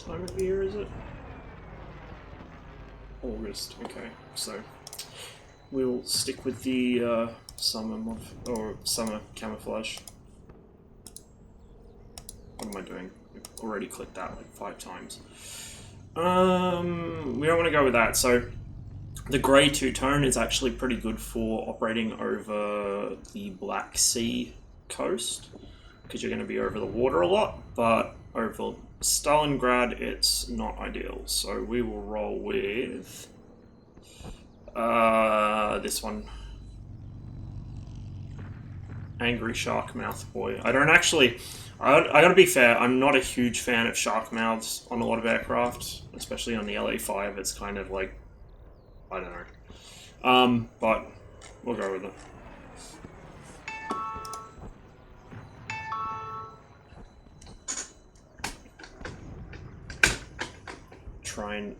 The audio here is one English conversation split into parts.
time of year is it? August, okay. So we'll stick with the summer camouflage. What am I doing? I've already clicked that like 5 times. We don't want to go with that. So the grey two-tone is actually pretty good for operating over the Black Sea coast, because you're going to be over the water a lot, but over Stalingrad it's not ideal. So we will roll with this one. Angry Shark Mouth Boy. I don't actually... I gotta be fair, I'm not a huge fan of shark mouths on a lot of aircraft, especially on the LA-5. It's kind of like... I don't know. But we'll go with it. Try and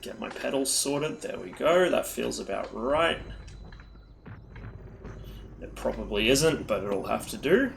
get my pedals sorted. There we go. That feels about right. It probably isn't, but it'll have to do.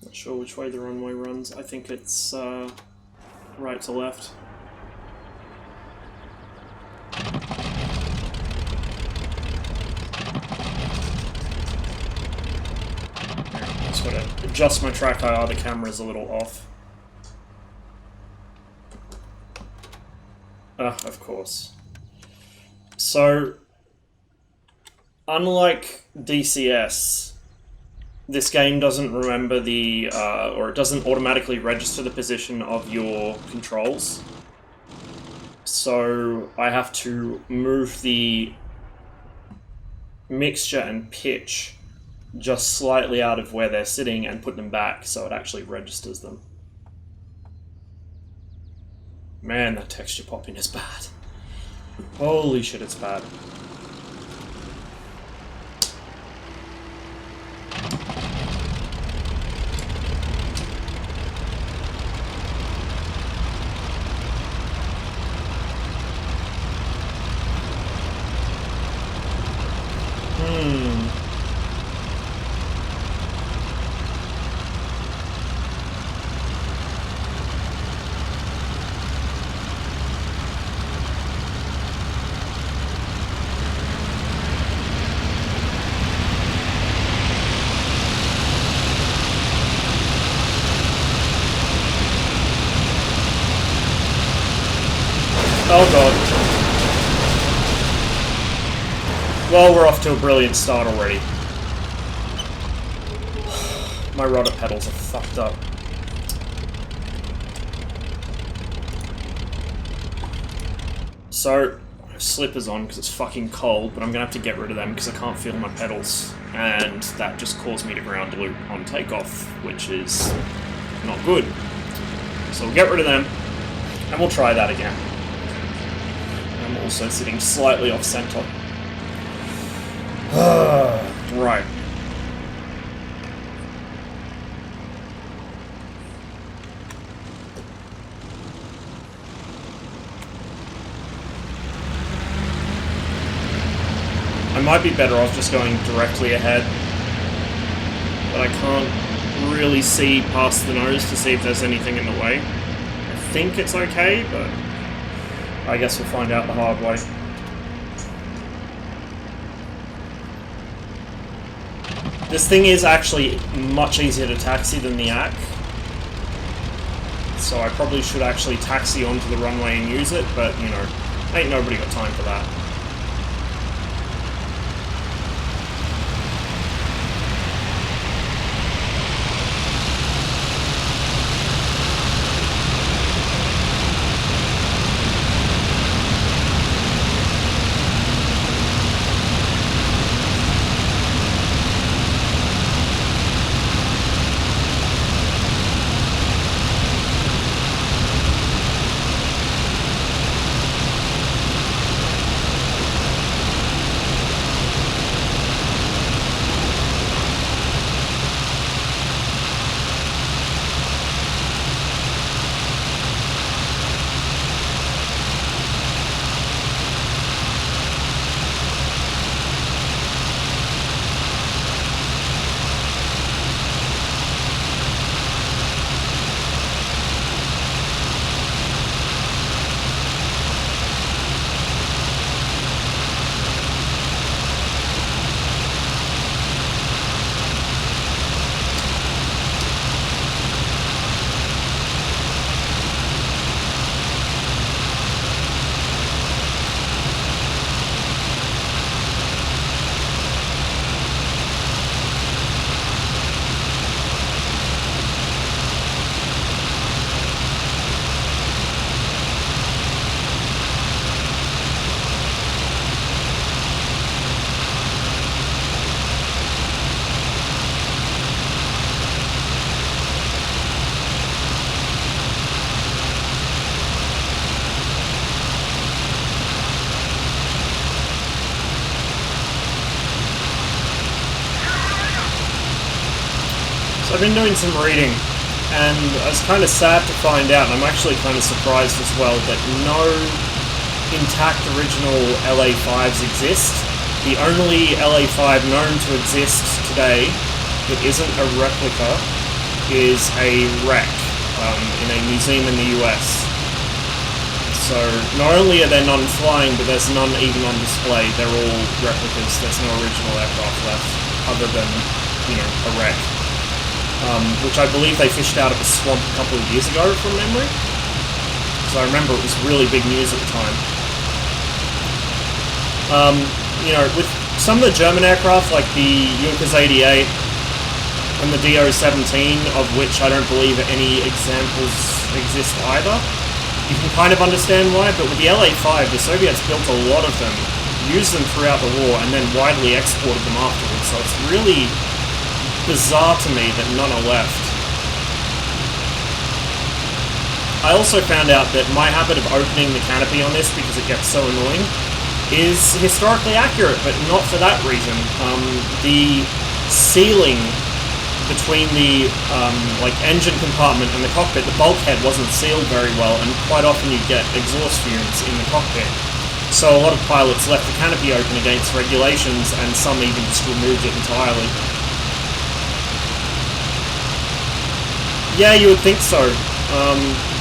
Not sure which way the runway runs. I think it's right to left. Just gotta adjust my track IR, the camera's a little off. Of course. So, unlike DCS, this game doesn't remember the, or it doesn't automatically register the position of your controls. So I have to move the mixture and pitch just slightly out of where they're sitting and put them back so it actually registers them. Man, that texture popping is bad. Holy shit, it's bad. Oh god. Well, we're off to a brilliant start already. My rudder pedals are fucked up. So, I have slippers on because it's fucking cold, but I'm gonna have to get rid of them because I can't feel my pedals, and that just caused me to ground loop on takeoff, which is not good. So we'll get rid of them, and we'll try that again. I'm also sitting slightly off center. Right. I might be better off just going directly ahead, but I can't really see past the nose to see if there's anything in the way. I think it's okay, but I guess we'll find out the hard way. This thing is actually much easier to taxi than the AC, so I probably should actually taxi onto the runway and use it, but, you know, ain't nobody got time for that. So I've been doing some reading, and I was kind of sad to find out, and I'm actually kind of surprised as well, that no intact original LA5s exist. The only LA5 known to exist today that isn't a replica is a wreck in a museum in the US. So not only are there none flying, but there's none even on display. They're all replicas. There's no original aircraft left, other than, you know, a wreck. Which I believe they fished out of a swamp a couple of years ago, from memory. So I remember it was really big news at the time. You know, with some of the German aircraft, like the Junkers 88 and the DO-17, of which I don't believe any examples exist either, you can kind of understand why, but with the LA-5, the Soviets built a lot of them, used them throughout the war, and then widely exported them afterwards, so it's really bizarre to me that none are left. I also found out that my habit of opening the canopy on this, because it gets so annoying, is historically accurate, but not for that reason. The sealing between the like engine compartment and the cockpit, the bulkhead wasn't sealed very well, and quite often you get exhaust fumes in the cockpit. So a lot of pilots left the canopy open against regulations, and some even just removed it entirely. Yeah, you would think so.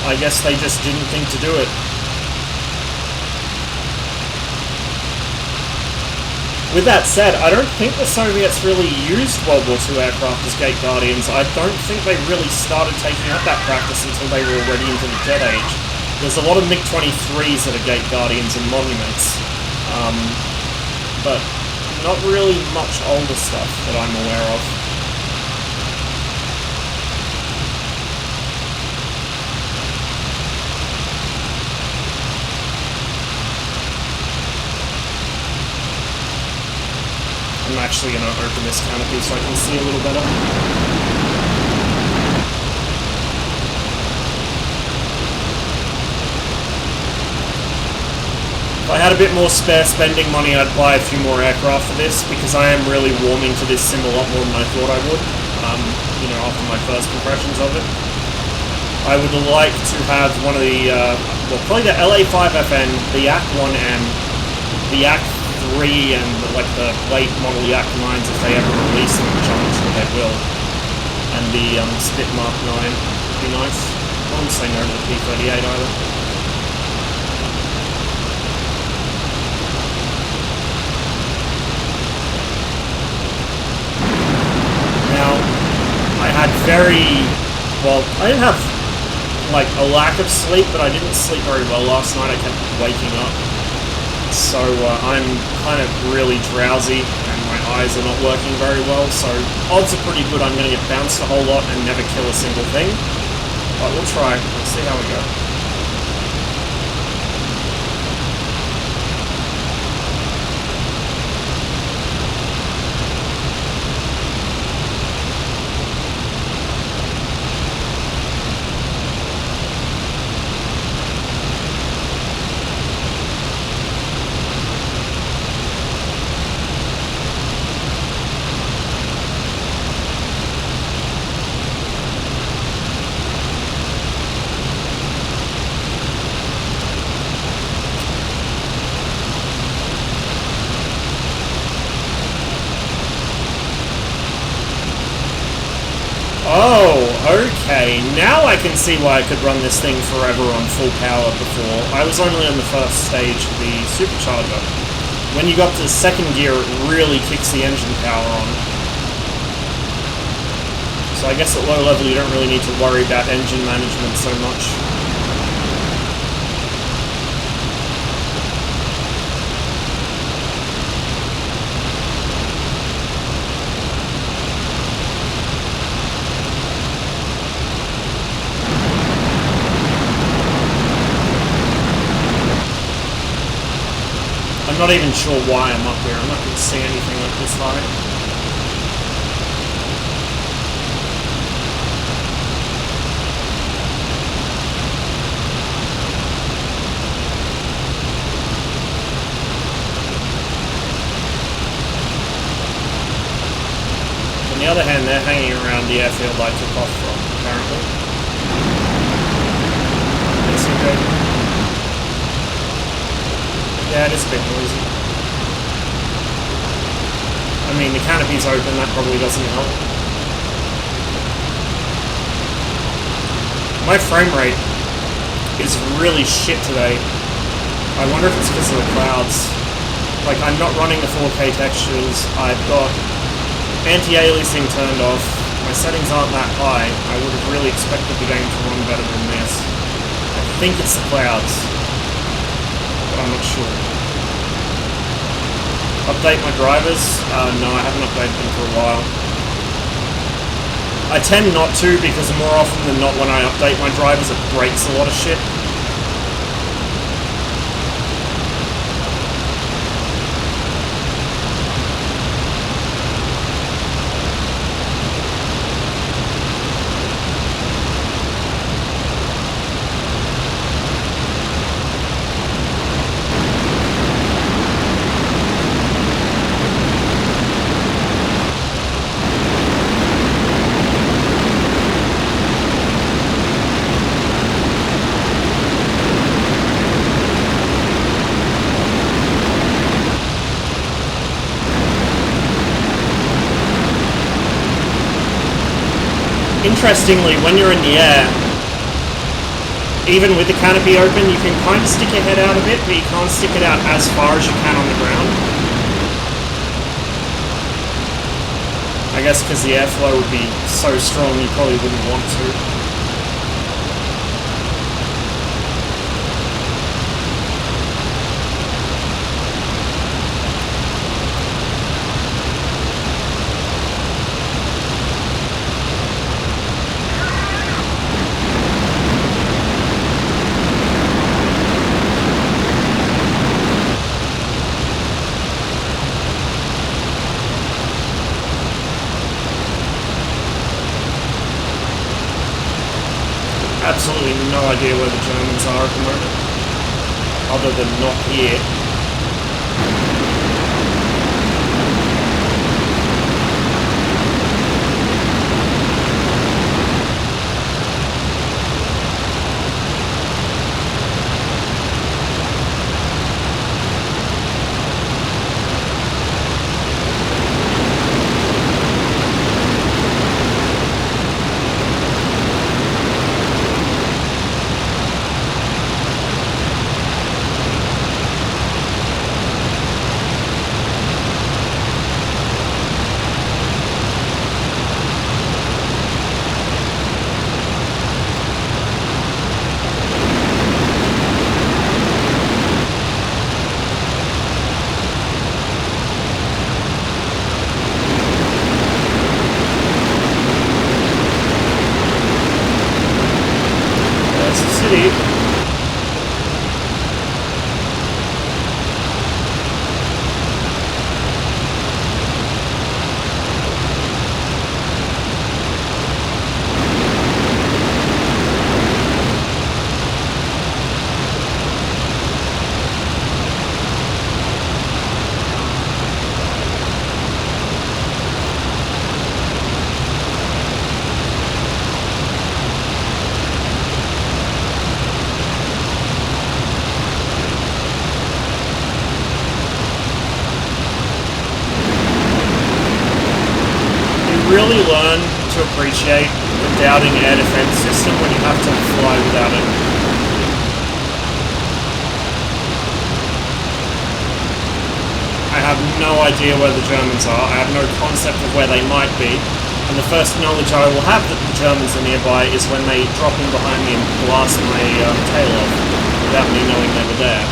I guess they just didn't think to do it. With that said, I don't think the Soviets really used World War II aircraft as Gate Guardians. I don't think they really started taking up that practice until they were already into the Jet Age. There's a lot of MiG-23s that are Gate Guardians and monuments, but not really much older stuff that I'm aware of. I'm actually going to open this canopy so I can see a little better. If I had a bit more spare spending money, I'd buy a few more aircraft for this, because I am really warming to this sim a lot more than I thought I would, you know, after my first impressions of it. I would like to have one of the, well, probably the LA-5FN, the Yak-1M, the Yak-3, and like the late model Yak-9s if they ever release them, which I'm not sure they will. And the Spit Mark 9 would be nice. I wouldn't say no to the P-38 either. Now, I had well, I didn't have like a lack of sleep, but I didn't sleep very well last night. I kept waking up. So I'm kind of really drowsy, and my eyes are not working very well, so odds are pretty good I'm going to get bounced a whole lot and never kill a single thing. But we'll try. Let's see how we go. Oh, okay. Now I can see why I could run this thing forever on full power before. I was only on the first stage of the supercharger. When you got to the second gear, it really kicks the engine power on. So I guess at low level you don't really need to worry about engine management so much. I'm not even sure why I'm up here. I'm not going to see anything up this high. On the other hand, they're hanging around the airfield I took off from, apparently. Yeah, it is a bit noisy. I mean, the canopy's open, that probably doesn't help. My frame rate is really shit today. I wonder if it's because of the clouds. Like, I'm not running the 4K textures, I've got anti-aliasing turned off, my settings aren't that high. I would have really expected the game to run better than this. I think it's the clouds, but I'm not sure. Update my drivers? No, I haven't updated them for a while. I tend not to, because more often than not when I update my drivers it breaks a lot of shit. Interestingly, when you're in the air, even with the canopy open, you can kind of stick your head out a bit, but you can't stick it out as far as you can on the ground. I guess because the airflow would be so strong you probably wouldn't want to. Absolutely no idea where the Germans are at the moment, other than not here. Really learn to appreciate the doubting air defense system when you have to fly without it. I have no idea where the Germans are, I have no concept of where they might be, and the first knowledge I will have that the Germans are nearby is when they drop in behind me and blast my tail off, without me knowing they were there.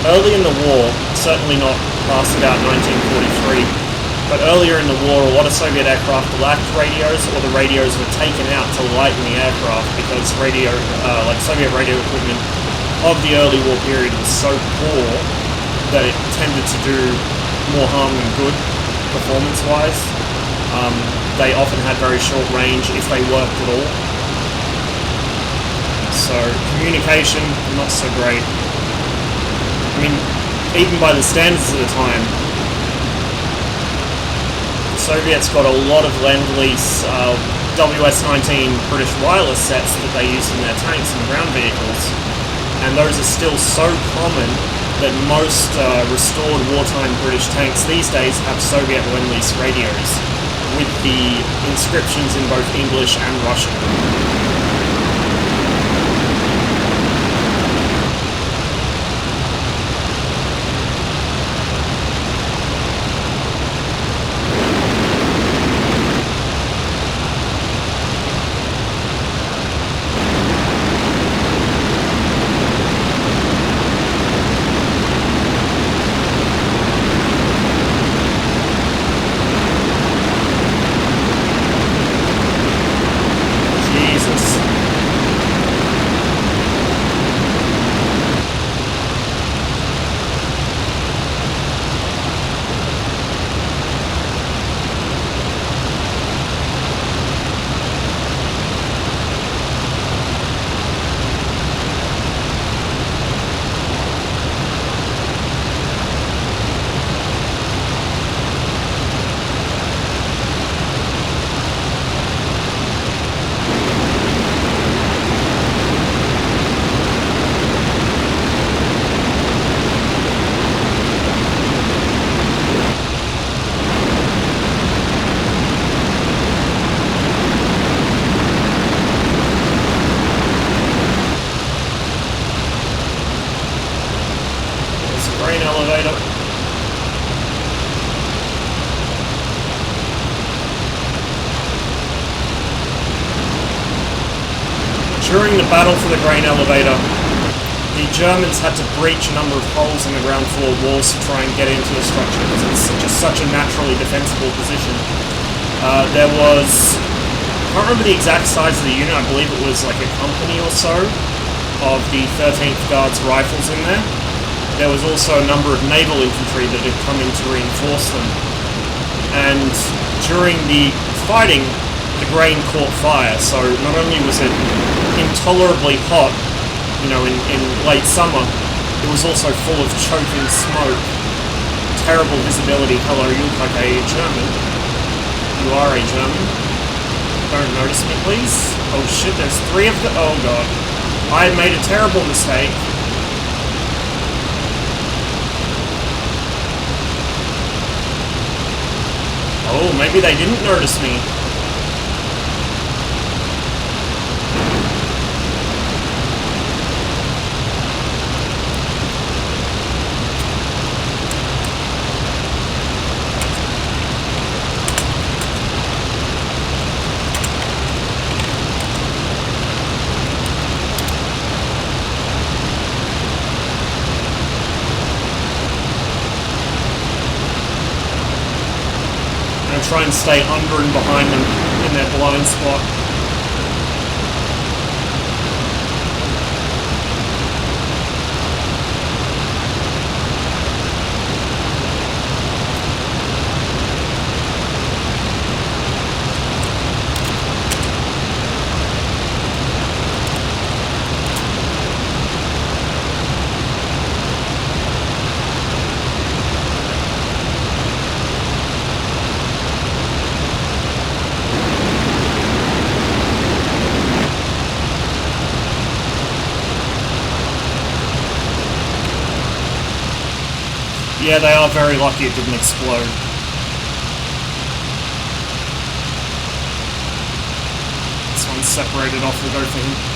Early in the war, certainly not past about 1943, but earlier in the war a lot of Soviet aircraft lacked radios, or the radios were taken out to lighten the aircraft because Soviet radio equipment of the early war period was so poor that it tended to do more harm than good performance-wise. They often had very short range if they worked at all. So communication, not so great. I mean, even by the standards of the time, the Soviets got a lot of Lend-Lease WS-19 British wireless sets that they used in their tanks and ground vehicles, and those are still so common that most restored wartime British tanks these days have Soviet Lend-Lease radios with the inscriptions in both English and Russian. During the battle for the grain elevator, the Germans had to breach a number of holes in the ground floor walls to try and get into the structure because it's just such a naturally defensible position. There was, I can't remember the exact size of the unit, I believe it was like a company or so of the 13th Guards rifles in there. There was also a number of naval infantry that had come in to reinforce them. And during the fighting, the grain caught fire, so not only was it intolerably hot, you know, in late summer, it was also full of choking smoke, terrible visibility. Hello, you look like a German. You are a German. Don't notice me, please. Oh shit, there's 3 of them. Oh god. I made a terrible mistake. Oh, maybe they didn't notice me. Try and stay under and behind them in their blind spot. Yeah, they are very lucky it didn't explode. This one's separated off, we'll go for him.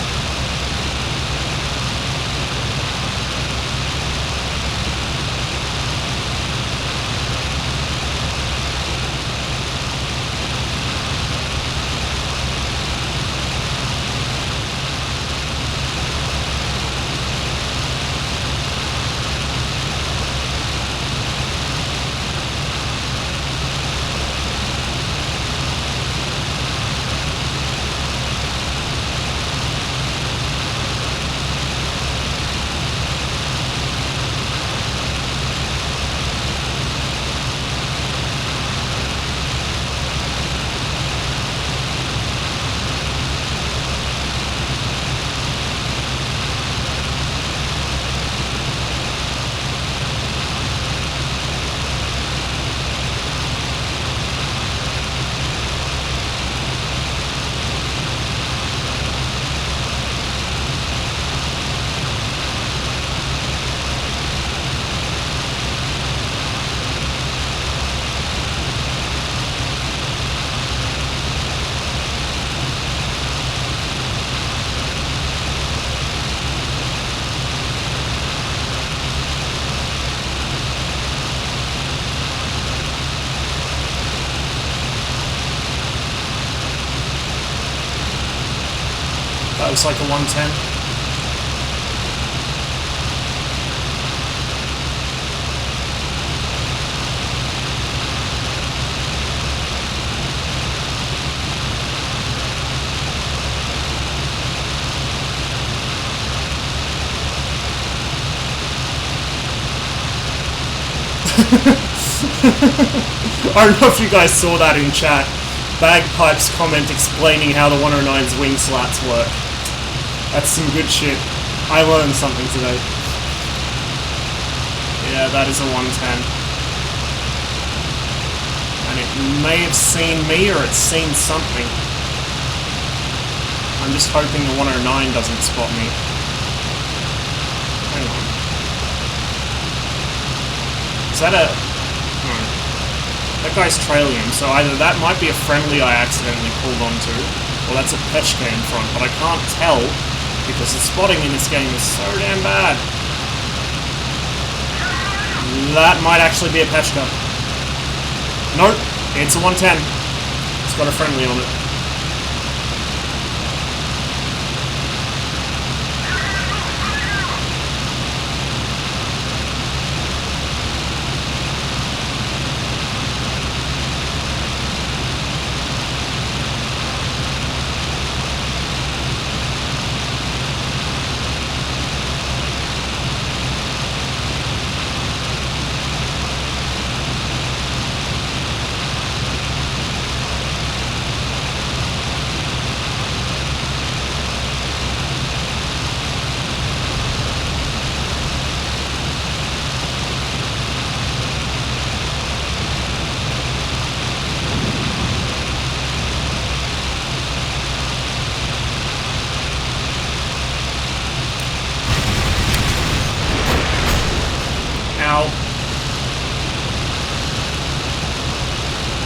looks like a 110. I don't know if you guys saw that in chat. Bagpipes comment explaining how the 109's wing slats work. That's some good shit. I learned something today. Yeah, that is a 110. And it may have seen me or it's seen something. I'm just hoping the 109 doesn't spot me. Hang on. Is that a... No. That guy's trailing him, so either that might be a friendly I accidentally pulled onto, or that's a Pechka in front, but I can't tell because the spotting in this game is so damn bad. That might actually be a Pechka. Nope, it's a 110. It's got a friendly on it.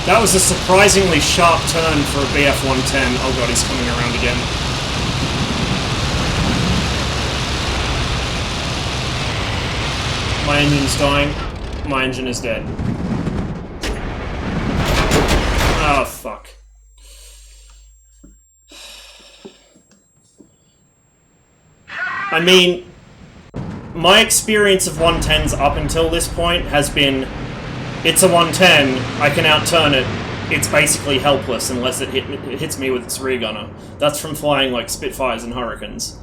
That was a surprisingly sharp turn for a BF-110. Oh god, he's coming around again. My engine's dying. My engine is dead. Oh, fuck. I mean, my experience of 110s up until this point has been... It's a 110, I can outturn it, it's basically helpless unless it hits me with its rear gunner. That's from flying, like, Spitfires and Hurricanes.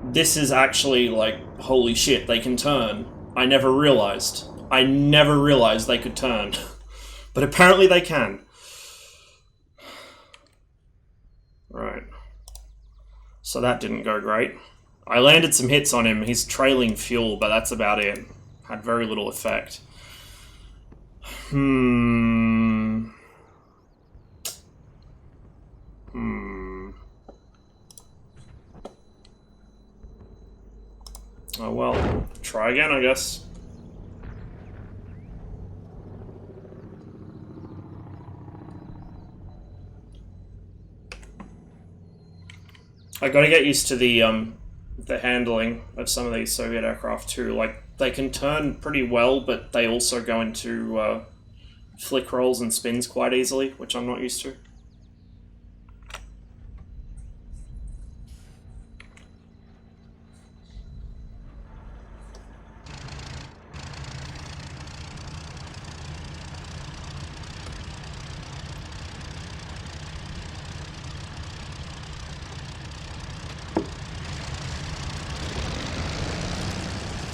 This is actually, like, holy shit, they can turn. I never realized they could turn. But apparently they can. Right. So that didn't go great. I landed some hits on him, he's trailing fuel, but that's about it. Had very little effect. Oh well, try again, I guess. I gotta get used to the handling of some of these Soviet aircraft too. Like, they can turn pretty well, but they also go into flick rolls and spins quite easily, which I'm not used to.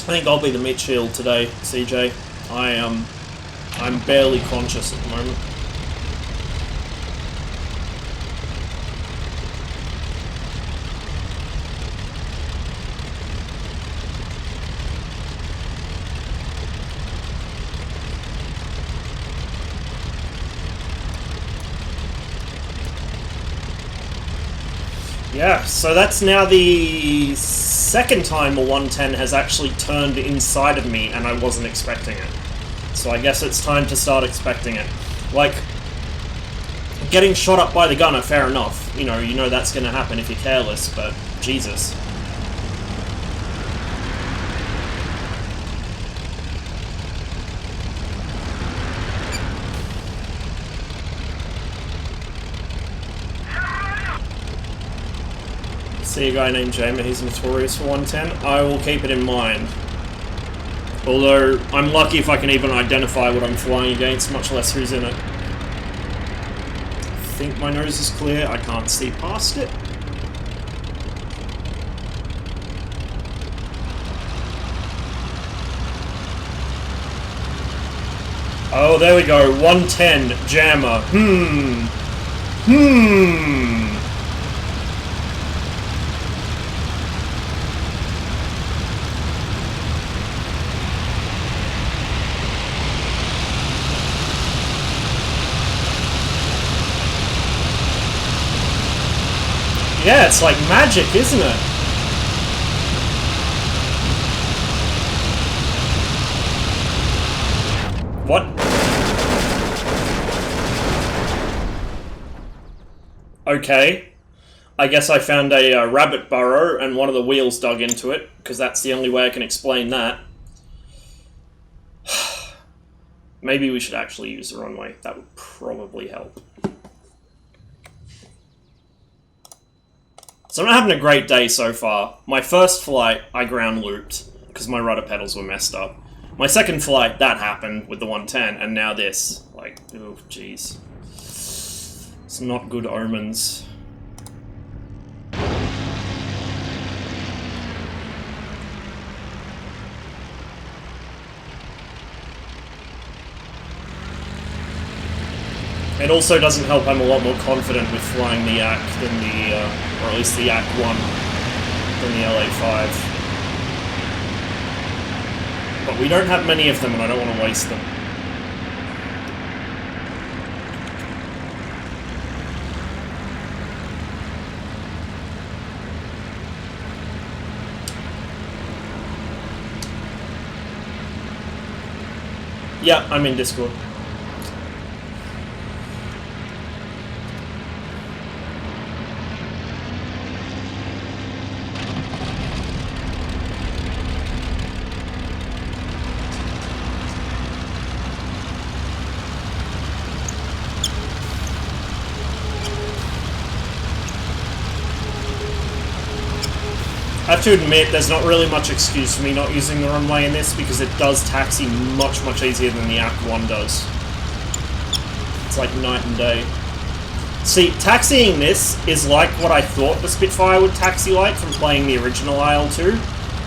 I think I'll be the meat shield today, CJ. I'm barely conscious at the moment. Yeah, so that's now the second time a 110 has actually turned inside of me and I wasn't expecting it. So I guess it's time to start expecting it. Like, getting shot up by the gunner, fair enough. You know that's gonna happen if you're careless, but Jesus. See a guy named Jamer, he's notorious for 110. I will keep it in mind. Although, I'm lucky if I can even identify what I'm flying against, much less who's in it. I think my nose is clear, I can't see past it. Oh, there we go, 110, Jammer. Yeah, it's like magic, isn't it? What? Okay. I guess I found a rabbit burrow and one of the wheels dug into it, because that's the only way I can explain that. Maybe we should actually use the runway. That would probably help. So I'm not having a great day so far. My first flight, I ground looped, because my rudder pedals were messed up. My second flight, that happened with the 110, and now this. Like, oh, jeez. It's not good omens. It also doesn't help I'm a lot more confident with flying the Yak than the, or at least the Yak 1 than the LA5. But we don't have many of them and I don't want to waste them. Yeah, I'm in Discord. I have to admit, there's not really much excuse for me not using the runway in this, because it does taxi much, much easier than the Yak 1 does. It's like night and day. See, taxiing this is like what I thought the Spitfire would taxi like from playing the original IL-2.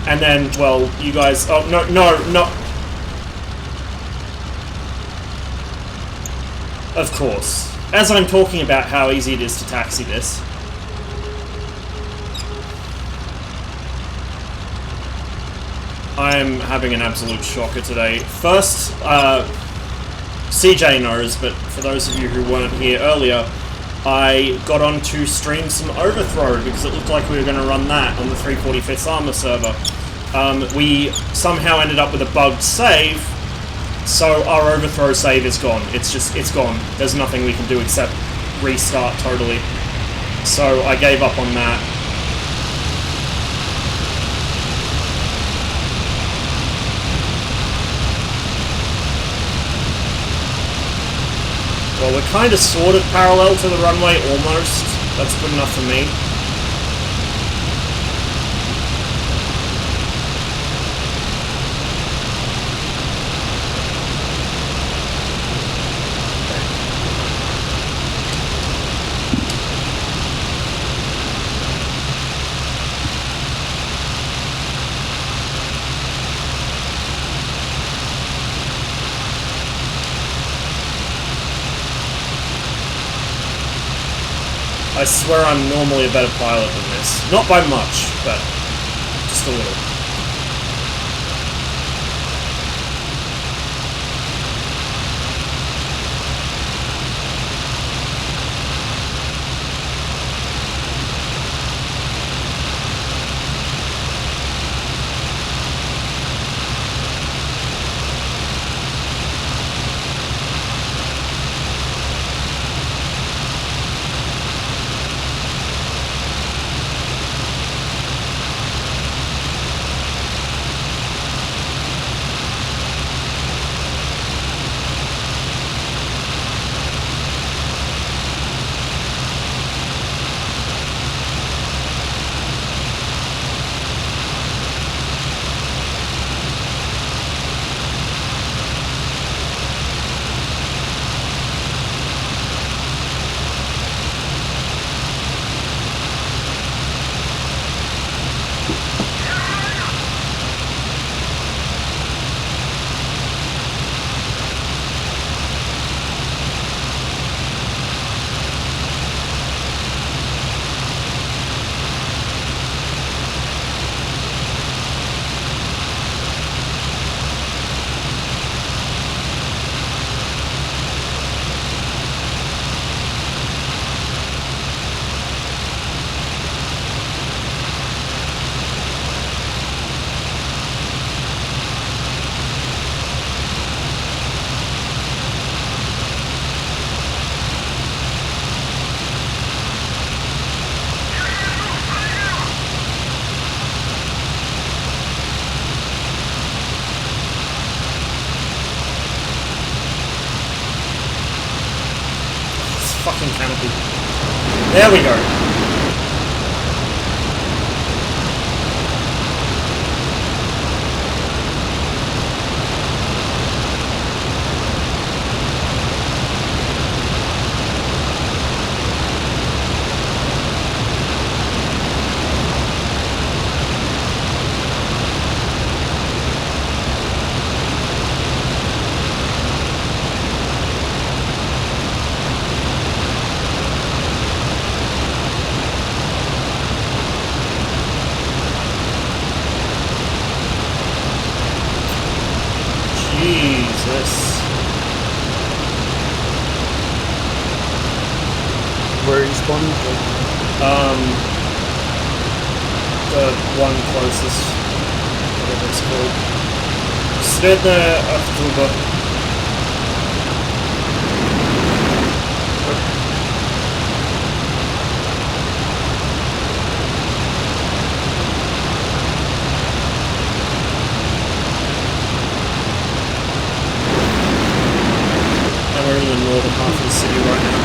And then, well, you guys... Oh, no. Of course. As I'm talking about how easy it is to taxi this... I'm having an absolute shocker today. First, CJ knows, but for those of you who weren't here earlier, I got on to stream some Overthrow because it looked like we were going to run that on the 345th Armor server. We somehow ended up with a bugged save, so our Overthrow save is gone. It's gone. There's nothing we can do except restart totally. So I gave up on that. Well, we're kind of sort of parallel to the runway, almost. That's good enough for me. I swear I'm normally a better pilot than this. Not by much, but just a little. fucking canopy. There we go. Jesus. Where are you spawning? The one closest, whatever it's called. Sredna Oktober. We're in the northern half of the city right now.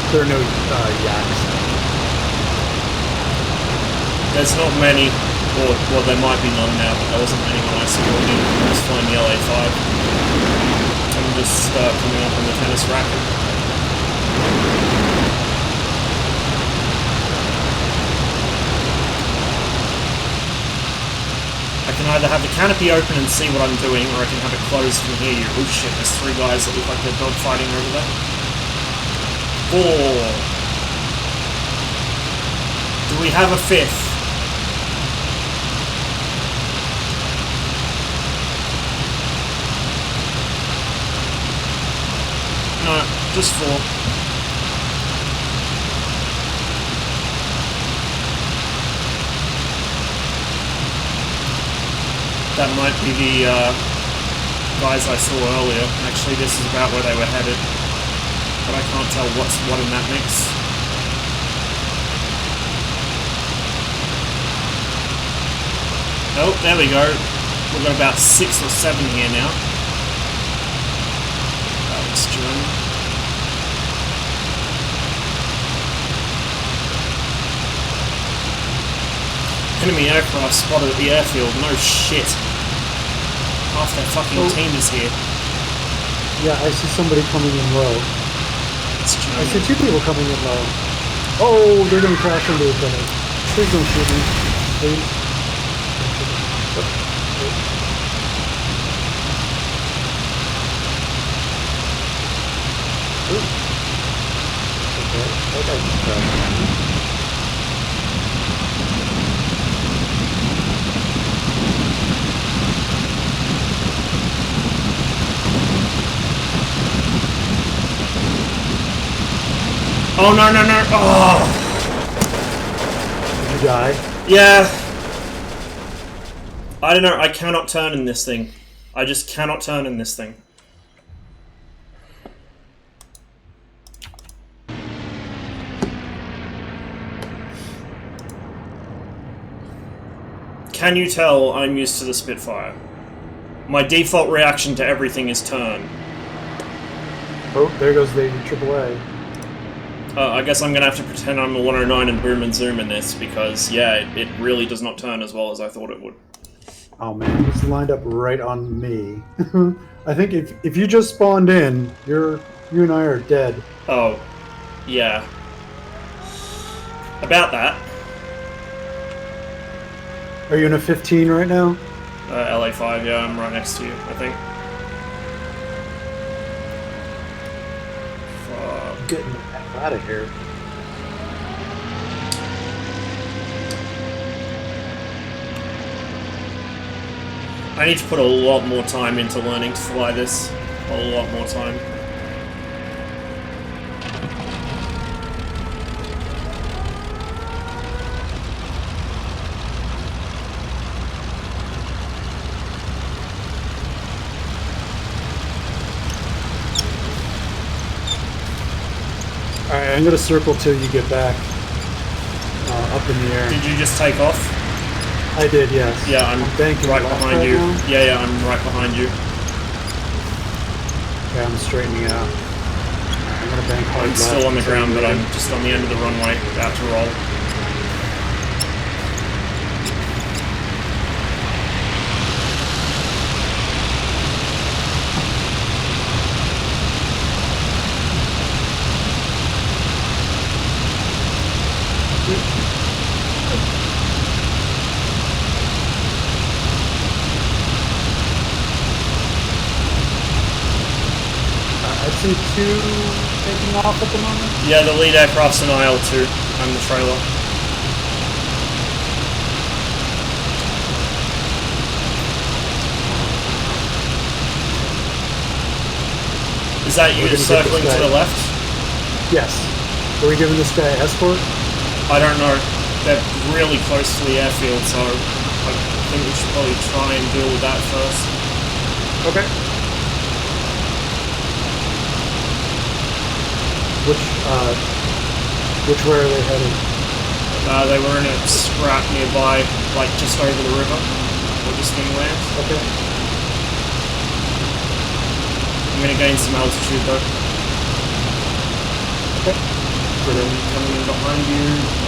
There are no yaks. There's not many, or well, there might be none now, but there wasn't many when I scored in. I was flying the LA5. I'm just coming up on the tennis racket. I can either have the canopy open and see what I'm doing, or I can have it closed from here. Oh shit, there's 3 guys that look like they're dogfighting over there. 4. Do we have a 5th? No, just 4. That might be the guys I saw earlier. Actually, this is about where they were headed. But I can't tell what's what in that mix. Oh, there we go. We've got about 6 or 7 here now. That looks German. Enemy aircraft spotted at the airfield. No shit. Half their fucking team is here. Yeah, I see somebody coming in low. It's German. I see 2 people coming in low. Oh, they're gonna crash into each other. Please don't shoot me. Please. Ooh. Okay, that guy just crashed. Oh no no no! Oh! Did you die? Yeah. I don't know. I cannot turn in this thing. I just cannot turn in this thing. Can you tell I'm used to the Spitfire? My default reaction to everything is turn. Oh, there goes the AAA. I guess I'm gonna have to pretend I'm a 109 and boom and zoom in this because, yeah, it really does not turn as well as I thought it would. Oh man, it's lined up right on me. I think if you just spawned in, you and I are dead. Oh, yeah. About that. Are you in a 15 right now? LA5, yeah, I'm right next to you, I think. Fuck. Getting the heck out of here. I need to put a lot more time into learning to fly this. A lot more time. Alright, I'm gonna circle till you get back up in the air. Did you just take off? I did, yes. Yeah, I'm banking right left behind right you. now. Yeah, I'm right behind you. Okay, I'm straightening out. I'm gonna bank hard I'm left. still on the ground, but ready. I'm just on the end of the runway, about to roll. I see two taking off at the moment. Yeah, the lead aircraft's an IL-2. I'm the trailer. Is that you circling to the left? Yes. Are we giving this guy escort? I don't know. They're really close to the airfield, so I think we should probably try and deal with that first. Okay. Which way are they headed? They were in a scrap nearby, like just over the river, or just inland. Okay. I'm gonna gain some altitude though. Okay. Coming in behind you.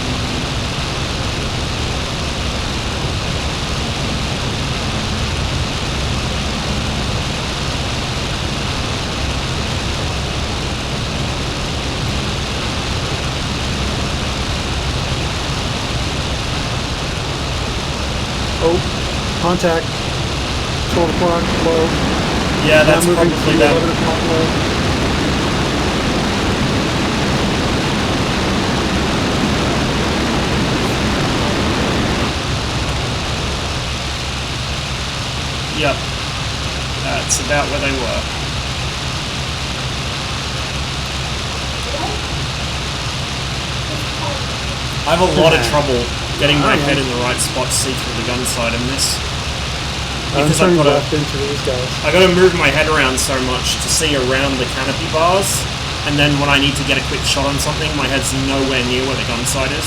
Oh, contact. 12 o'clock, low. Yeah, that's now moving probably to them. 11 o'clock, low. Yep. That's about where they were. I have a lot of trouble getting my head in the right spot to see through the gun sight in this. Because I'm turning left into these guys. I gotta move my head around so much to see around the canopy bars, and then when I need to get a quick shot on something, my head's nowhere near where the gun sight is.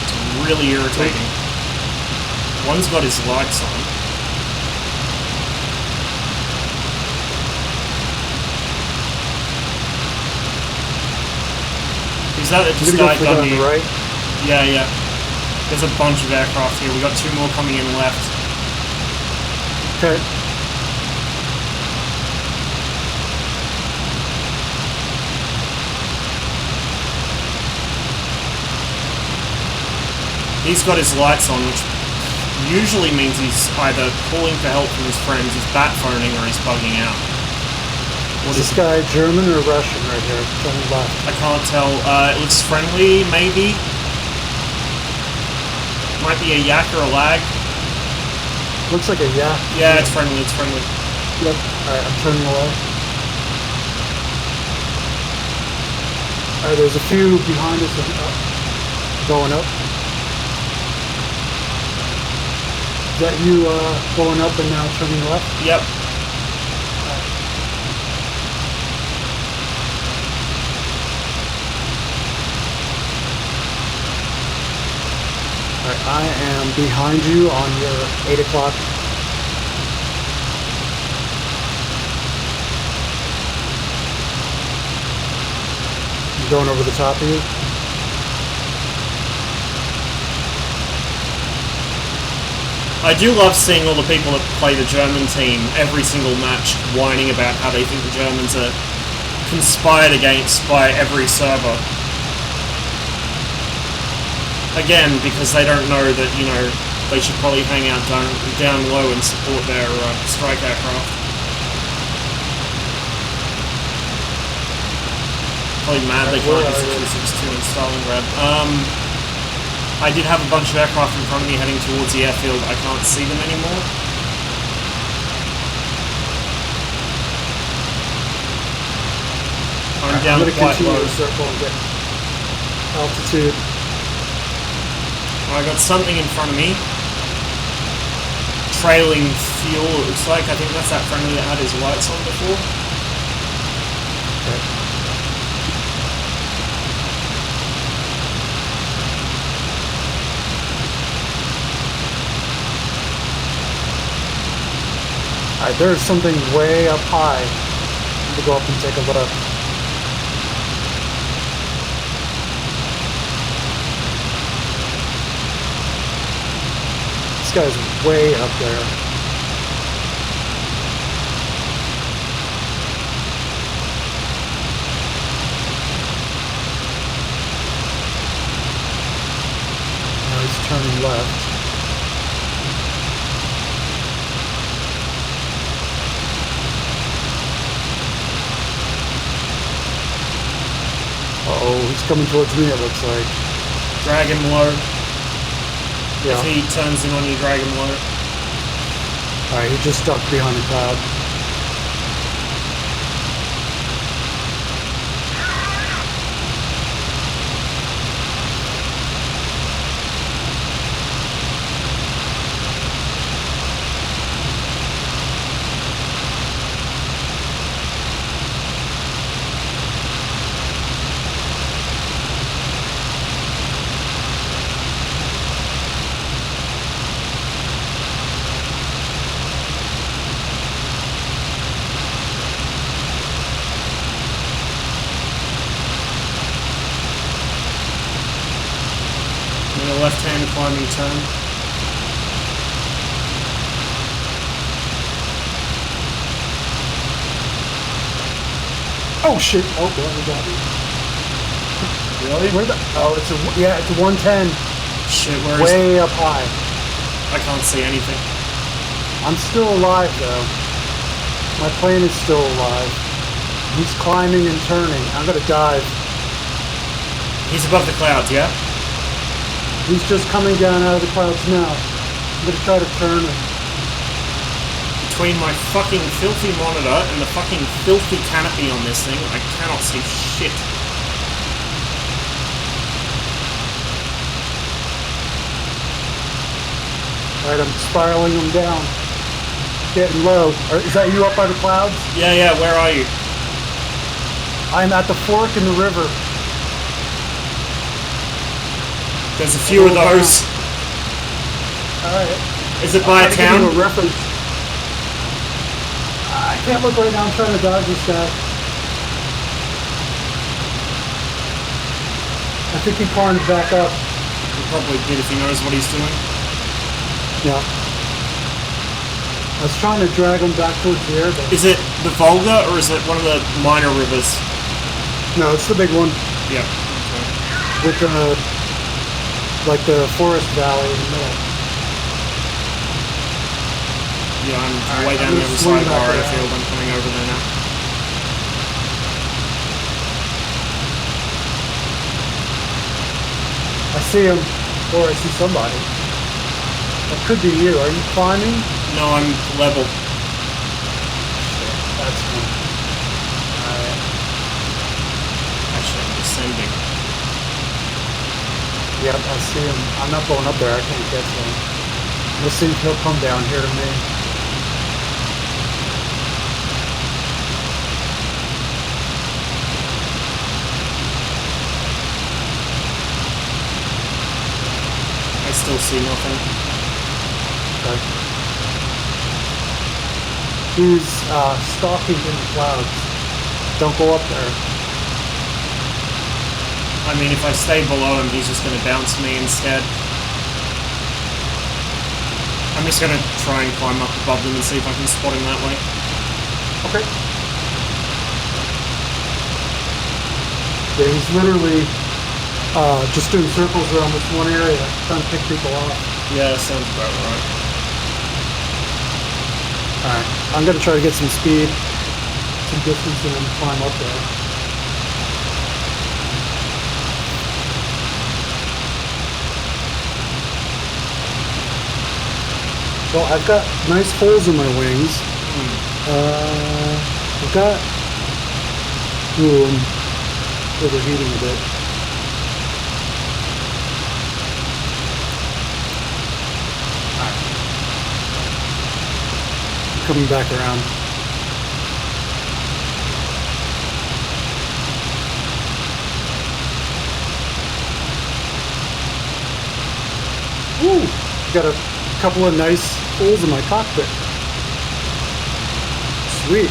It's really irritating. One's got his lights on. Is that just guy gun here? Right? Yeah, yeah. There's a bunch of aircraft here. We got two more coming in left. Okay. He's got his lights on, which usually means he's either calling for help from his friends, he's bat phoning, or he's bugging out. Is this guy German or Russian right here? Turning left. I can't tell. It looks friendly, maybe. Might be a yak or a lag. Looks like a yak. Yeah, it's friendly, it's friendly. Yep. Alright, I'm turning away. Alright, there's a few behind us and up. Going up. Is that you going up and now turning left? Yep. Alright, I am behind you on your 8 o'clock. I'm going over the top of you. I do love seeing all the people that play the German team every single match whining about how they think the Germans are conspired against by every server. Again, because they don't know that, you know, they should probably hang out down low and support their strike aircraft. Probably mad they can't use the 262 in Stalingrad. I did have a bunch of aircraft in front of me heading towards the airfield. I can't see them anymore. I'm down quite low. Circle and get altitude. I got something in front of me. Trailing fuel, it looks like. I think that's that friendly that had his lights on before. Okay. Alright, there's something way up high. I'm gonna go up and take a look. This guy's way up there. Now he's turning left. Uh-oh, he's coming towards me, it looks like. Drag him low. Yeah. If he turns in on you, drag him low. Alright, he just stuck behind a cloud. Left-hand climbing turn. Oh shit! Oh, well, we got me. Really? Where the? Oh, it's a 110. Shit, where is way up high. I can't see anything. I'm still alive though. My plane is still alive. He's climbing and turning. I'm gonna dive. He's above the clouds, yeah? He's just coming down out of the clouds now. I'm gonna try to turn him. Between my fucking filthy monitor and the fucking filthy canopy on this thing, I cannot see shit. Alright, I'm spiraling him down. Getting low. Is that you up by the clouds? Yeah, where are you? I'm at the fork in the river. There's a few of those. Alright. Is it by a town? A reference. I can't look right now. I'm trying to dodge this guy. I think he climbed back up. He probably did if he knows what he's doing. Yeah. I was trying to drag him back towards the air. Is it the Volga or is it one of the minor rivers? No, it's the big one. Yeah. Okay. With the like the forest valley in the middle. Yeah, I'm way down the other side of the airfield. I'm coming over there now. I see him, or I see somebody. That could be you. Are you climbing? No, I'm level. Shit, that's me. Alright. Actually, I'm descending. Yep, I see him. I'm not going up there. I can't get to him. We'll see if he'll come down here to me. I still see nothing. Okay. He's stalking in the clouds. Don't go up there. I mean, if I stay below him, he's just going to bounce me instead. I'm just going to try and climb up above them and see if I can spot him that way. Okay. Yeah, he's literally just doing circles around this one area, trying to pick people off. Yeah, that sounds about right. Alright, I'm going to try to get some speed, some distance, and then climb up there. Well, I've got nice holes in my wings. I've got... Ooh, I'm overheating a bit. Alright. I'm coming back around. Ooh! Got a couple of nice holes in my cockpit. sweet.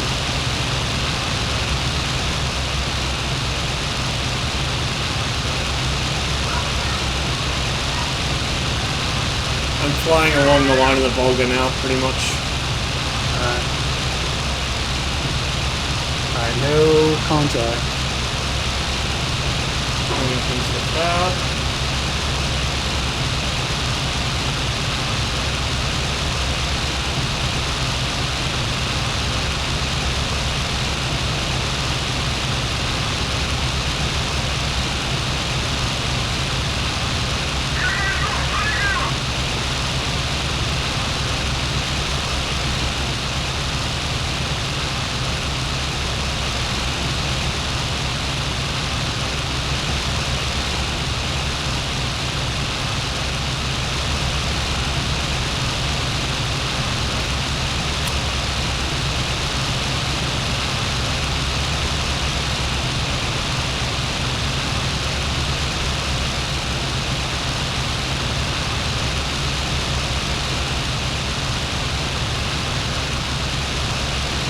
I'm flying along the line of the Volga now, pretty much. Alright, no contact. Coming into the cloud.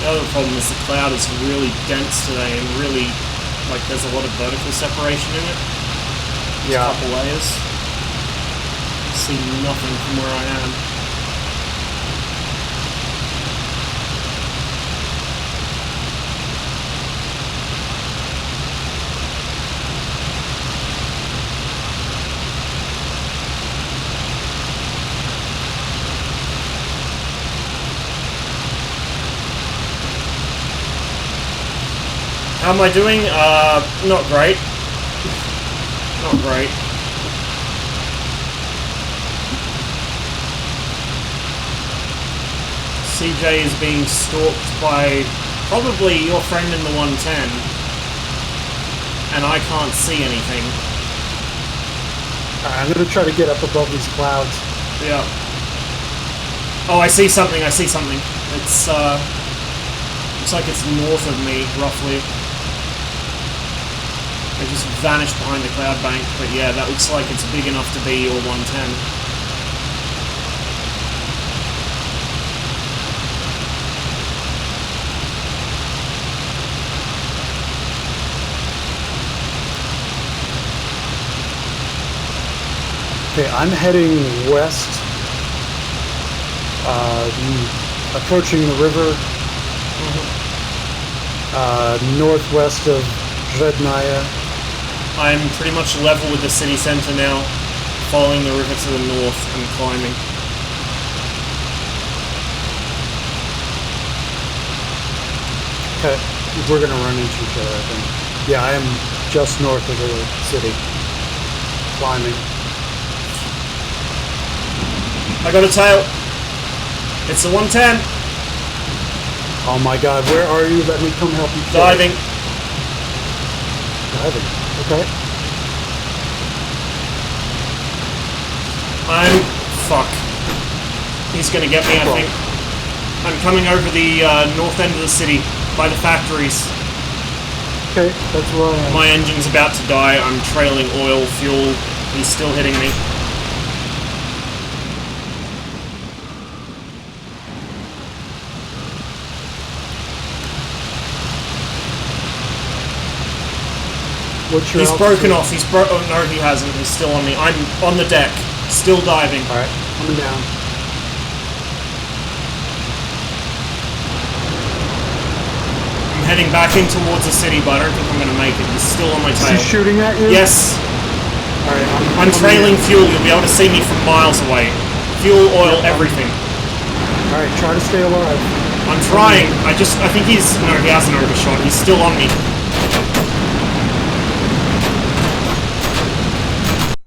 The other problem is the cloud is really dense today and really, like, there's a lot of vertical separation in it. There's a couple layers. I see nothing from where I am. How am I doing? Not great. Not great. CJ is being stalked by probably your friend in the 110. And I can't see anything. Alright, I'm gonna try to get up above these clouds. Yeah. Oh, I see something, I see something. It's, looks like it's north of me, roughly. It just vanished behind the cloud bank, but yeah, that looks like it's big enough to be your 110. Okay, I'm heading west, approaching the river, northwest of Zrednaya. I'm pretty much level with the city centre now, following the river to the north and climbing. Okay, we're gonna run into each other, I think. Yeah, I am just north of the city, climbing. I got a tail! It's the 110! Oh my god, where are you? Let me come help you. Diving! Diving, okay. Fuck. He's gonna get me, I think. I'm coming over the north end of the city, by the factories. Okay, that's where I am. My engine's about to die, I'm trailing oil, fuel, he's still hitting me. What's your He's altitude? broken off, oh no he hasn't, he's still on me. I'm on the deck, still diving. Alright, coming down. I'm heading back in towards the city, but I don't think I'm gonna make it. He's still on my tail. Is he shooting at you? Yes! Alright, I'm trailing fuel, you'll be able to see me from miles away. Fuel, oil, everything. Alright, try to stay alive. I'm trying, I think he's... No, he hasn't overshot, he's still on me.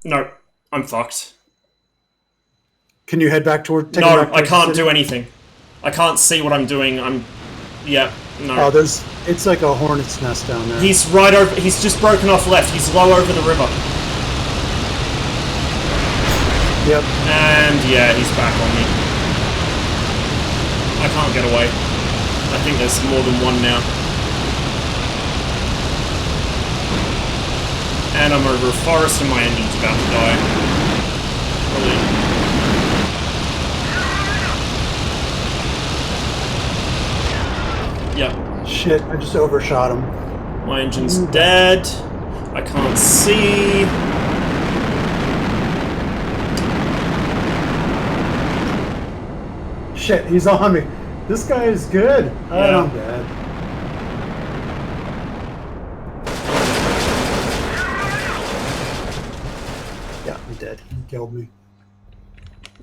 No, I'm fucked. Can you head back toward... No, I can't do anything. I can't see what I'm doing, Yeah, no. Oh, it's like a hornet's nest down there. He's right over... He's just broken off left, he's low over the river. Yep. And yeah, he's back on me. I can't get away. I think there's more than one now. And I'm over a forest and my engine's about to die. Brilliant. shit, I just overshot him. My engine's dead. I can't see. Shit, he's on me. This guy is good. Yeah. I'm dead. Yeah, I'm dead. He killed me.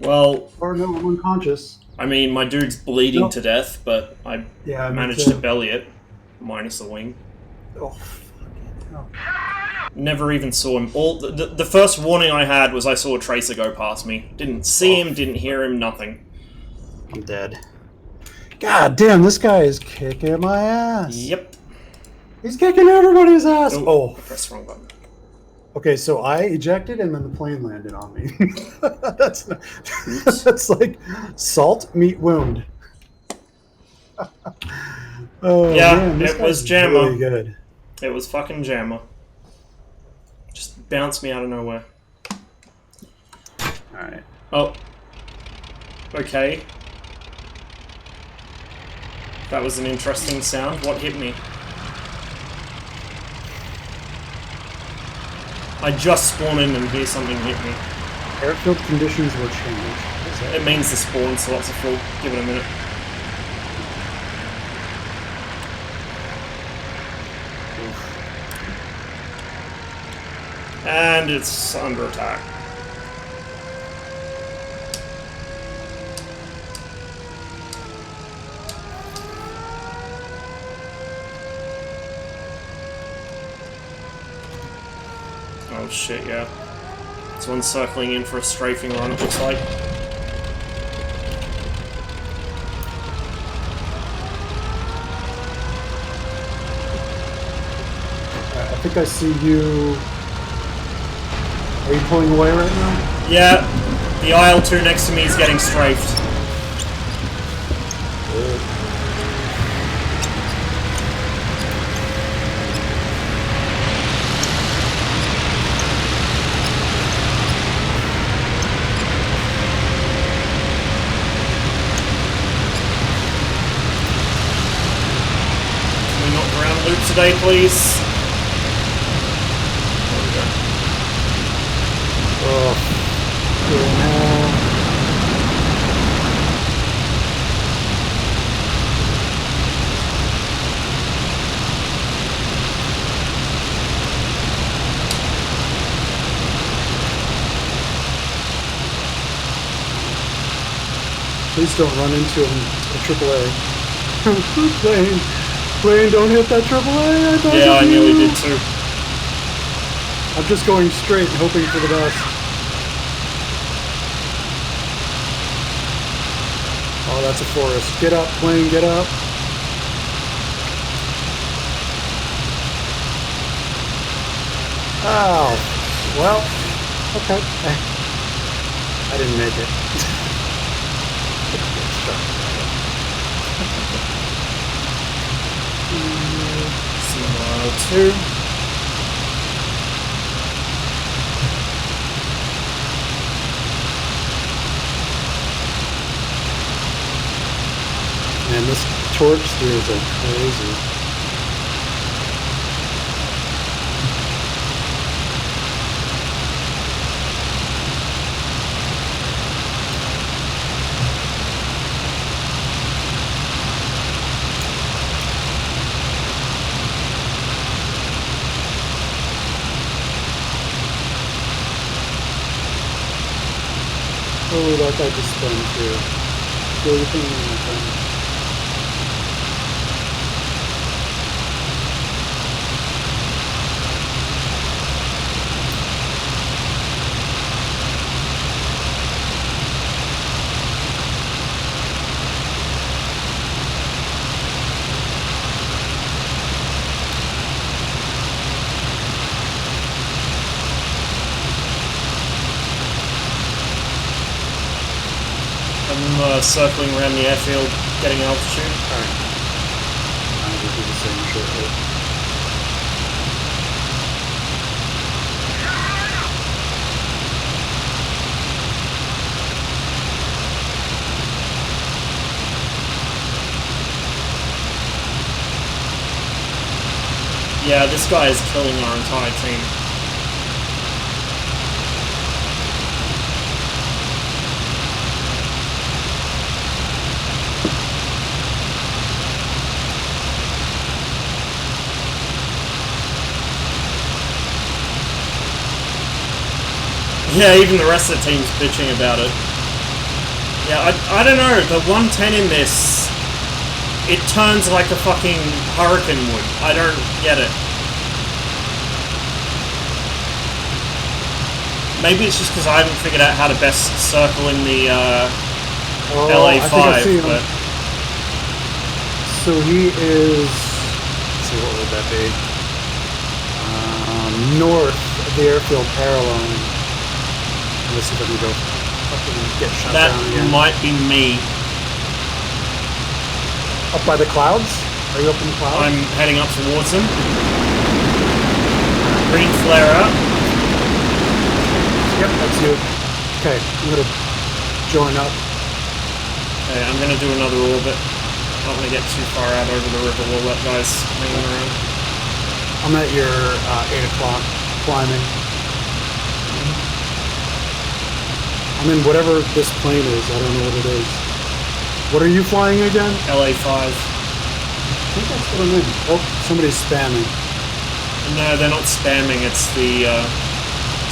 Well, Or no, I'm unconscious. I mean, my dude's bleeding Nope. to death, but I Yeah, me managed too. to belly it, minus the wing. Oh, fucking hell. Never even saw him. The first warning I had was I saw a tracer go past me. Didn't see him, didn't hear him, nothing. I'm dead. God damn, this guy is kicking my ass. Yep. He's kicking everybody's ass. Oh, I pressed the wrong button. Okay, so I ejected and then the plane landed on me. That's like salt meat wound. Oh Yeah, man, this it was guy's Jammer. really good. It was fucking Jammer. Just bounced me out of nowhere. Alright. Oh. Okay. That was an interesting sound. What hit me? I just spawned in and hear something hit me. Airfield conditions were changed. It means the spawn slots are full. Give it a minute. And it's under attack. Oh shit, yeah. This one's circling in for a strafing run, it looks like. I think I see you. Are you pulling away right now? Yeah, the IL-2 next to me is getting strafed. Good. Can we not ground loop today, please? Oh, yeah. Please don't run into a AAA. Plane, don't hit that AAA. I Yeah, I nearly did too. I'm just going straight and hoping for the best. Oh, that's a forest. Get up, plane, get up. Oh, well, okay. I didn't make it. CMR2. Man, this torch steers are crazy. Oh, that guy just spun too. Do your thing, my friend. I'm circling around the airfield, getting altitude. Alright. I will do the same shortly. Yeah, this guy is killing our entire team. Yeah, even the rest of the team's bitching about it. Yeah, I don't know, the 110 in this, it turns like a fucking hurricane would. I don't get it. Maybe it's just because I haven't figured out how to best circle in the LA5, I think I see him. but... So he is... Let's see, what would that be? North of the airfield parallel. Let's see if I can go fucking get shot That down again. might be me. Up by the clouds? Are you up in the clouds? I'm heading up towards them. Green flare up. Yep, that's you. Okay, I'm gonna join up. Okay, I'm gonna do another orbit. I don't want to get too far out over the river while that guy's hanging around. I'm at your 8 o'clock climbing. I'm in whatever this plane is. I don't know what it is. What are you flying again? LA5. I think that's what I'm in. Oh, somebody's spamming. No, they're not spamming. It's the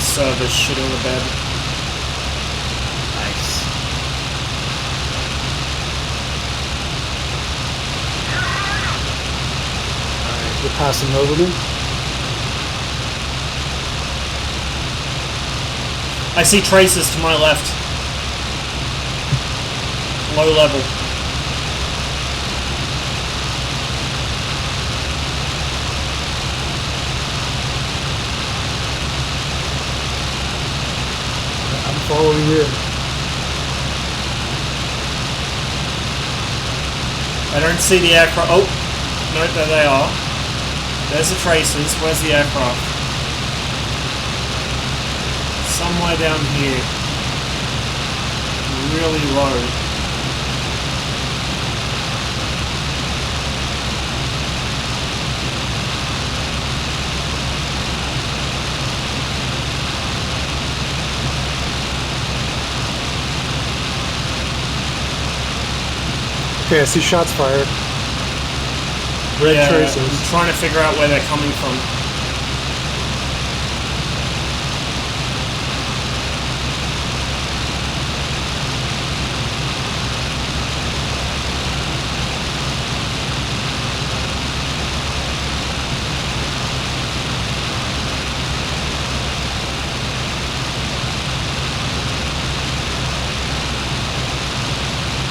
servers shitting the bed. Nice. Alright, you're passing over me. I see traces to my left. Low level. I'm following you. I don't see the aircraft. Oh, no, there they are. There's the traces. Where's the aircraft? Somewhere down here. Really low. Okay, I see shots fired. Red traces. I'm trying to figure out where they're coming from.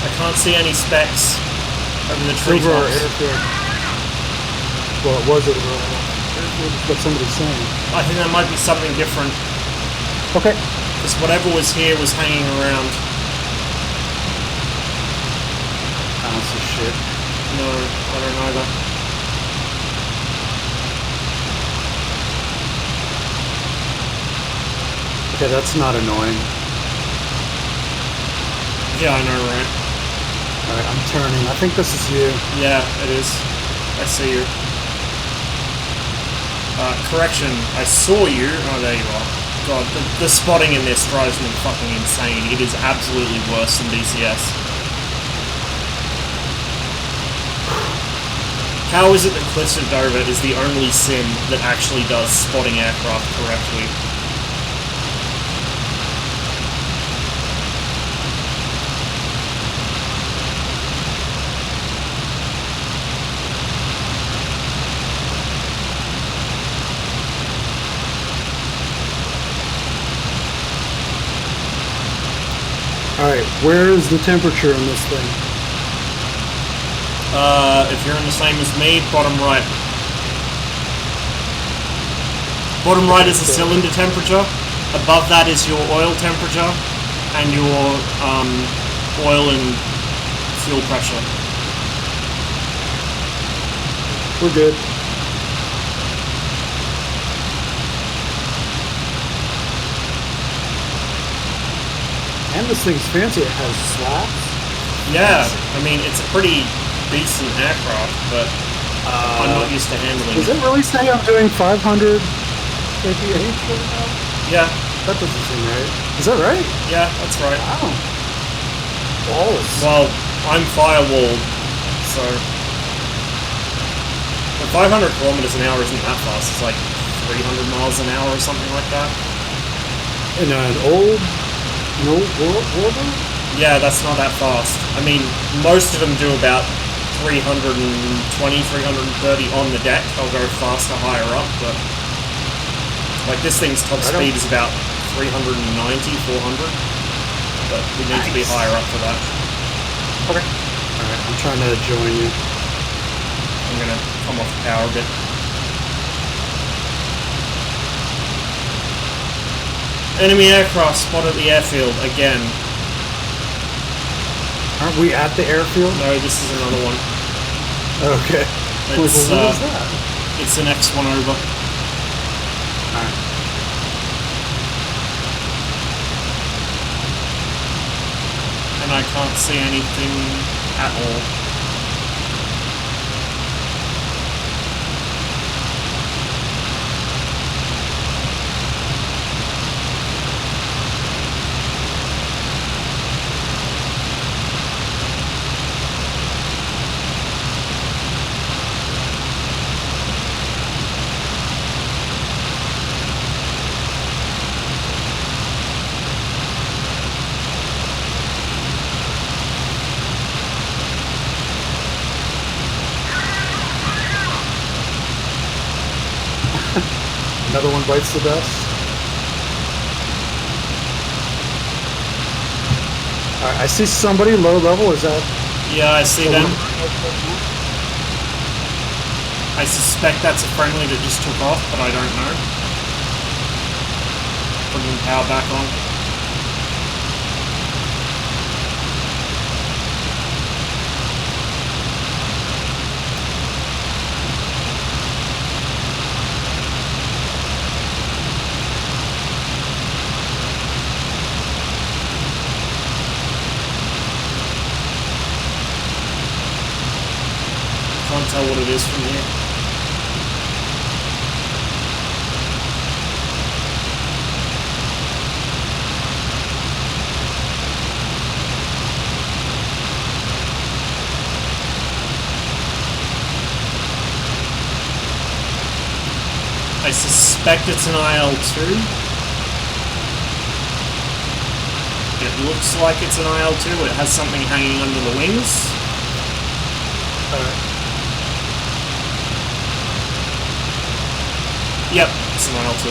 I can't see any specs over the tree Over our tops. airfield. Well, it was over our airfield, is what somebody's saying. I think that might be something different. Okay. Because whatever was here was hanging around. I don't see shit. No, I don't either. Okay, that's not annoying. Yeah, I know, right? Alright, I'm turning. I think this is you. Yeah, it is. I see you. Correction, I saw you. Oh, there you are. God, the spotting in this drives me fucking insane. It is absolutely worse than DCS. How is it that Cliffs of Dover is the only sim that actually does spotting aircraft correctly? Alright, where is the temperature on this thing? If you're in the same as me, bottom right. Bottom right is the cylinder temperature. Above that is your oil temperature and your oil and fuel pressure. We're good. And this thing's fancy. It has slats. Yeah, I mean, it's a pretty decent aircraft, but... I'm not used to handling Does it really say I'm doing 500 kph right now? Yeah, That doesn't seem right. Is that right? yeah, that's right. Wow. Balls. Well, I'm firewalled, so... But 500 kilometers an hour isn't that fast. It's like 300 miles an hour or something like that. In an old Warburg? Yeah, that's not that fast. I mean, most of them do about 320, 330 on the deck. They'll go faster higher up, but... Like, this thing's top speed is about 390, 400. But we need to be higher up for that. Okay. Alright, I'm trying to join you. I'm gonna come off the power a bit. Enemy aircraft spotted at the airfield again. Aren't we at the airfield? No, this is another one. Okay. It's, what is that? It's the next one over. Alright. And I can't see anything at all. Another one bites the dust. Alright, I see somebody low level. Is that? Yeah, I see them. I suspect that's a friendly that just took off, but I don't know. Putting power back on. Can't tell what it is from here. I suspect it's an IL-2. It looks like it's an IL-2. It has something hanging under the wings. Yep, it's an IL-2.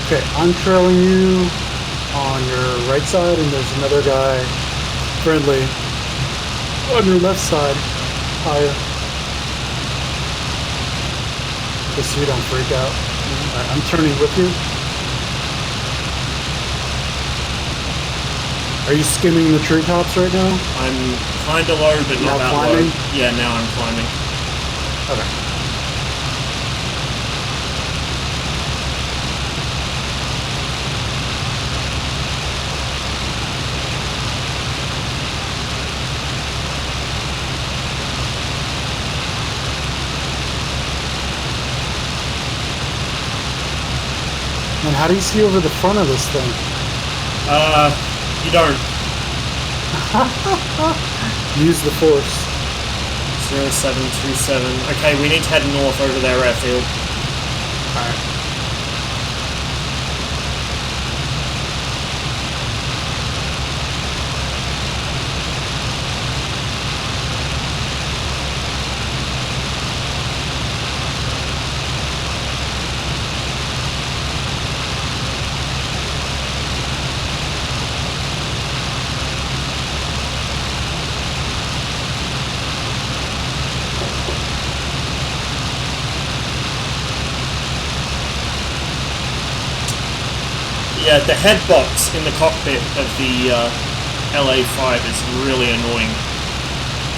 Okay, I'm trailing you on your right side, and there's another guy, friendly, on your left side, higher. Just so you don't freak out. Alright, I'm turning with you. Are you skimming the treetops right now? I'm kinda low, but not that climbing? low. Yeah, now I'm climbing. Okay. And how do you see over the front of this thing? You don't. Use the force. 0727. Okay, we need to head north over their airfield. Alright. Yeah, the head box in the cockpit of the LA5 is really annoying.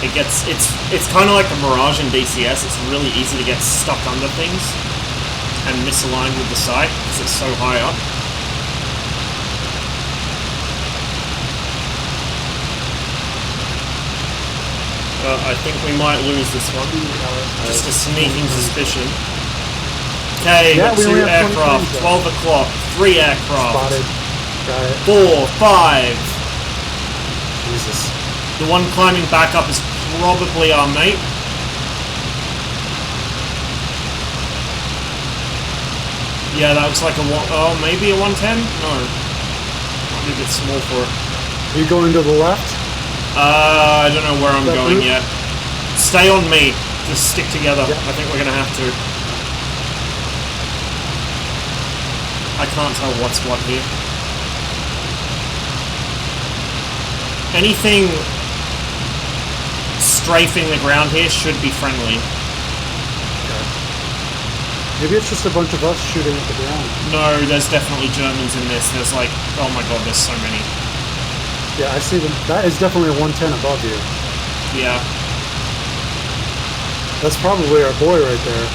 It's kind of like the Mirage in DCS. It's really easy to get stuck under things and misaligned with the sight because it's so high up. but I think we might lose this one. Just a sneaking suspicion. Okay, Yeah, got we 2 only have 20 aircraft, planes, 12 o'clock, 3 aircraft, Spotted. Got it. 4, 5. Jesus. The one climbing back up is probably our mate. Yeah, that looks like a maybe a 110? No. Might be a bit small for it. Are you going to the left? I don't know where I'm That going route? yet. Stay on me. Just stick together. Yep. I think we're gonna have to. I can't tell what's what here. Anything strafing the ground here should be friendly. Maybe it's just a bunch of us shooting at the ground. No, there's definitely Germans in this. There's like, oh my god, there's so many. Yeah, I see them. That is definitely a 110 above you. Yeah. That's probably our boy right there.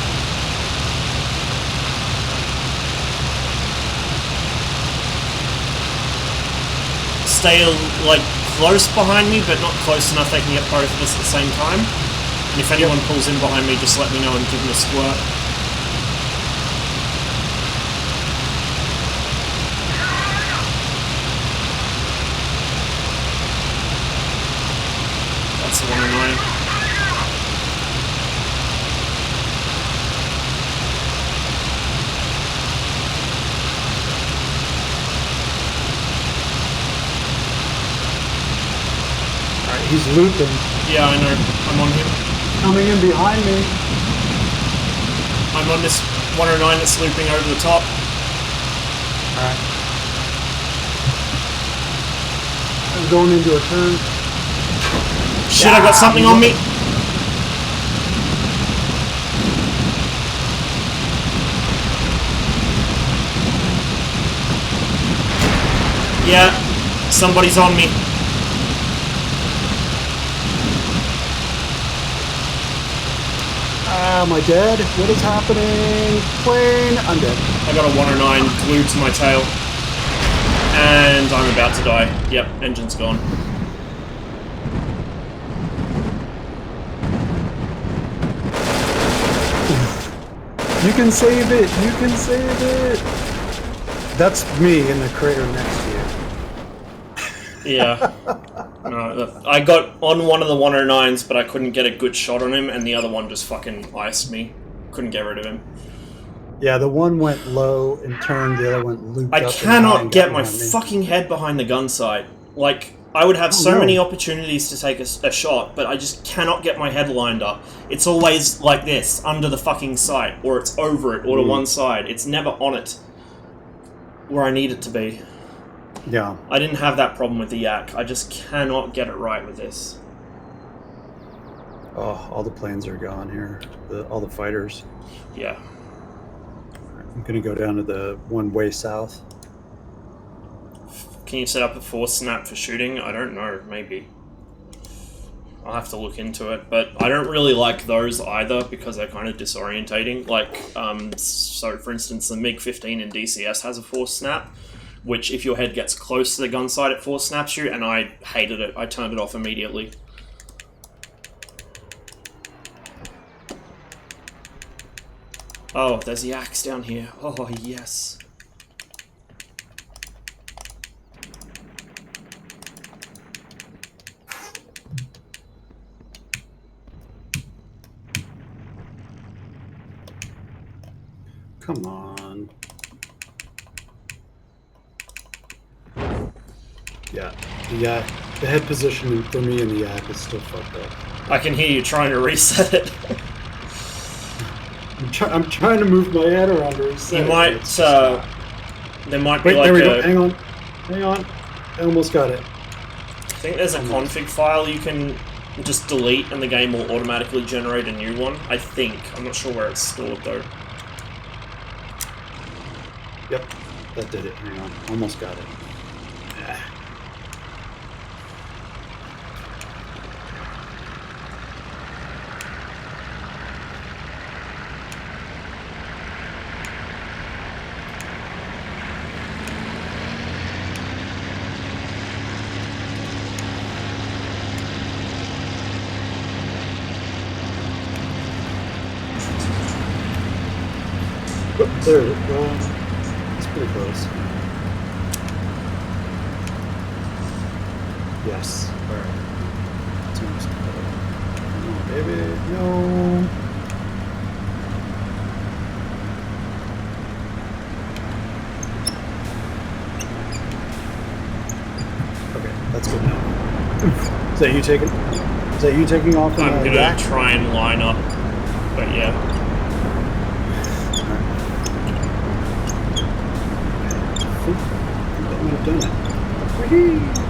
Stay like close behind me, but not close enough they can get both of us at the same time. And if anyone pulls in behind me, just let me know and give them a squirt. That's the 109. Alright, he's looping. Yeah, I know. I'm on him. Coming in behind me. I'm on this 109 that's looping over the top. Alright. I'm going into a turn. Shit, I got something on me! Yeah, somebody's on me. Am I dead? What is happening? Plane! I'm dead. I got a 109 glued to my tail. And I'm about to die. Yep, engine's gone. You can save it! You can save it! That's me in the crater next to you. Yeah. No, I got on one of the 109s, but I couldn't get a good shot on him, and the other one just fucking iced me. Couldn't get rid of him. Yeah, the one went low and turned, the other went looped I up. cannot and get my behind me. fucking head behind the gun sight. Like, I would have so no. many opportunities to take a shot, but I just cannot get my head lined up. It's always like this, under the fucking sight, or it's over it, or to one side. It's never on it, where I need it to be. Yeah. I didn't have that problem with the Yak. I just cannot get it right with this. Oh, all the planes are gone here. All the fighters. Yeah. I'm gonna go down to the one way south. Can you set up a force snap for shooting? I don't know, maybe. I'll have to look into it, but I don't really like those either because they're kind of disorientating. Like, so for instance, the MiG-15 in DCS has a force snap, which if your head gets close to the gun sight, it force snaps you, and I hated it. I turned it off immediately. Oh, there's the axe down here. Oh, yes. Come on. Yeah, the head position for me in the Yak is still fucked up. I can hear you trying to reset it. I'm trying to move my head around to reset You it, might, it's just there might Wait, be like there we go. Hang on. Hang on. I almost got it. I think there's a config file you can just delete and the game will automatically generate a new one. I think. I'm not sure where it's stored though. Yep, that did it. Hang on. Almost got it. There it is. Well, it's pretty close. Yes. Alright. Come on, baby. No. Okay, that's good now. Is that you taking? Is that you taking off? I'm gonna try and line up, but yeah. I think that might have done it. Whee!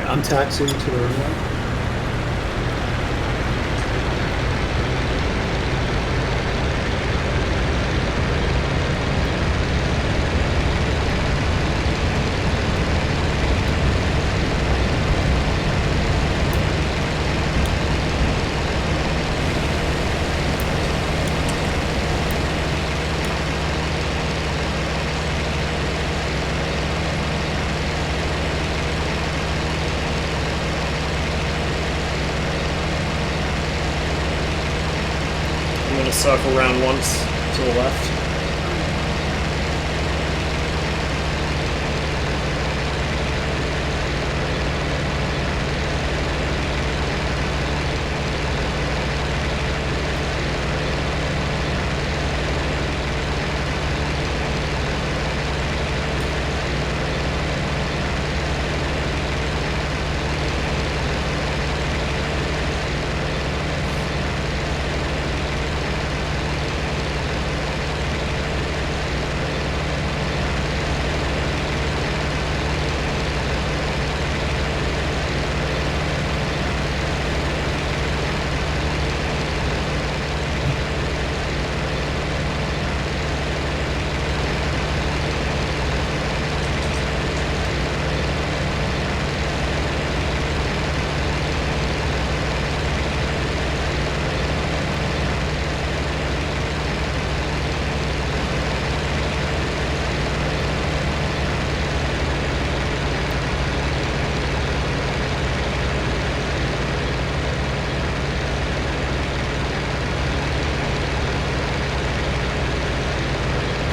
I'm taxiing to the runway. Circle around once to the left.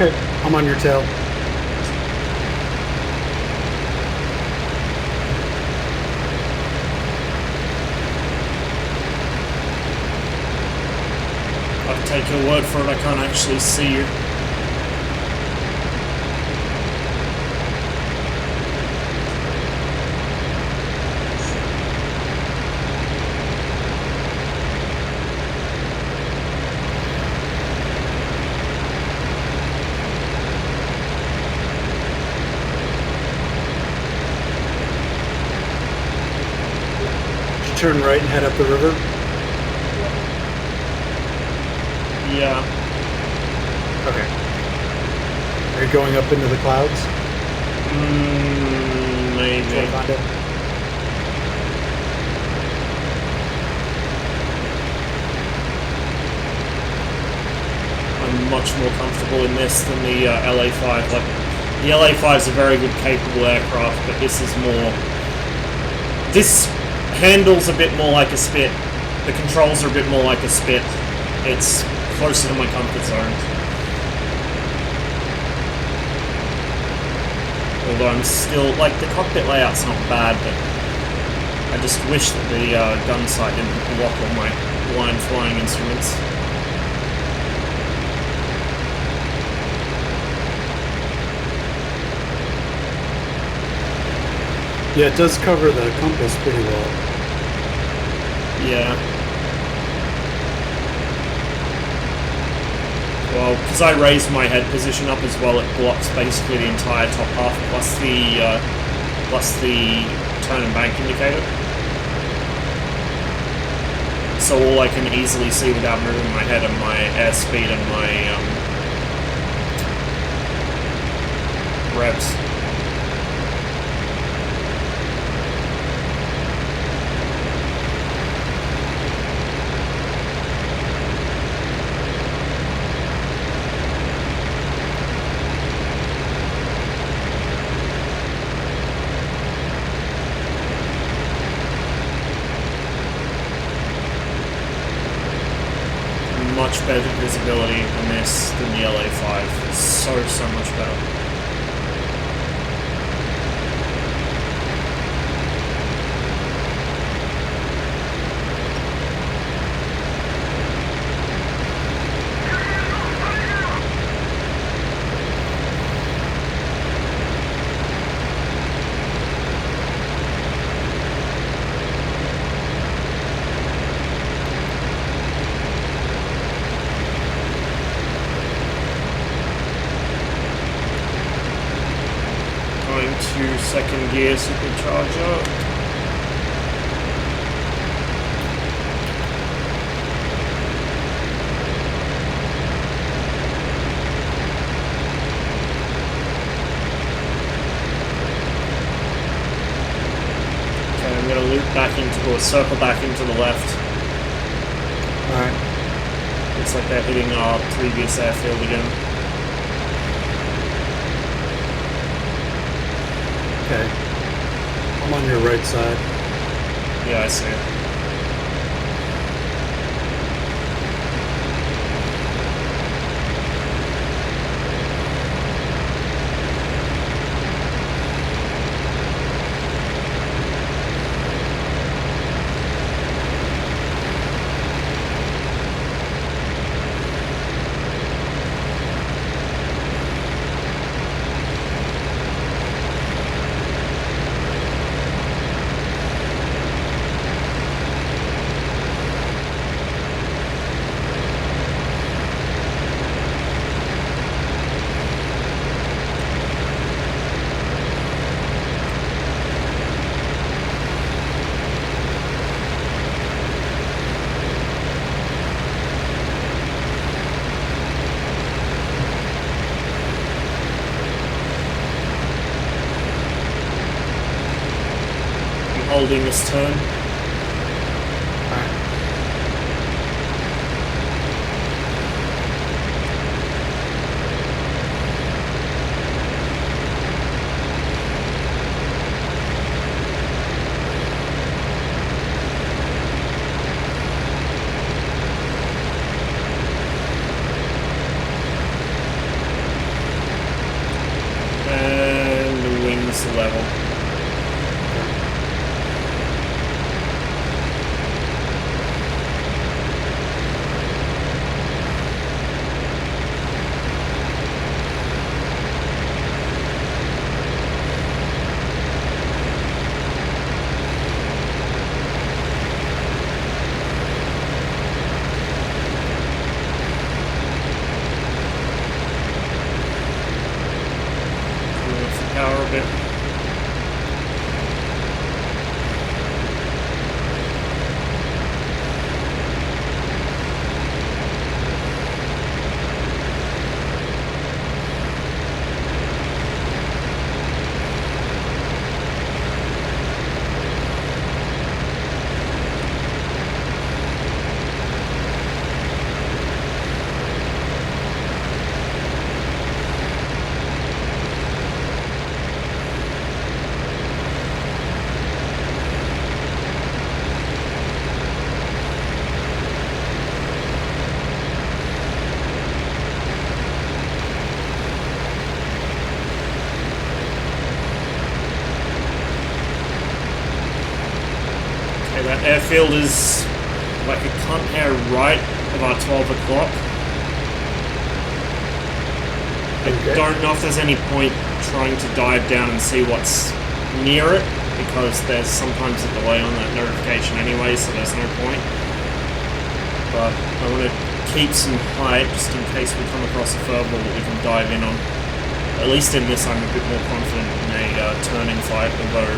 Okay, I'm on your tail. I'll take your word for it, I can't actually see you. Turn right and head up the river. Yeah. Okay. Are you going up into the clouds? Maybe. I'm much more comfortable in this than the LA5. Like, the LA5 is a very good, capable aircraft, but this is more. This handles a bit more like a Spit. The controls are a bit more like a Spit. It's closer to my comfort zone. Although I'm still, like, the cockpit layout's not bad, but I just wish that the gun sight didn't block all my blind flying instruments. Yeah, it does cover the compass pretty well. Yeah. Well, because I raised my head position up as well, it blocks basically the entire top half, plus the turn and bank indicator. So all I can easily see without moving my head are my airspeed and my reps. Much better visibility on this than the LA5. So much better. To second gear supercharger. Okay, I'm going to loop back into, or circle back into the left. Alright. Looks like they're hitting our previous airfield again. Okay. I'm on your right side. Yeah, I see it. Holding this turn. And the wings level. Power a bit. That airfield is like a cunt hair right about 12 o'clock. I don't know if there's any point trying to dive down and see what's near it, because there's sometimes a delay on that notification anyway, so there's no point. But I want to keep some height just in case we come across a furball that we can dive in on. At least in this I'm a bit more confident in a turning fight, although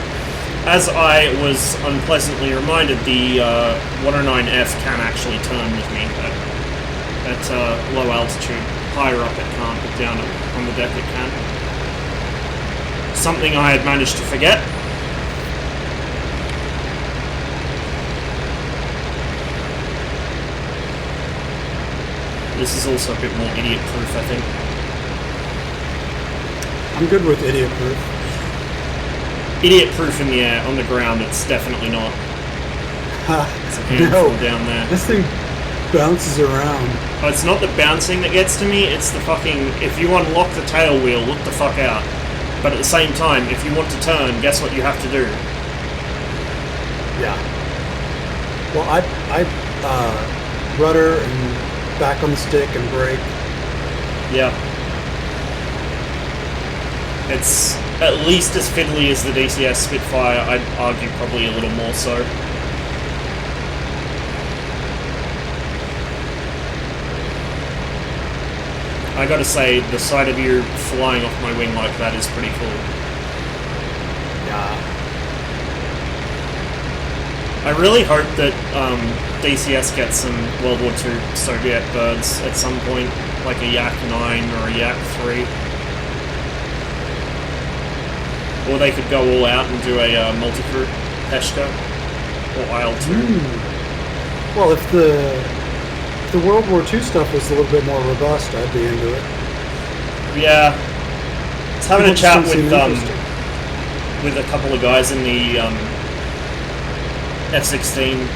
as I was unpleasantly reminded, the 109F can actually turn with me at low altitude. Higher up it can't, but down on the deck it can. something I had managed to forget. This is also a bit more idiot-proof, I think. I'm good with idiot-proof. Idiot-proof in the air, on the ground, it's definitely not. It's a handful down there. This thing bounces around. Oh, it's not the bouncing that gets to me, it's the fucking... If you unlock the tail wheel, look the fuck out. But at the same time, if you want to turn, guess what you have to do? Yeah. Well, I rudder and back on the stick and brake. Yeah. It's at least as fiddly as the DCS Spitfire, I'd argue probably a little more so. I gotta say, the sight of you flying off my wing like that is pretty cool. Yeah. I really hope that DCS gets some World War II Soviet birds at some point, like a Yak 9 or a Yak 3. Or they could go all out and do a multi-crew Peshka or IL-2. Well, if the World War II stuff was a little bit more robust, I'd be into it. Yeah. I was having a chat with a couple of guys in the F-16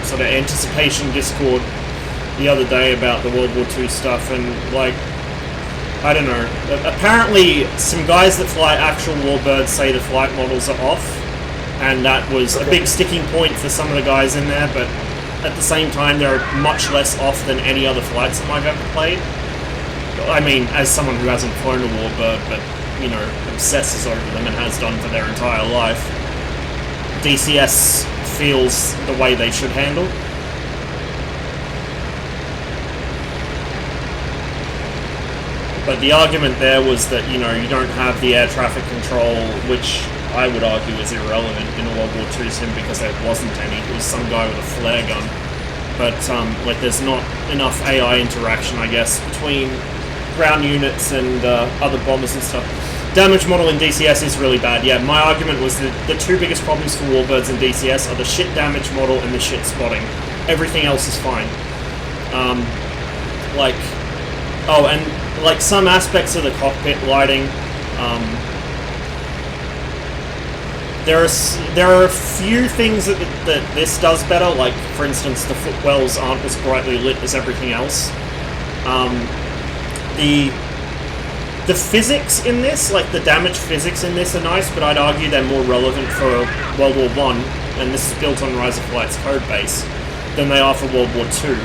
sort of anticipation Discord the other day about the World War II stuff, and like, I don't know, apparently some guys that fly actual warbirds say the flight models are off, and that was a big sticking point for some of the guys in there, but at the same time they're much less off than any other flights that I've ever played. I mean, as someone who hasn't flown a warbird, but, you know, obsesses over them and has done for their entire life, DCS feels the way they should handle. But the argument there was that, you know, you don't have the air traffic control, which I would argue is irrelevant in a World War II sim because there wasn't any. It was some guy with a flare gun. But, like, there's not enough AI interaction, I guess, between ground units and other bombers and stuff. Damage model in DCS is really bad, yeah. My argument was that the two biggest problems for warbirds in DCS are the shit damage model and the shit spotting. Everything else is fine. Like some aspects of the cockpit lighting, there are a few things that this does better, like, for instance, the footwells aren't as brightly lit as everything else. The physics in this, like the damage physics in this are nice, but I'd argue they're more relevant for World War I, and this is built on Rise of Flight's code base, than they are for World War II.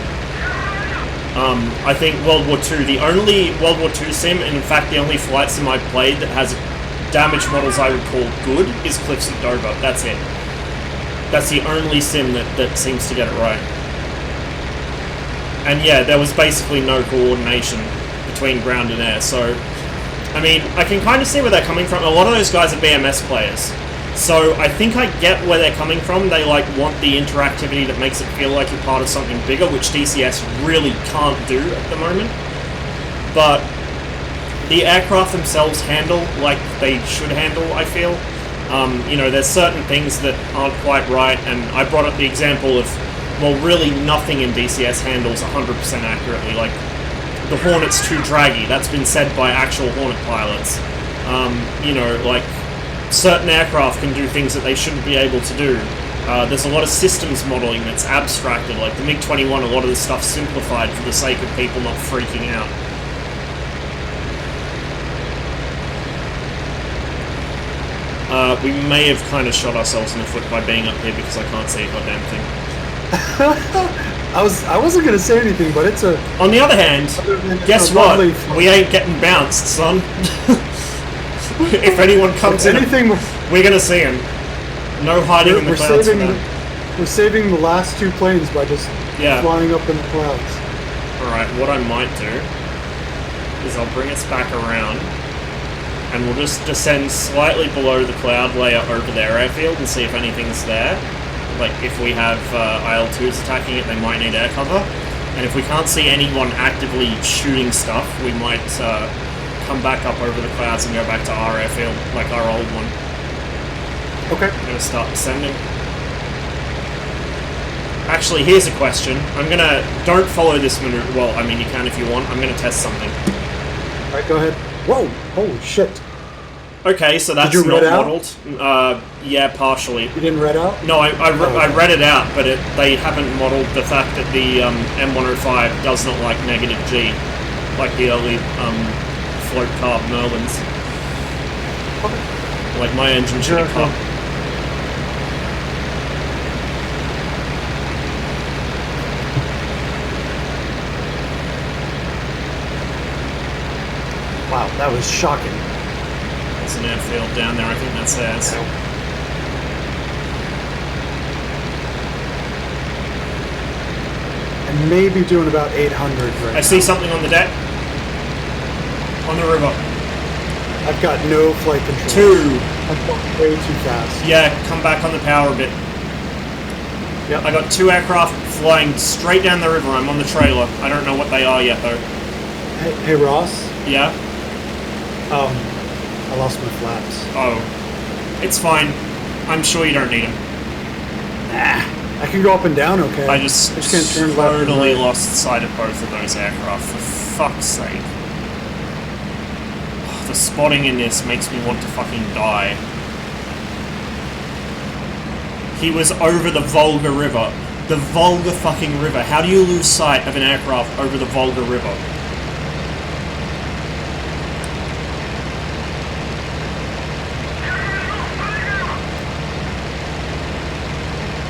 I think World War II, the only World War II sim, and in fact the only flight sim I've played that has damage models I would call good, is Cliffs of Dover. That's it. That's the only sim that seems to get it right. And yeah, there was basically no coordination between ground and air, so... I mean, I can kind of see where they're coming from. A lot of those guys are BMS players. So I think I get where they're coming from. They like want the interactivity that makes it feel like you're part of something bigger, which DCS really can't do at the moment. But the aircraft themselves handle like they should handle, I feel. You know, there's certain things that aren't quite right, and I brought up the example of, well, really nothing in DCS handles 100% accurately. Like, the Hornet's too draggy. That's been said by actual Hornet pilots. You know, like, certain aircraft can do things that they shouldn't be able to do. There's a lot of systems modeling that's abstracted, like the MiG-21, a lot of the stuff's simplified for the sake of people not freaking out. We may have kind of shot ourselves in the foot by being up here because I can't see a goddamn thing. I wasn't gonna say anything, but it's a... On the other hand, guess what? We ain't getting bounced, son. If anyone comes in, we're gonna see him. No hiding in the clouds for them. We're saving the last two planes by just flying up in the clouds. Alright, what I might do is I'll bring us back around and we'll just descend slightly below the cloud layer over their airfield and see if anything's there. Like, if we have IL-2s attacking it, they might need air cover. And if we can't see anyone actively shooting stuff, we might come back up over the clouds and go back to our airfield, like our old one. Okay. I'm gonna start descending. Actually, here's a question. Don't follow this maneuver. Well, I mean, you can if you want. I'm gonna test something. Alright, go ahead. Whoa! Holy shit. Okay, so that's Did you not read out? modeled. Yeah, partially. You didn't read out? No, I read it out, but they haven't modeled the fact that the M105 does not like negative G, like the early float carb Merlins. Okay. Like my engine should have come. Wow, that was shocking. There's an airfield down there, I think that's theirs. And maybe doing about 800 right I see something on the deck. On the river. I've got no flight control. 2. I'm going way too fast. Yeah, come back on the power a bit. Yep. I got 2 aircraft flying straight down the river. I'm on the trailer. I don't know what they are yet, though. Hey Ross. Yeah? I lost my flaps. Oh. It's fine. I'm sure you don't need them. I can go up and down, okay? I just can't turn left and totally right. lost sight of both of those aircraft, for fuck's sake. The spotting in this makes me want to fucking die. He was over the Volga River. The Volga fucking river. How do you lose sight of an aircraft over the Volga River?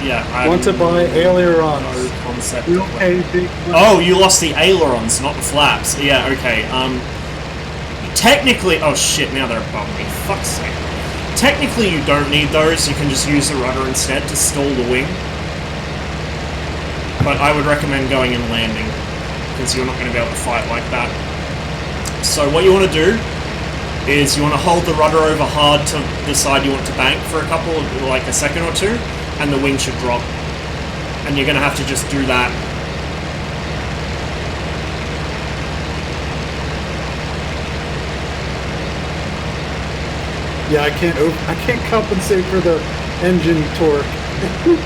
Yeah, I Want to buy ailerons. no concept. You of what- okay, big Oh, you lost the ailerons, not the flaps. Yeah, okay. Technically, oh shit, now they're above me. Fuck's sake. Technically, you don't need those. You can just use the rudder instead to stall the wing. But I would recommend going and landing, because you're not going to be able to fight like that. So what you want to do is you want to hold the rudder over hard to the side you want to bank for like a second or two, and the wing should drop. And you're going to have to just do that. Yeah, I can't compensate for the engine torque. You're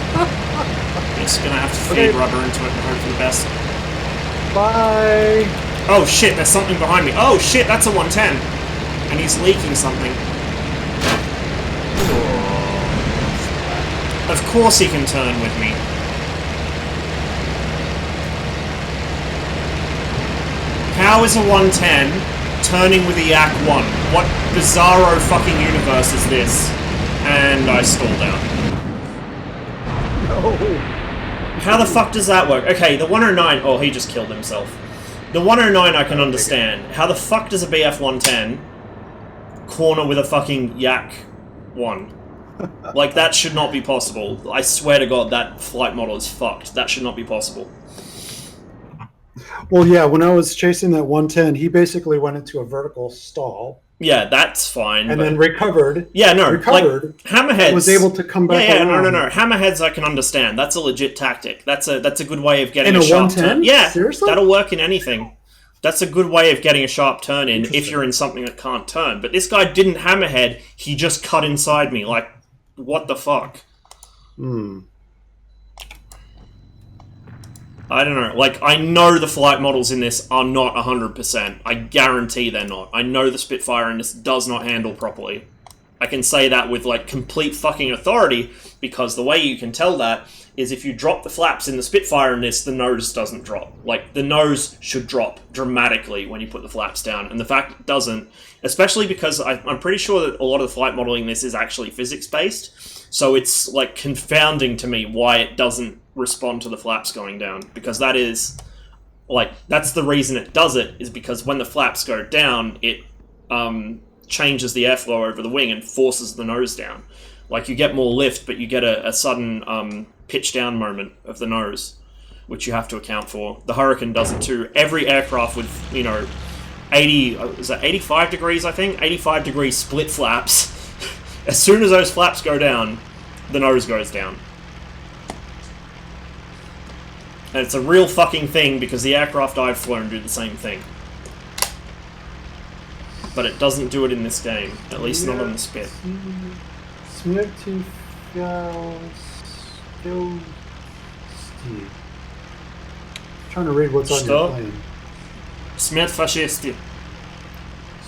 just going to have to feed rudder into it and hope for the best. Bye. Oh shit, there's something behind me. Oh shit, that's a 110. And he's leaking something. Of course he can turn with me. How is a 110 turning with a Yak 1? What bizarro fucking universe is this? And I stalled out. No. How the fuck does that work? Okay, the 109... Oh, he just killed himself. The 109 I can understand. How the fuck does a BF-110 corner with a fucking Yak 1? Like, that should not be possible. I swear to God, that flight model is fucked. That should not be possible. Well, yeah, when I was chasing that 110, he basically went into a vertical stall. Yeah, that's fine. And but... then recovered. Yeah, no, recovered. Like, hammerheads was able to come back. Yeah, around. no. Hammerheads I can understand. That's a legit tactic. That's a good way of getting In a a sharp 110? turn. Yeah, Seriously? that'll work in anything. That's a good way of getting a sharp turn in if you're in something that can't turn. But this guy didn't hammerhead. He just cut inside me. Like, what the fuck? I don't know. Like, I know the flight models in this are not 100%. I guarantee they're not. I know the Spitfire in this does not handle properly. I can say that with, like, complete fucking authority, because the way you can tell that is if you drop the flaps in the Spitfire in this, the nose doesn't drop. Like, the nose should drop dramatically when you put the flaps down, and the fact it doesn't, especially because I'm pretty sure that a lot of the flight modeling in this is actually physics-based, so it's, like, confounding to me why it doesn't respond to the flaps going down, because that is, like, that's the reason it does it, is because when the flaps go down, it changes the airflow over the wing and forces the nose down. Like, you get more lift, but you get a sudden pitch down moment of the nose, which you have to account for. The Hurricane does it too. Every aircraft with, 85 degrees, I think? 85 degree split flaps. As soon as those flaps go down, the nose goes down. And it's a real fucking thing, because the aircraft I've flown do the same thing. but it doesn't do it in this game. At least not on the spit. Smrti trying to read what's on your plane. Smert fascisti.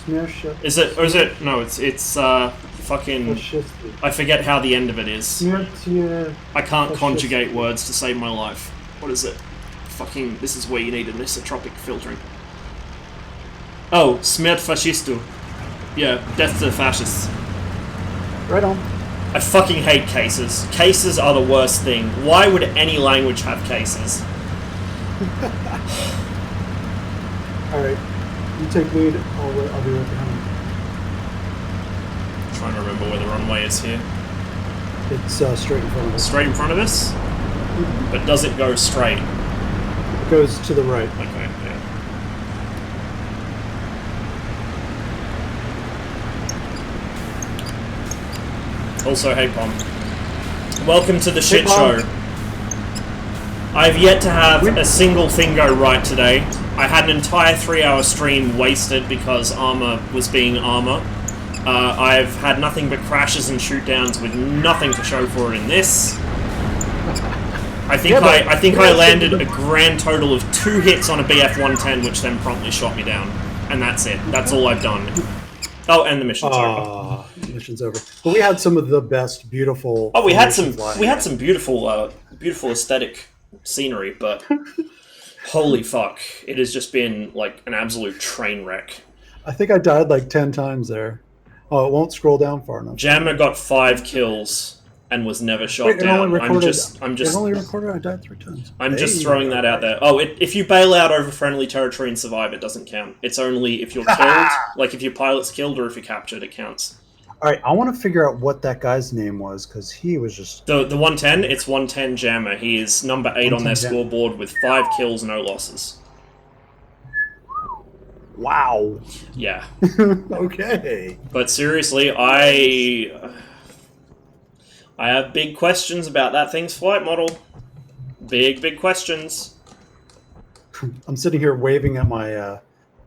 Smersha. Is it? Or is it? No, it's fucking. Fascisti. I forget how the end of it is. Smrti. I can't conjugate words to save my life. What is it? Fucking. This is where you need anisotropic filtering. Oh, smert fascistu. Yeah, death to the fascists. Right on. I fucking hate cases. Cases are the worst thing. Why would any language have cases? Alright, you take lead, I'll be right behind you. I'm trying to remember where the runway is here. It's straight in front of us. Straight in front of us? Mm-hmm. But does it go straight? It goes to the right. Okay, yeah. Also, hey Pom. Welcome to the shit show. I've yet to have a single thing go right today. I had an entire 3-hour stream wasted because Armor was being Armor. I've had nothing but crashes and shoot-downs with nothing to show for it in this. I think I landed a grand total of 2 hits on a BF-110, which then promptly shot me down. And that's it. That's all I've done. Oh, and the mission's over. Mission's over. But we had some of the best, beautiful. Oh, we had some beautiful, beautiful aesthetic scenery, but holy fuck, it has just been like an absolute train wreck. I think I died like 10 times there. Oh, it won't scroll down far enough. Jammer got 5 kills and was never shot down. I'm just. It only recorded I died 3 times. I'm just throwing that out there. Oh, if you bail out over friendly territory and survive, it doesn't count. It's only if you're killed, like if your pilot's killed or if you're captured, it counts. All right, I want to figure out what that guy's name was because he was just the 110. It's 110 Jammer. He is number 8 on their scoreboard with 5 kills, no losses. Wow. Yeah. Okay. But seriously, I have big questions about that thing's flight model. Big questions. I'm sitting here waving at my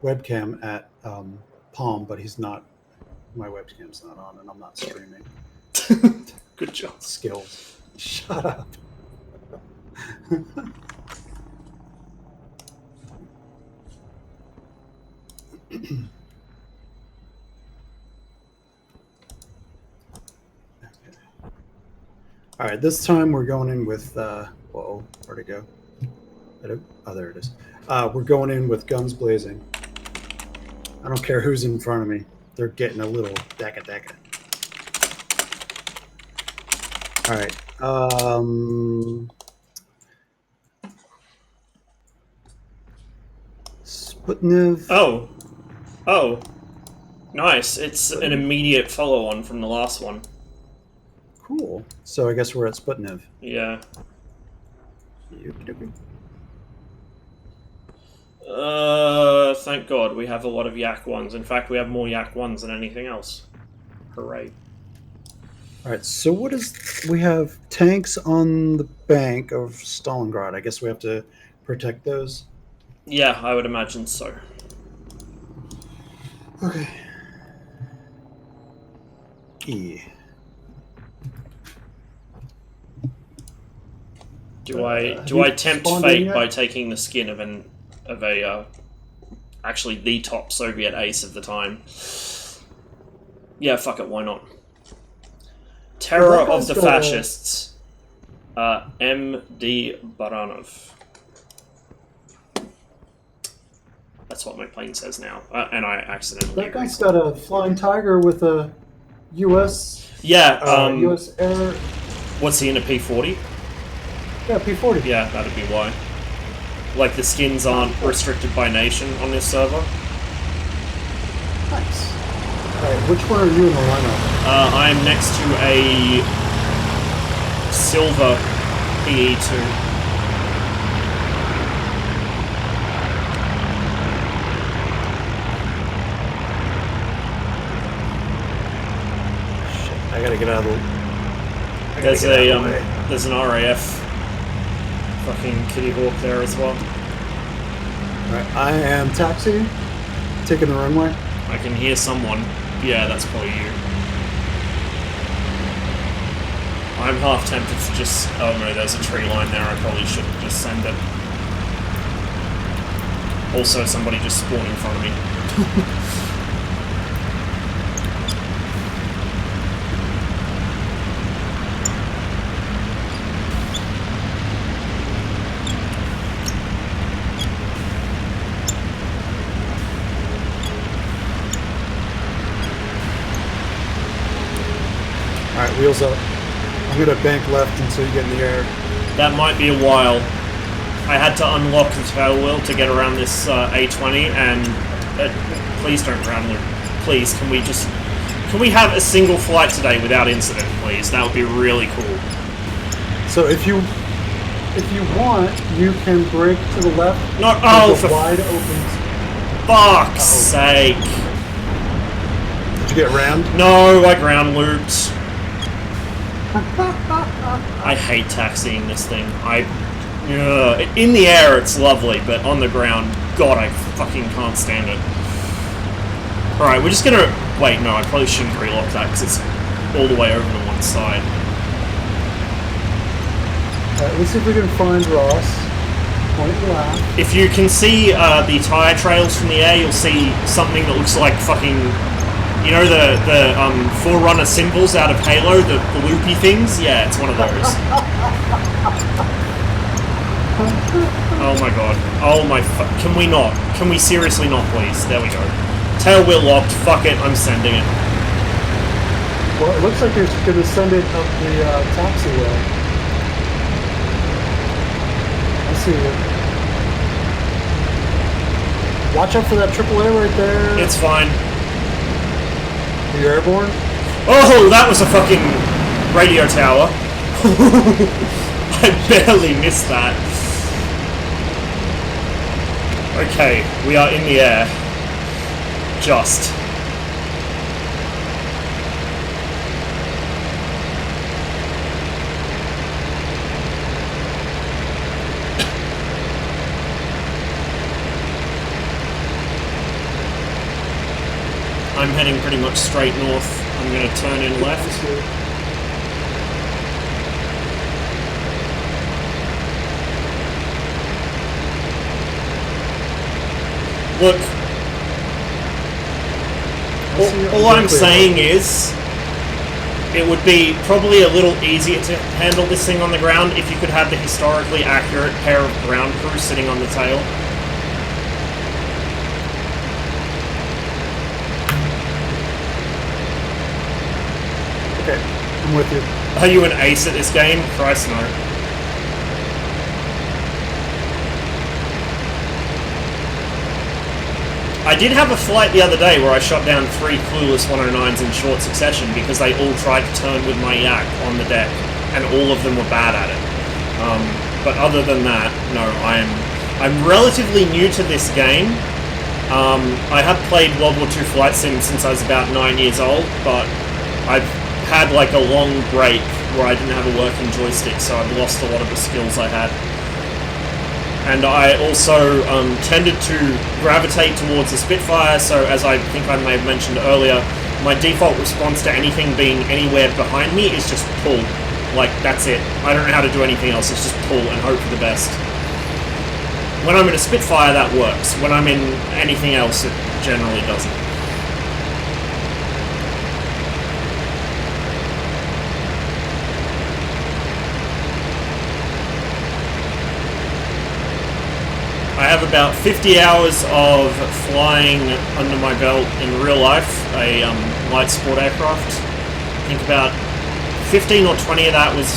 webcam at Palm, but he's not. My webcam's not on, and I'm not streaming. Good job. Skills. Shut up. All right, this time we're going in with. Whoa, where'd it go? Oh, there it is. We're going in with guns blazing. I don't care who's in front of me. They're getting a little decka. All right. Sputnik. Oh. Nice. It's an immediate follow-on from the last one. Cool. So I guess we're at Sputnik. Yeah. Thank God we have a lot of Yak 1s. In fact, we have more Yak 1s than anything else. Hooray. Alright, so what is... We have tanks on the bank of Stalingrad. I guess we have to protect those? Yeah, I would imagine so. Okay. E. Do I tempt fate by taking the skin of a actually the top Soviet ace of the time? Yeah, fuck it, why not? Terror of the Fascists. M.D. Baranov. That's what my plane says now, and I accidentally. That guy's got a flying tiger with a U.S. Yeah, U.S. air. What's he in a P-40? Yeah, P-40. Yeah, that'd be why. Like the skins aren't restricted by nation on this server. Nice. Alright, which one are you in the lineup? I'm next to a silver PE2. Shit, I gotta get out of the... There's an RAF fucking Kitty Hawk there as well. Alright, I am taxiing, taking the runway. I can hear someone. Yeah, that's probably you. I'm half tempted to just... Oh no, there's a tree line there. I probably shouldn't just send it. Also, somebody just spawned in front of me. Alright, wheels up. I'm gonna bank left until you get in the air. That might be a while. I had to unlock the tail wheel to get around this A20, and please don't ground loop. Please, can we have a single flight today without incident, please? That would be really cool. So if you want, you can brake to the left. Not for wide open. Fuck's sake! Did you get rammed? No, I ground looped. I hate taxiing this thing. In the air it's lovely, but on the ground, God, I fucking can't stand it. Alright, we're just gonna... Wait, no, I probably shouldn't relock that, because it's all the way over to one side. Alright, let's see if we can find Ross. Point left. If you can see the tyre trails from the air, you'll see something that looks like fucking... You know the Forerunner symbols out of Halo, the loopy things? Yeah, it's one of those. Oh my god. Oh my can we not? Can we seriously not, please? There we go. Tail wheel locked. Fuck it, I'm sending it. Well, it looks like you're going to send it up the taxiway. I see it. Watch out for that AAA right there. It's fine. Are you airborne? Oh, that was a fucking radio tower. I barely missed that. Okay, we are in the air. Just. I'm heading pretty much straight north. I'm going to turn in left. Look, all I'm saying is, it would be probably a little easier to handle this thing on the ground if you could have the historically accurate pair of ground crew sitting on the tail. Okay, I'm with you. Are you an ace at this game? Christ, no. I did have a flight the other day where I shot down 3 clueless 109s in short succession because they all tried to turn with my yak on the deck, and all of them were bad at it. But other than that, no, I'm relatively new to this game. I have played World War II Flight Sim since I was about 9 years old, but I've had like a long break where I didn't have a working joystick, so I've lost a lot of the skills I had. And I also tended to gravitate towards the Spitfire, so as I think I may have mentioned earlier, my default response to anything being anywhere behind me is just pull. Like, that's it. I don't know how to do anything else, it's just pull and hope for the best. When I'm in a Spitfire, that works. When I'm in anything else, it generally doesn't. I have about 50 hours of flying under my belt in real life, a light sport aircraft. I think about 15 or 20 of that was,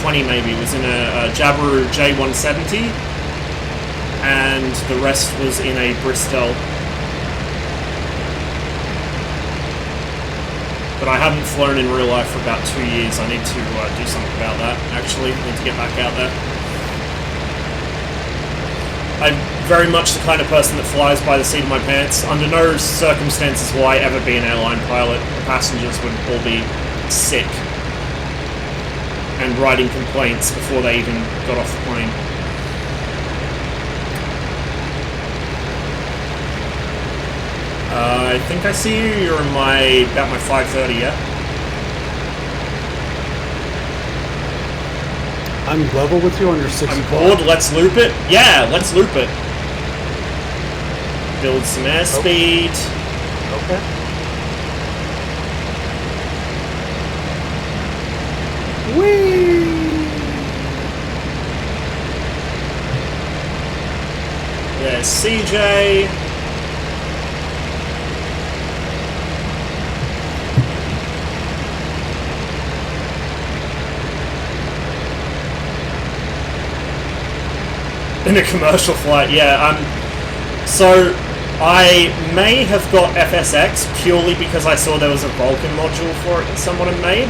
20 maybe, was in a Jabiru J170, and the rest was in a Bristol. But I haven't flown in real life for about 2 years. I need to do something about that, actually. I need to get back out there. I'm very much the kind of person that flies by the seat of my pants. Under no circumstances will I ever be an airline pilot. The passengers would all be sick and writing complaints before they even got off the plane. I think I see you. You're in about my 530, yeah? I'm level with you on your 6 I'm o'clock. bored, let's loop it. Yeah, let's loop it. Build some airspeed. Okay. Whee! There's CJ. In a commercial flight, yeah. So I may have got FSX purely because I saw there was a Vulcan module for it that someone had made,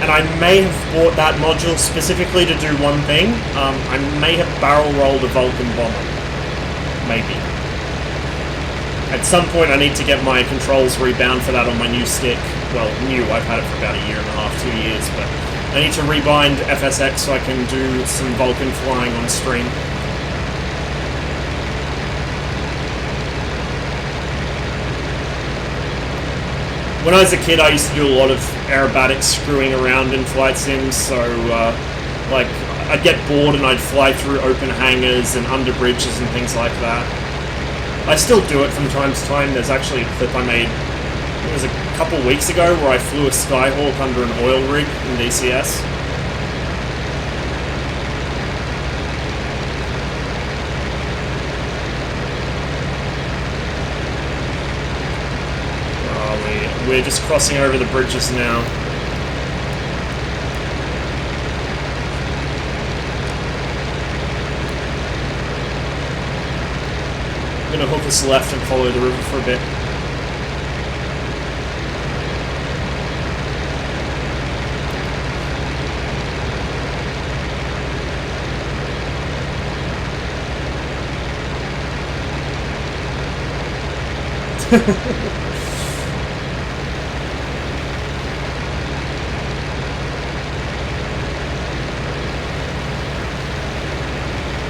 and I may have bought that module specifically to do one thing. I may have barrel rolled a Vulcan bomber, maybe. At some point, I need to get my controls rebound for that on my new stick. Well, new. I've had it for about a year and a half, 2 years, but I need to rebind FSX so I can do some Vulcan flying on stream. When I was a kid, I used to do a lot of aerobatics screwing around in flight sims, so like I'd get bored and I'd fly through open hangars and under bridges and things like that. I still do it from time to time. There's actually a clip I made, it was a couple weeks ago, where I flew a Skyhawk under an oil rig in DCS. We're just crossing over the bridges now. I'm gonna hook us left and follow the river for a bit.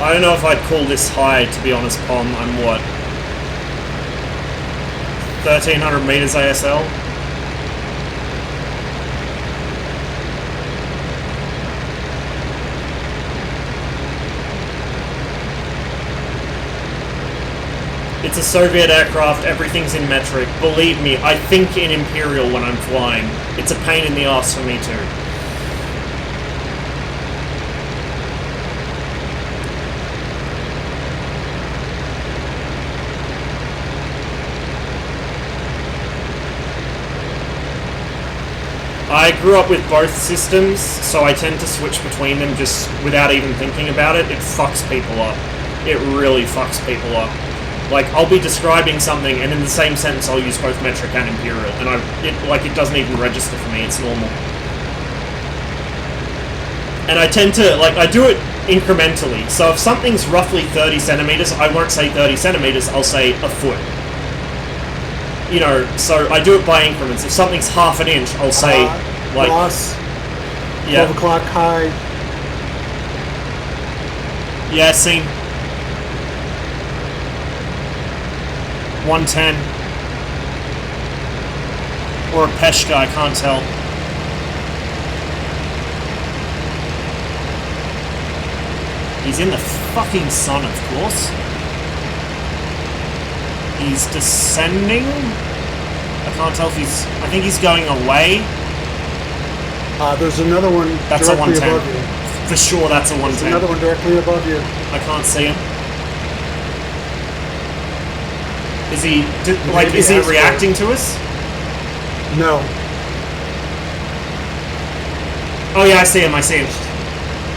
I don't know if I'd call this high, to be honest, Pom. I'm what? 1,300 meters ASL? It's a Soviet aircraft, everything's in metric. Believe me, I think in Imperial when I'm flying. It's a pain in the ass for me too. I grew up with both systems, so I tend to switch between them just without even thinking about it. It fucks people up. It really fucks people up. Like, I'll be describing something, and in the same sentence I'll use both metric and imperial, and it doesn't even register for me, it's normal. And I tend to, I do it incrementally, so if something's roughly 30 centimeters, I won't say 30 centimeters, I'll say a foot. You know, so I do it by increments. If something's half an inch, I'll say, Ross, yeah. 12 o'clock high. Yeah, seen. 110. Or a Peshka, I can't tell. He's in the fucking sun, of course. He's descending. I can't tell if he's... I think he's going away. There's another one that's directly a 110. above you. For sure, that's a 110. There's another one directly above you. I can't see him. Is he... is he reacting to us? No. Oh yeah, I see him, I see him.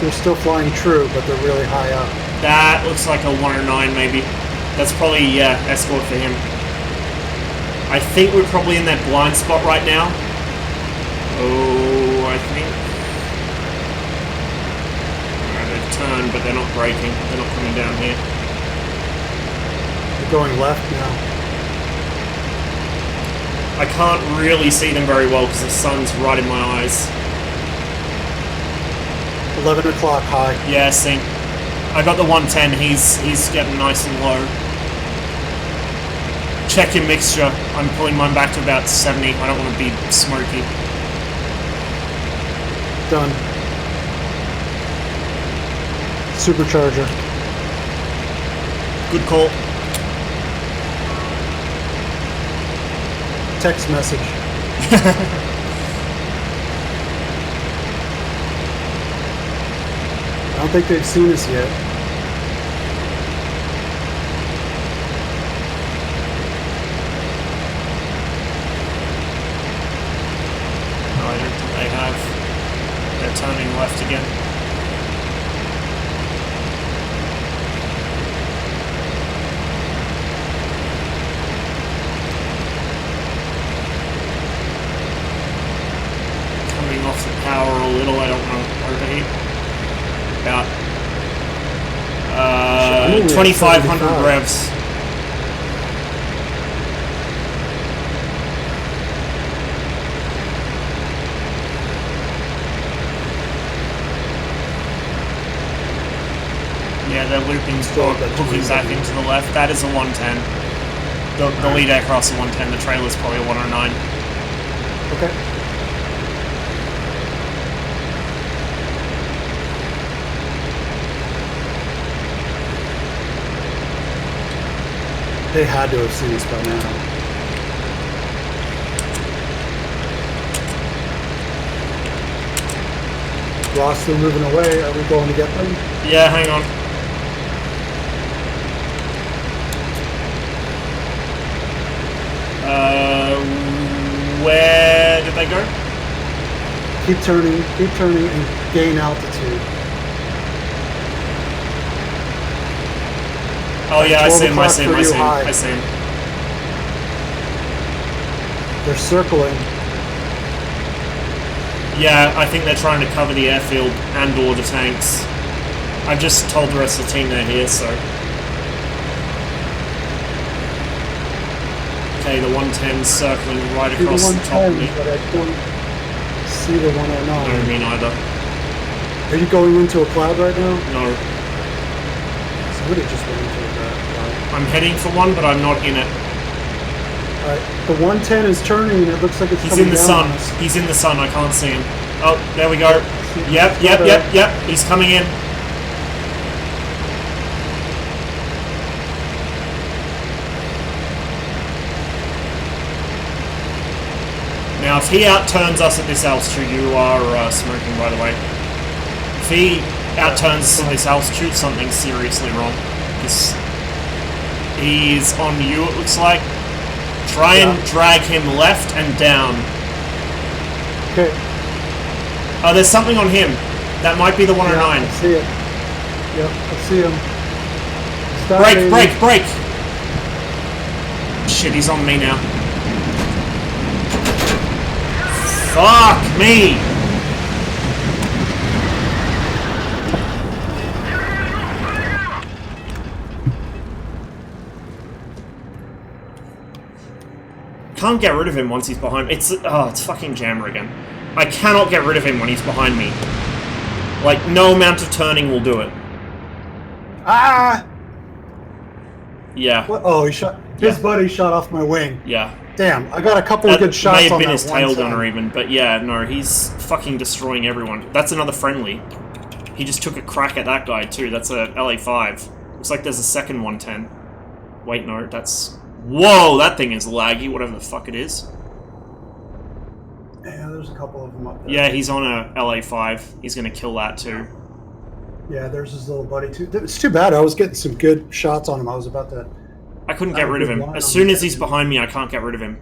They're still flying true, but they're really high up. That looks like a 109 maybe. That's probably, yeah, escort for him. I think we're probably in that blind spot right now. Oh, I think. Alright, they've turned, but they're not braking. They're not coming down here. They're going left now. I can't really see them very well because the sun's right in my eyes. 11 o'clock high. Yeah, see. I got the 110. He's getting nice and low. check your mixture. I'm pulling mine back to about 70. I don't want to be smoky. Done. Supercharger. Good call. Text message. I don't think they've seen us yet. No, I don't think they have. They're turning left again. Coming off the power a little, I don't want to overheat. About 2,500 revs. Yeah, they're looping hooking back into the left. That is a 110. The lead aircraft's a 110. The trailer's probably a 109. Okay. They had to have seen us by now. Ross, they're moving away. Are we going to get them? Yeah, hang on. Where did they go? Keep turning and gain altitude. Oh yeah, I see him, I see him, I see him, high. I see him. They're circling. Yeah, I think they're trying to cover the airfield and or the tanks. I've just told the rest of the team they're here, so... Okay, the 110's circling right across the top of me. But I don't see the 109. No, me neither. Are you going into a cloud right now? No. Somebody just went into a cloud. I'm heading for one, but I'm not in it. Alright, the 110 is turning and it looks like it's He's coming in the down sun. on us. He's in the sun, I can't see him. Oh, there we go. Yep, he's coming in. Now, if he outturns us at this altitude, you are smoking, by the way. If he outturns us at this altitude, something's seriously wrong. He's on you, it looks like. Try and drag him left and down. Okay. Oh, there's something on him. That might be the 109. Yeah, I see it. Yep, I see him. Brake! Shit, he's on me now. Fuck me! Can't get rid of him once he's behind me. It's fucking Jammer again. I cannot get rid of him when he's behind me. Like, no amount of turning will do it. Ah! Yeah. What? Oh, he shot. His buddy shot off my wing. Yeah. Damn, I got a couple of good shots on that. May have been his tail time. gunner even, but yeah, no, he's fucking destroying everyone. That's another friendly. He just took a crack at that guy too. That's a LA5. Looks like there's a second 110. Wait, no, that's... Whoa, that thing is laggy, whatever the fuck it is. Yeah, there's a couple of them up there. Yeah, he's on a LA5. He's gonna kill that too. Yeah, there's his little buddy too. It's too bad. I was getting some good shots on him. I was about to... I couldn't get rid of him. As soon as he's behind me, I can't get rid of him.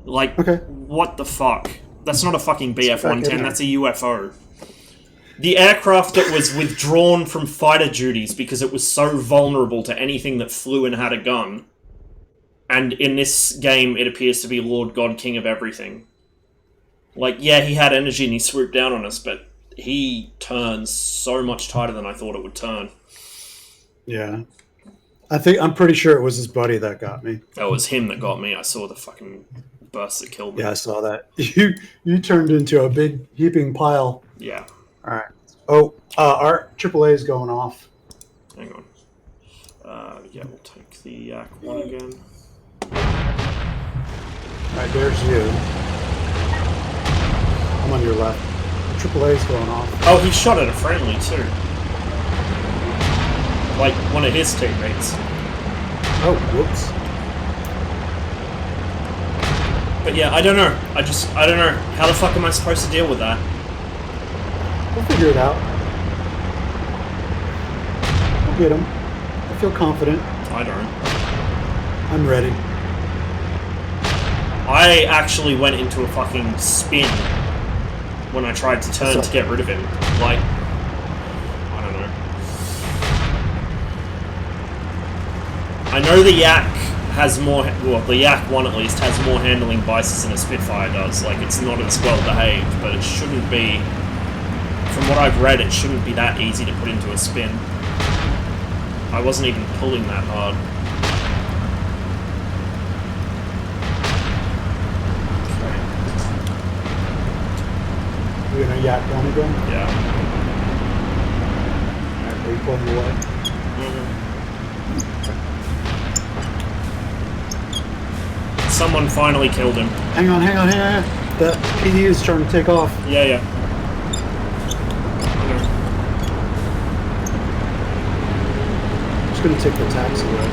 Like, what the fuck? That's not a fucking BF-110, that's a UFO. The aircraft that was withdrawn from fighter duties because it was so vulnerable to anything that flew and had a gun. And in this game, it appears to be Lord God King of everything. Like, yeah, he had energy and he swooped down on us, but he turns so much tighter than I thought it would turn. Yeah. I'm pretty sure it was his buddy that got me. That was him that got me. I saw the fucking burst that killed me. Yeah, I saw that. You turned into a big heaping pile. Yeah. All right. Oh, our AAA is going off. Hang on. Yeah, we'll take the Yak 1 again. Alright, there's you. I'm on your left. AAA's going off. Oh, he shot at a friendly too. Like one of his teammates. Oh, whoops. But yeah, I don't know. I don't know. How the fuck am I supposed to deal with that? We'll figure it out. We'll get him. I feel confident. I don't. I'm ready. I actually went into a fucking spin when I tried to turn to get rid of him. Like, I don't know. I know the Yak has more, well, the Yak 1 at least has more handling biases than a Spitfire does. Like, it's not as well behaved, but it shouldn't be, from what I've read, it shouldn't be that easy to put into a spin. I wasn't even pulling that hard. We're gonna Yak 1 again? Yeah. Alright, are you pulling away? Someone finally killed him. Hang on. That PD is trying to take off. Yeah. I'm just gonna take the taxi away.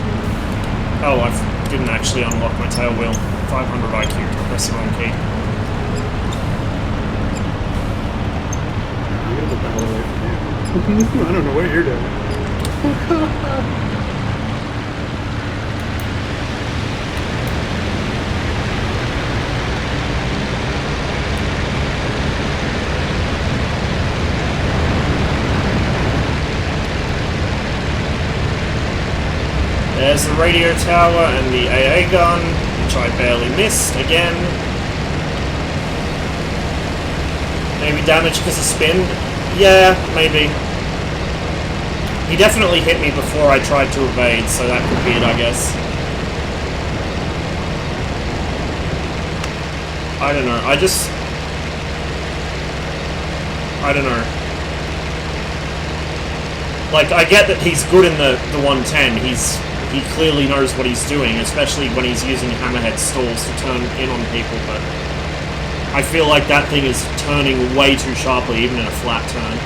Oh, I didn't actually unlock my tail wheel. 500 IQ, press the wrong key. I'm gonna get the hell away from you. I don't know what you're doing. There's the radio tower and the AA gun, which I barely missed again. Maybe damage because of spin? Yeah, maybe. He definitely hit me before I tried to evade, so that could be it, I guess. I don't know, I don't know. Like, I get that he's good in the 110, he clearly knows what he's doing, especially when he's using hammerhead stalls to turn in on people, but I feel like that thing is turning way too sharply, even in a flat turn.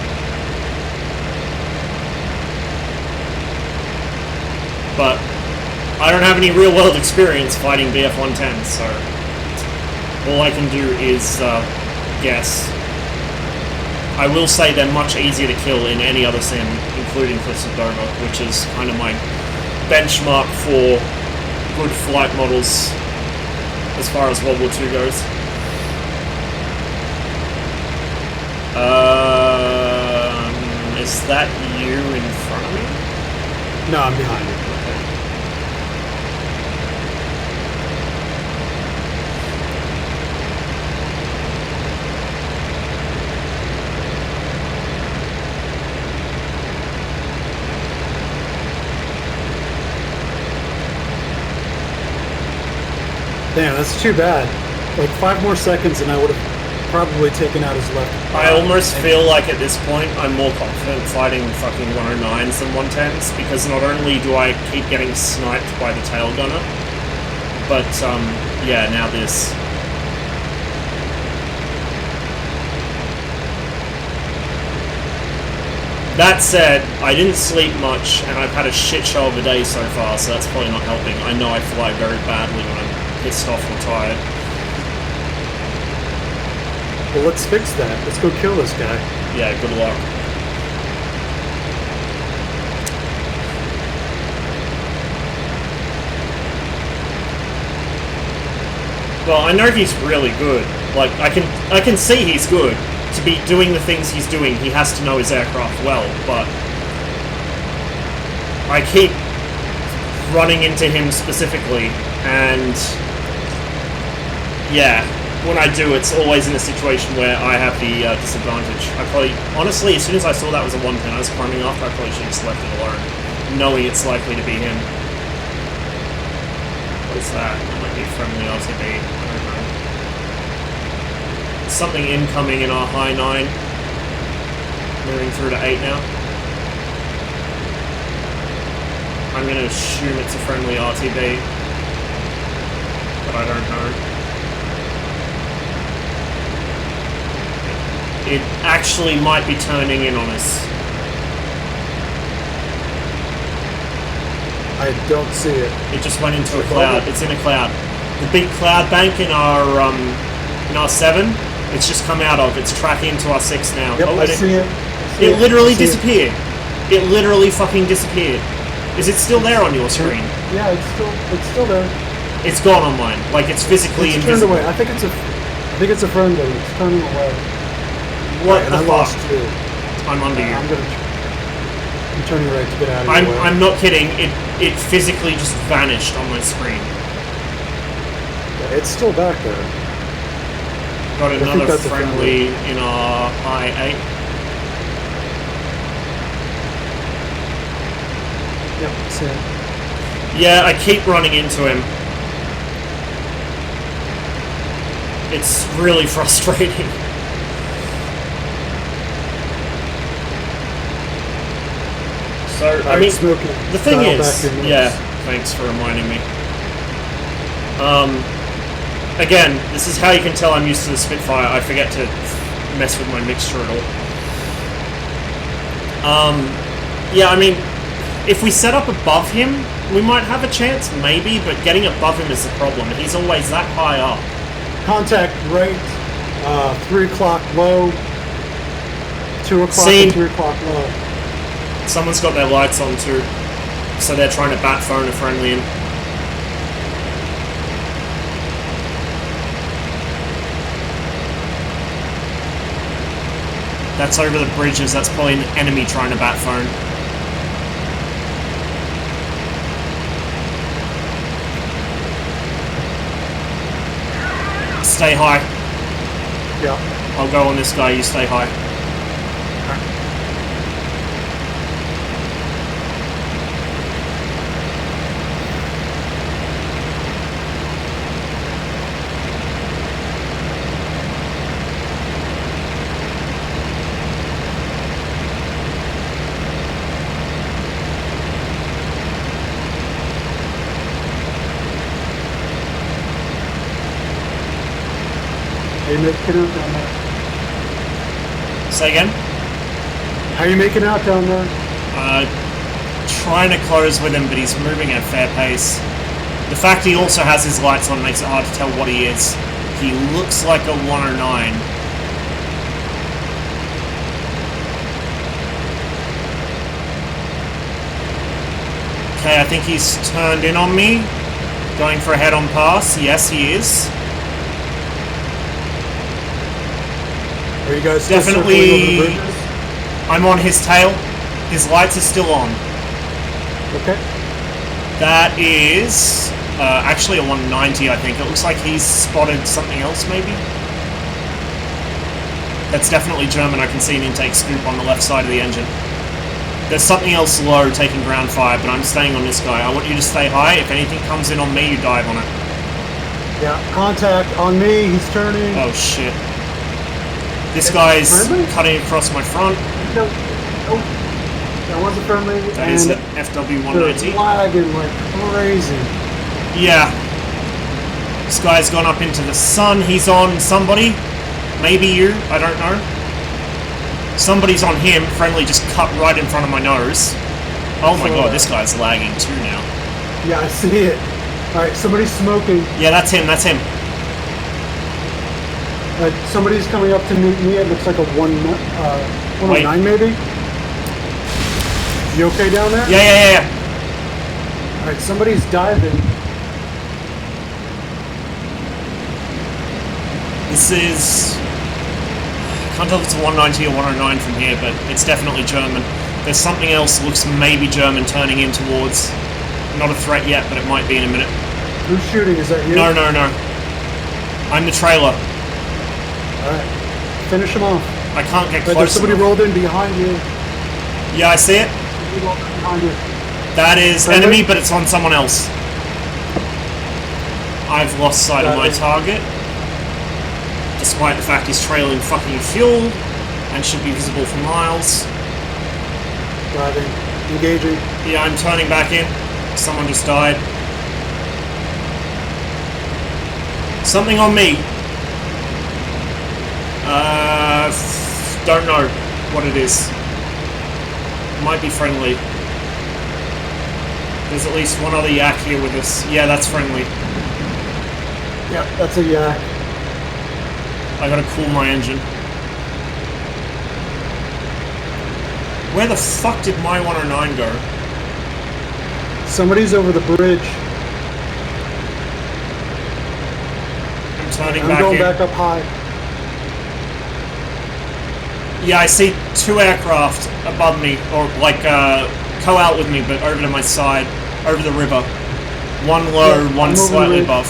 But I don't have any real-world experience fighting BF-110s, so all I can do is guess. I will say they're much easier to kill in any other sim, including Cliffs of Dover, which is kind of my benchmark for good flight models as far as World War II goes. Is that you in front of me? No, I'm behind you. Damn, that's too bad. Like 5 more seconds and I would have probably taken out his left. I almost feel like at this point I'm more confident fighting fucking 109s than 110s, because not only do I keep getting sniped by the tail gunner, but yeah, now this. That said, I didn't sleep much and I've had a shit show of a day so far, so that's probably not helping. I know I fly very badly when I'm pissed off or tired. Well, let's fix that. Let's go kill this guy. Yeah, good luck. Well, I know he's really good. Like, I can see he's good. To be doing the things he's doing, he has to know his aircraft well, but I keep running into him specifically, and yeah, when I do, it's always in a situation where I have the disadvantage. I probably, honestly, as soon as I saw that was a 110 I was climbing after, I probably should have just left it alone, knowing it's likely to be him. What is that? That might be a friendly RTB. I don't know. Something incoming in our high 9. Moving through to 8 now. I'm going to assume it's a friendly RTB. but I don't know. It actually might be turning in on us. I don't see it. It just went into a cloud. It's in a cloud. The big cloud bank in our 7, it's just come out of. It's tracking into our 6 now. Yep, oh, I see it. It literally disappeared. It literally fucking disappeared. Is it still there on your screen? Yeah, it's still there. It's gone on mine. Like it's physically turned invisible. away. I think it's a friendly. It's turning away. What and the I fuck? lost you. I'm under you. I'm turning right to get out of your way. I'm not kidding. It physically just vanished on my screen. Yeah, it's still back there. Got another friendly in our I-8. Yep, same. Yeah, I keep running into him. It's really frustrating. So, I mean, the thing is, yeah, thanks for reminding me. Again, this is how you can tell I'm used to the Spitfire. I forget to mess with my mixture at all. Yeah, I mean, if we set up above him, we might have a chance, maybe, but getting above him is the problem. He's always that high up. Contact right, 3 o'clock low, 2 o'clock and 3 o'clock low. Someone's got their lights on too, so they're trying to bat phone a friendly in. That's over the bridges, that's probably an enemy trying to bat phone. Stay high. Yeah. I'll go on this guy, you stay high. How you making out down there? Say again? How you making out down there? Trying to close with him, but he's moving at a fair pace. The fact he also has his lights on makes it hard to tell what he is. He looks like a 109. Okay, I think he's turned in on me. Going for a head-on pass. Yes, he is. Are you guys definitely? I'm on his tail. His lights are still on. Okay. That is actually a 190, I think. It looks like he's spotted something else, maybe? That's definitely German. I can see an intake scoop on the left side of the engine. There's something else low taking ground fire, but I'm staying on this guy. I want you to stay high. If anything comes in on me, you dive on it. Yeah, contact on me. He's turning. Oh, shit. This guy's cutting across my front. No. Oh. That was a friendly. That is an FW-190. They're lagging like crazy. Yeah. This guy's gone up into the sun. He's on somebody. Maybe you. I don't know. Somebody's on him. Friendly just cut right in front of my nose. Oh my god, this guy's lagging too now. Yeah, I see it. Alright, somebody's smoking. Yeah, that's him. That's him. Somebody's coming up to meet me. It looks like a 109 maybe. You okay down there? Yeah. Alright, somebody's diving. This is... I can't tell if it's a 190 or 109 from here, but it's definitely German. There's something else that looks maybe German turning in towards... Not a threat yet, but it might be in a minute. Who's shooting? Is that you? No. I'm the trailer. Alright. Finish him off. I can't get close. There's somebody rolled in behind you. Yeah, I see it. Behind you. That is enemy, but it's on someone else. I've lost sight of my target. Despite the fact he's trailing fucking fuel and should be visible for miles. Driving. Engaging. Yeah, I'm turning back in. Someone just died. Something on me. Don't know what it is. Might be friendly. There's at least one other yak here with us. Yeah, that's friendly. Yep, that's a yak. I gotta cool my engine. Where the fuck did my 109 go? Somebody's over the bridge. I'm turning I'm back going in. back up high. Yeah, I see 2 aircraft above me, or like co-out with me, but over to my side, over the river. One low, Yeah, one I'm over the slightly ridge. above.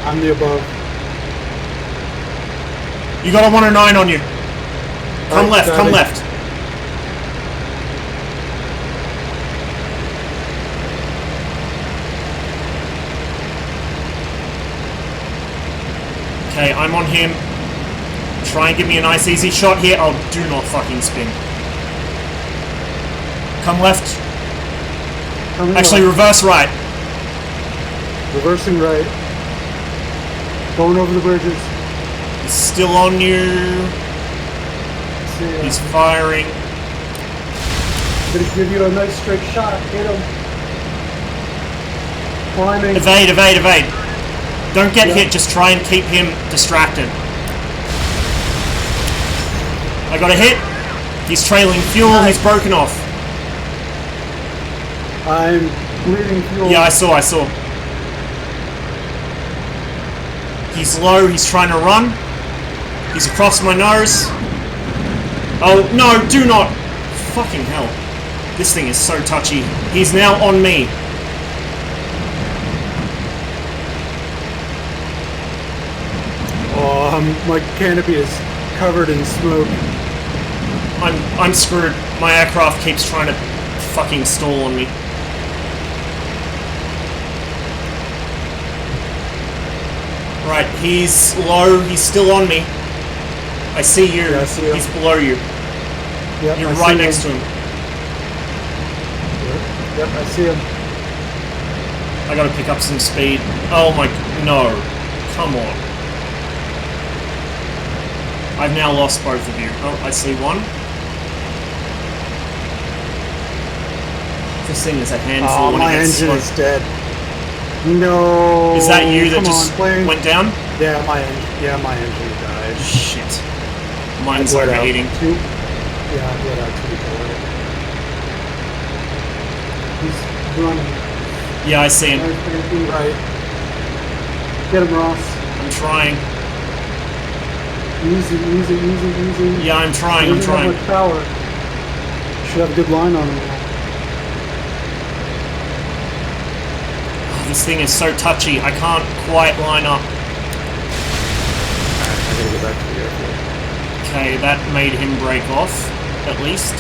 I'm the above. You got a 109 on you. Come Alright, left, come got it. left. Okay, I'm on him. Try and give me a nice easy shot here. Oh, do not fucking spin. Come left. Coming Actually, left. reverse right. Reversing right. Going over the bridges. He's still on you. See ya. He's firing. Gonna give you a nice straight shot. Hit him. Climbing. Evade, evade, evade. Don't get Yeah. hit, just try and keep him distracted. I got a hit. He's trailing fuel, he's broken off. I'm bleeding fuel. Yeah, I saw. He's low, he's trying to run. He's across my nose. Oh, no, do not! Fucking hell. This thing is so touchy. He's now on me. Oh, my canopy is covered in smoke. I'm screwed. My aircraft keeps trying to fucking stall on me. Right, he's low, he's still on me. I see you. Yeah, I see him. He's below you. Yep, You're I right see next to him. him. Yep, I see him. I gotta pick up some speed. Oh my... no. Come on. I've now lost both of you. Oh, I see one. This thing is a handful Oh, when my it gets engine slow. is dead. No. Is that you that Come just on, plane. went down? Yeah, my engine died. Shit. Mine's I bled out overheating. two. Yeah, I bled out 2 people. He's running. Yeah, I see him. Right. Get him, Ross. I'm trying. Easy. Yeah, I'm trying, He I'm doesn't trying. have much power. Should have a good line on him. Oh, this thing is so touchy. I can't quite line up. I gotta go back to the airport. Okay, that made him break off, at least.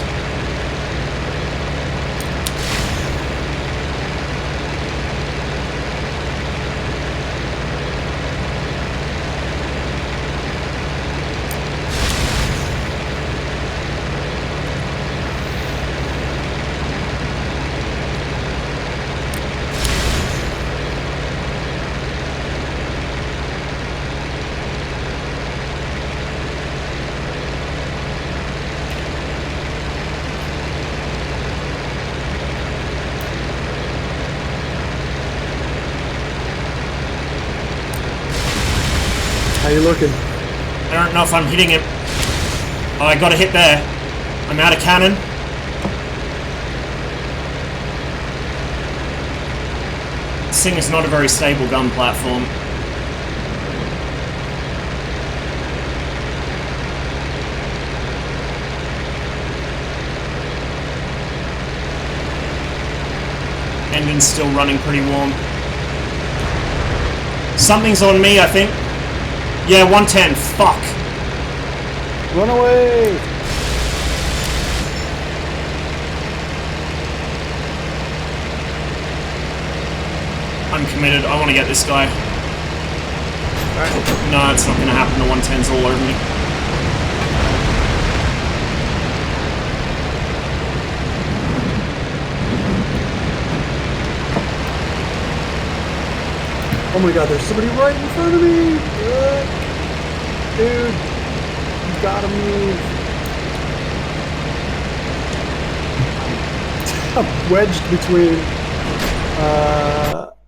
How you looking? I don't know if I'm hitting him. Oh, I got a hit there. I'm out of cannon. This thing is not a very stable gun platform. Engine's still running pretty warm. Something's on me, I think. Yeah, 110. Fuck. Run away! I'm committed. I want to get this guy. Alright. No, it's not going to happen. The 110's all over me. Oh my god, there's somebody right in front of me! Dude, you gotta move. I'm wedged between.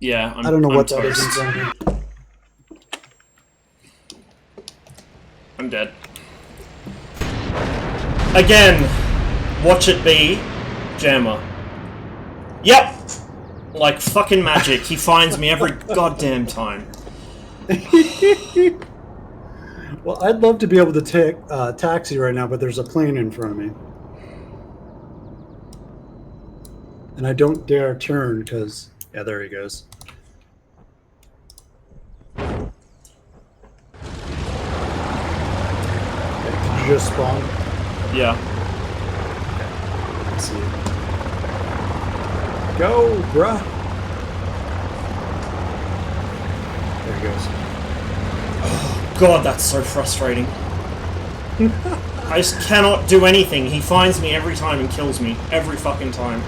Yeah, I don't know I'm what that is toast. in front of me. I'm dead. Again, watch it be Jammer. Yep! Like fucking magic, he finds me every goddamn time. Well, I'd love to be able to take taxi right now, but there's a plane in front of me. And I don't dare turn because... Yeah, there he goes. Okay, did you just spawn? Yeah. Okay, I see it. Go, bruh! There he goes. God, that's so frustrating. I just cannot do anything. He finds me every time and kills me. Every fucking time.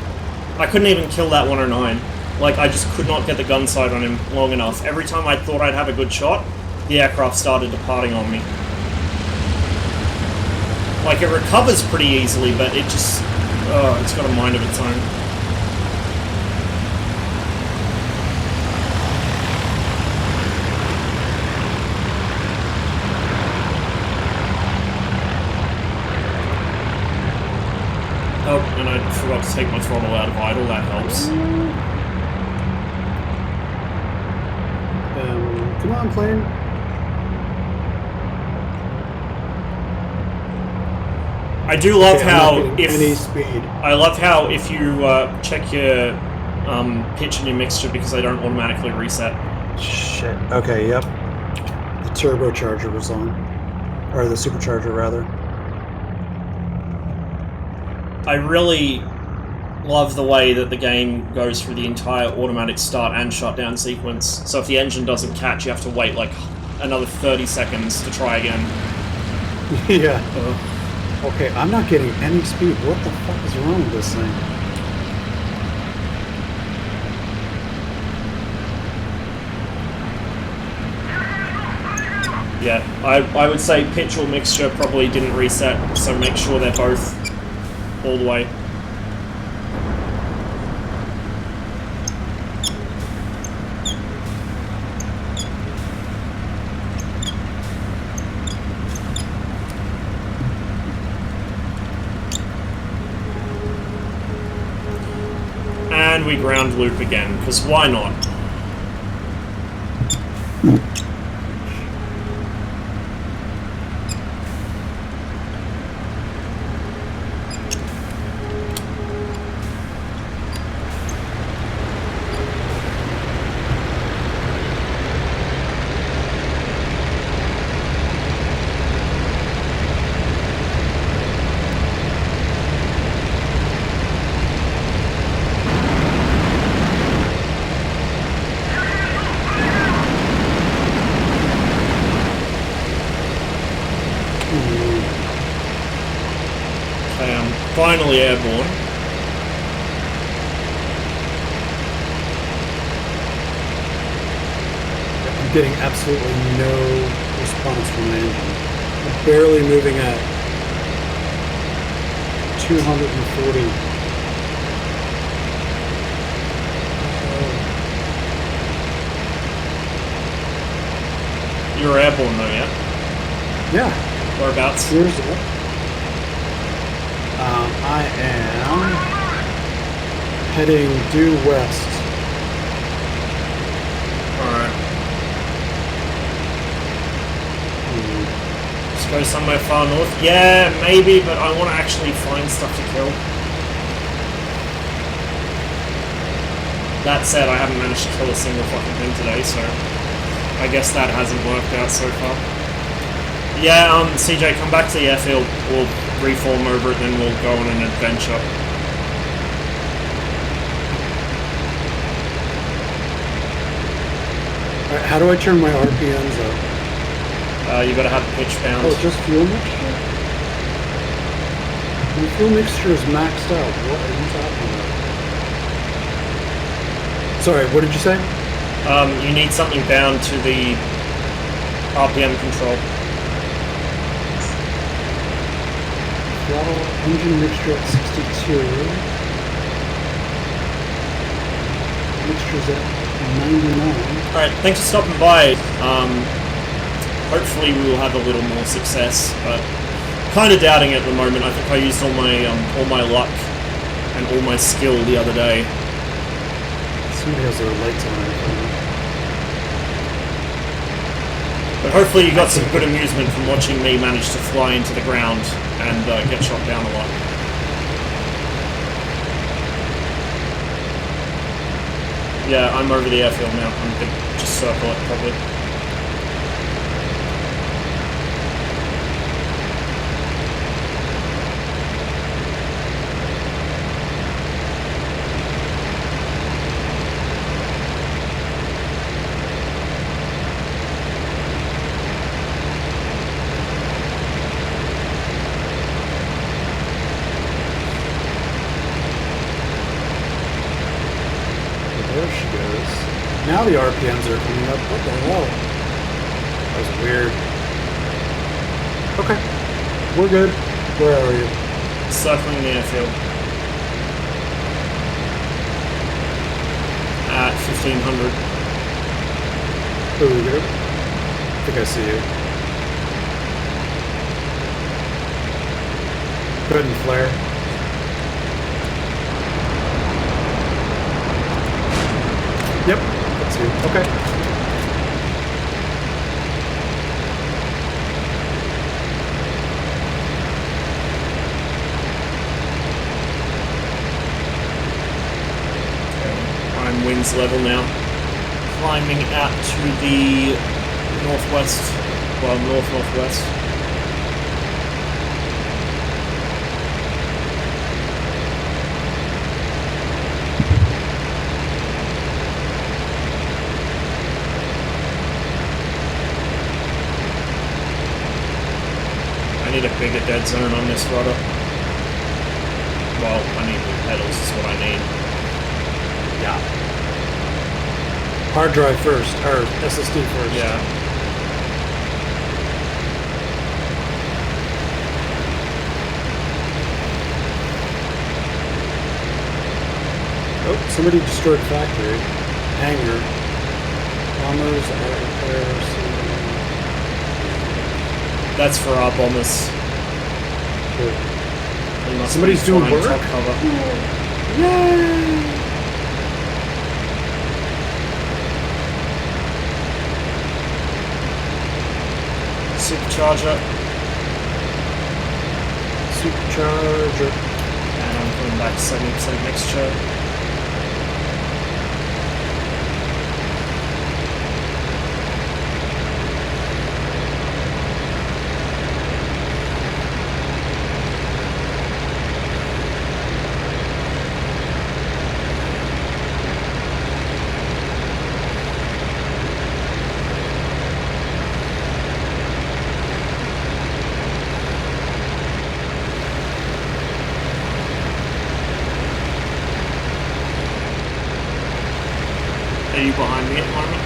I couldn't even kill that 109. Like, I just could not get the gun sight on him long enough. Every time I thought I'd have a good shot, the aircraft started departing on me. Like, it recovers pretty easily, but it just... Oh, it's got a mind of its own. Oh, and I forgot to take my throttle out of idle, that helps. Come on, plane. I do love how if... any speed. I love how if you check your pitch and your mixture because they don't automatically reset. Shit. Okay, yep. The turbocharger was on. Or the supercharger, rather. I really love the way that the game goes through the entire automatic start and shutdown sequence. So if the engine doesn't catch, you have to wait like another 30 seconds to try again. Yeah. Okay, I'm not getting any speed. What the fuck is wrong with this thing? Yeah, I would say pitch or mixture probably didn't reset, so make sure they're both all the way. And we ground loop again, because why not? Finally airborne. I'm getting absolutely no response from my engine. I'm barely moving at 240. You're airborne though, yeah? Yeah. Whereabouts? Here's it. I am heading due west. Alright. Just go somewhere far north? Yeah, maybe, but I want to actually find stuff to kill. That said, I haven't managed to kill a single fucking thing today, so I guess that hasn't worked out so far. Yeah, CJ, come back to the airfield. We'll reform over it, then we'll go on an adventure. Alright, how do I turn my RPMs up? You gotta have pitch bound. Oh, just fuel mixture? My fuel mixture is maxed out. What are you talking about? Sorry, what did you say? You need something bound to the RPM control. Throttle engine mixture at 62. Mixture's at 99. Alright, thanks for stopping by. Hopefully we will have a little more success, but kind of doubting it at the moment. I think I used all my luck and all my skill the other day. Somebody has their lights on. But hopefully you got some good amusement from watching me manage to fly into the ground and get shot down a lot. Yeah, I'm over the airfield now. I'm going to just circle it probably. There she goes. Now the RPMs are coming up. What the hell? That was weird. Okay. We're good. Where are you? Circling the airfield. At 1500. Oh, we good? I think I see you. Go ahead and flare. Yep, that's you. Okay. I'm winds level now. Climbing out to the northwest, well, north-northwest. I need a bigger dead zone on this rudder. Well, I need new pedals, is what I need. Yeah. Hard drive first, or SSD first. Yeah. Oh, somebody destroyed the factory. Hangar. Bombers, repairs. That's for our bombers. Cool. They must Somebody's be doing flying work? top cover. Yay! Supercharger. Supercharger. And I'm going back to 70% mixture. Are you behind me at the moment?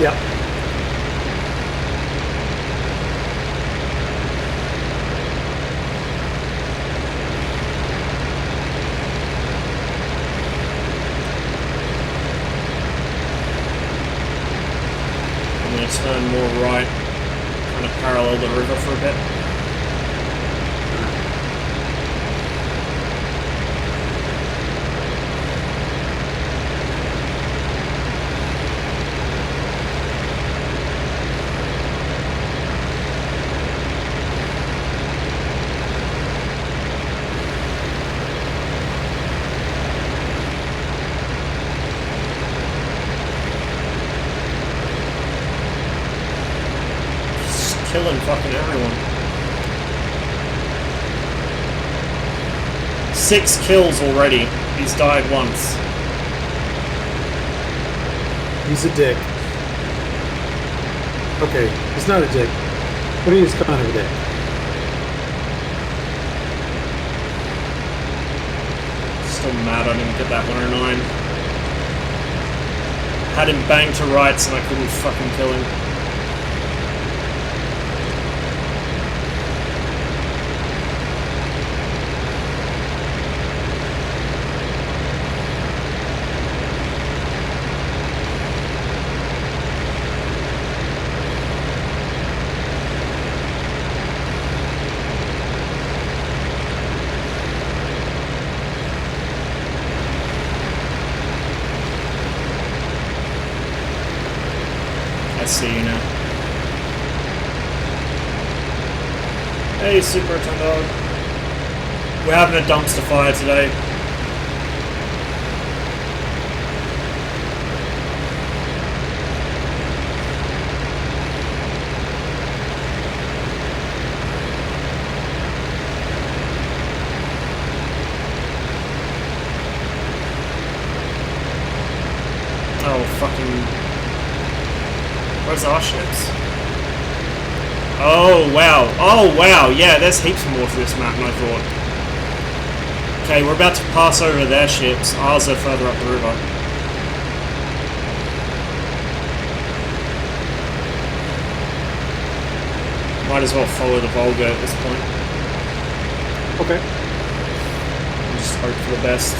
Yep. I'm going to turn more right, kind of parallel the river for a bit. Killing fucking everyone. 6 kills already. He's died once. He's a dick. Okay, he's not a dick, but he is kind of a dick. Still mad I didn't get that 109. Had him banged to rights and I couldn't fucking kill him. I see you now. Hey, Super Dog. We're having a dumpster fire today. Oh, fucking... Where's our ships? Oh, wow. Oh, wow. Yeah, there's heaps more to this map than I thought. Okay, we're about to pass over their ships. Ours are further up the river. Might as well follow the Volga at this point. Okay. And just hope for the best.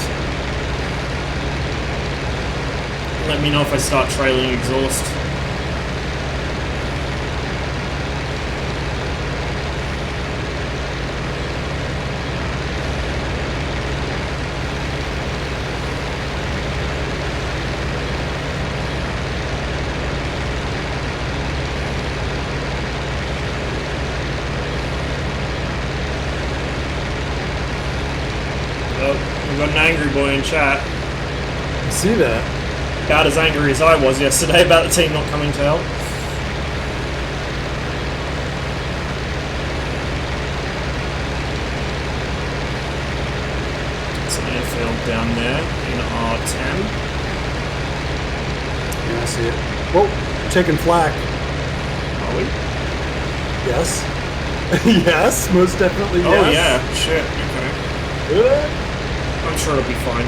Let me know if I start trailing exhaust. We've got an angry boy in chat. I see that. About as angry as I was yesterday about the team not coming to help. It's an airfield down there in R10. Yeah, I see it. Whoa, taking flak. Are we? Yes. Yes, most definitely yes. Oh yeah, shit, okay. I'm sure it'll be fine.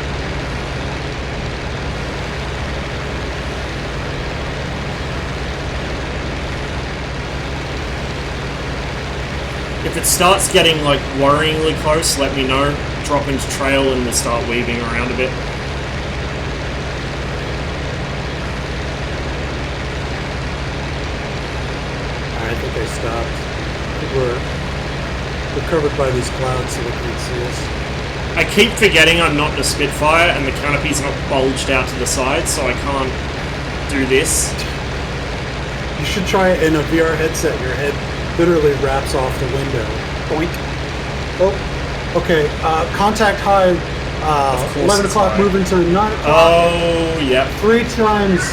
If it starts getting like worryingly close, let me know. Drop into trail and we'll start weaving around a bit. I think I stopped. I think we're covered by these clouds so they can't see us. I keep forgetting I'm not in a Spitfire and the canopy's not bulged out to the side, so I can't do this. You should try it in a VR headset. Your head literally wraps off the window. Boink. Oh, okay. Contact high. 11 o'clock moving to 9 o'clock. Oh, yep. 3 times.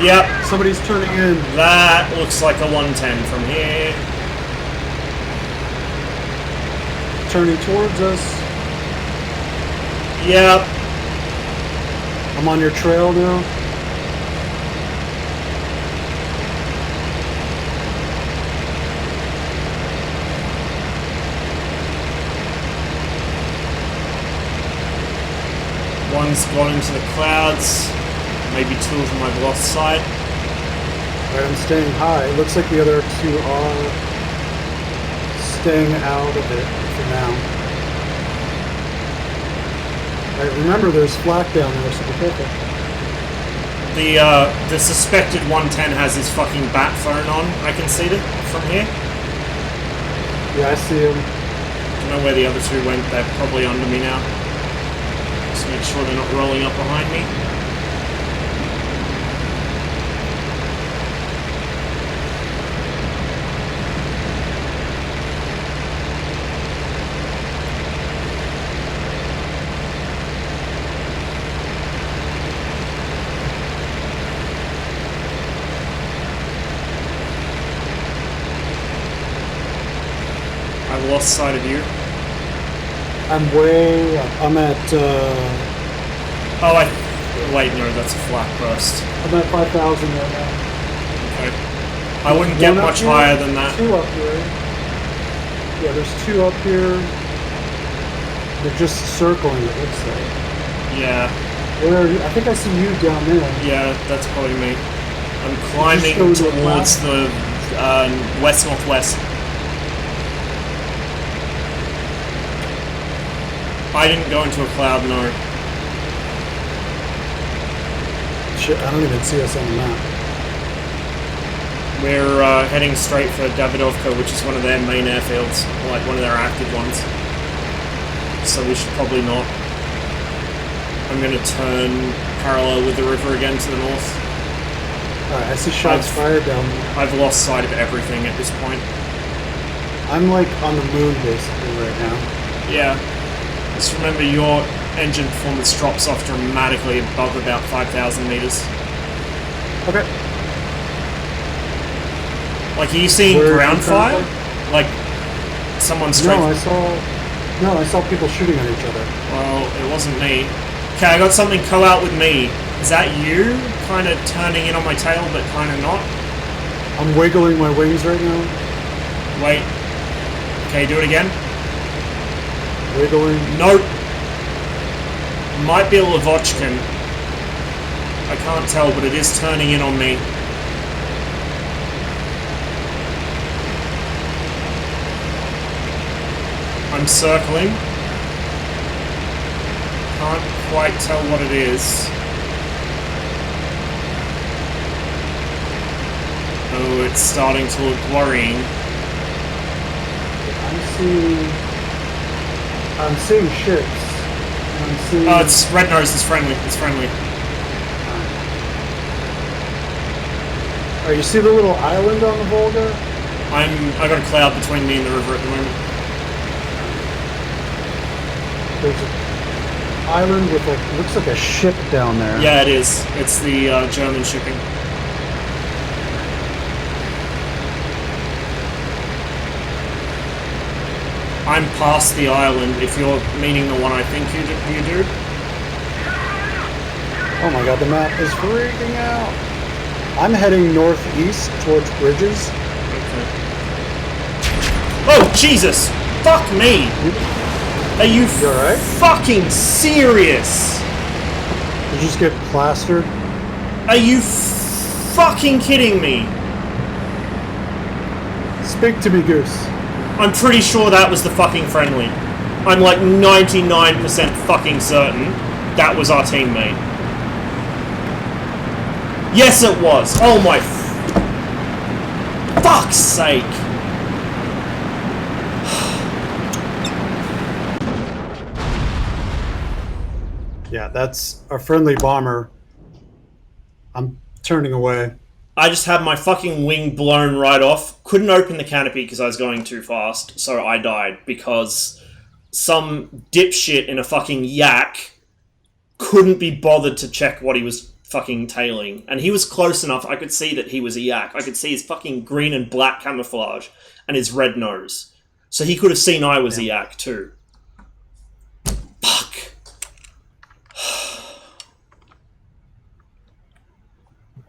Yep. Somebody's turning in. That looks like a 110 from here. Turning towards us. Yep. I'm on your trail now. One's gone into the clouds. Maybe 2 of them I've lost sight. Alright, I'm staying high. It looks like the other 2 are staying out of it for now. Alright, remember there's flak down there, so be careful. The suspected 110 has his fucking bat phone on. I can see it from here. Yeah, I see him. Don't know where the other 2 went. They're probably under me now. Just make sure they're not rolling up behind me. I've lost sight of you. I'm way up. I'm at, Oh, wait, no, that's a flat burst. I'm at 5,000 right now. Okay. I wouldn't get much higher than that. 2 up here. Yeah, there's 2 up here. They're just circling, it looks like. Yeah. Where are you? I think I see you down there. Yeah, that's probably me. I'm climbing Did you just go to a towards the west-northwest. I didn't go into a cloud, no. Shit, I don't even see us on the map. We're heading straight for Davidovka, which is one of their main airfields, like one of their active ones. So we should probably not. I'm going to turn parallel with the river again to the north. Alright, I see shots fired down there. I've lost sight of everything at this point. I'm like on the moon basically right now. Yeah. Just remember your engine performance drops off dramatically above about 5,000 meters. Okay. Like, are you seeing ground fire? Like, someone straight... No, I saw people shooting at each other. Well, it wasn't me. Okay, I got something co-out with me. Is that you? Kind of turning in on my tail, but kind of not? I'm wiggling my wings right now. Wait. Okay, do it again. Wiggling. Nope. Might be a Lavochkin. I can't tell, but it is turning in on me. I'm circling. Can't quite tell what it is. Oh, it's starting to look worrying. I'm seeing ships. I'm seeing... Oh, it's Red Nose. It's friendly. It's friendly. Oh, you see the little island on the Volga? I got a cloud between me and the river at the moment. There's an island with like, looks like a ship down there. Yeah, it is. It's the German shipping. I'm past the island, if you're meaning the one I think you do. Oh my god, the map is freaking out. I'm heading northeast towards bridges. Okay. Oh, Jesus! Fuck me! Are you alright? fucking serious? Did you just get plastered? Are you fucking kidding me? Speak to me, Goose. I'm pretty sure that was the fucking friendly. I'm like 99% fucking certain that was our teammate. Yes, it was. Oh my fuck's sake. Yeah, that's our friendly bomber. I'm turning away. I just had my fucking wing blown right off. Couldn't open the canopy because I was going too fast, so I died because some dipshit in a fucking yak couldn't be bothered to check what he was fucking tailing. And he was close enough, I could see that he was a yak. I could see his fucking green and black camouflage and his red nose. So he could have seen I was a yak too. Fuck.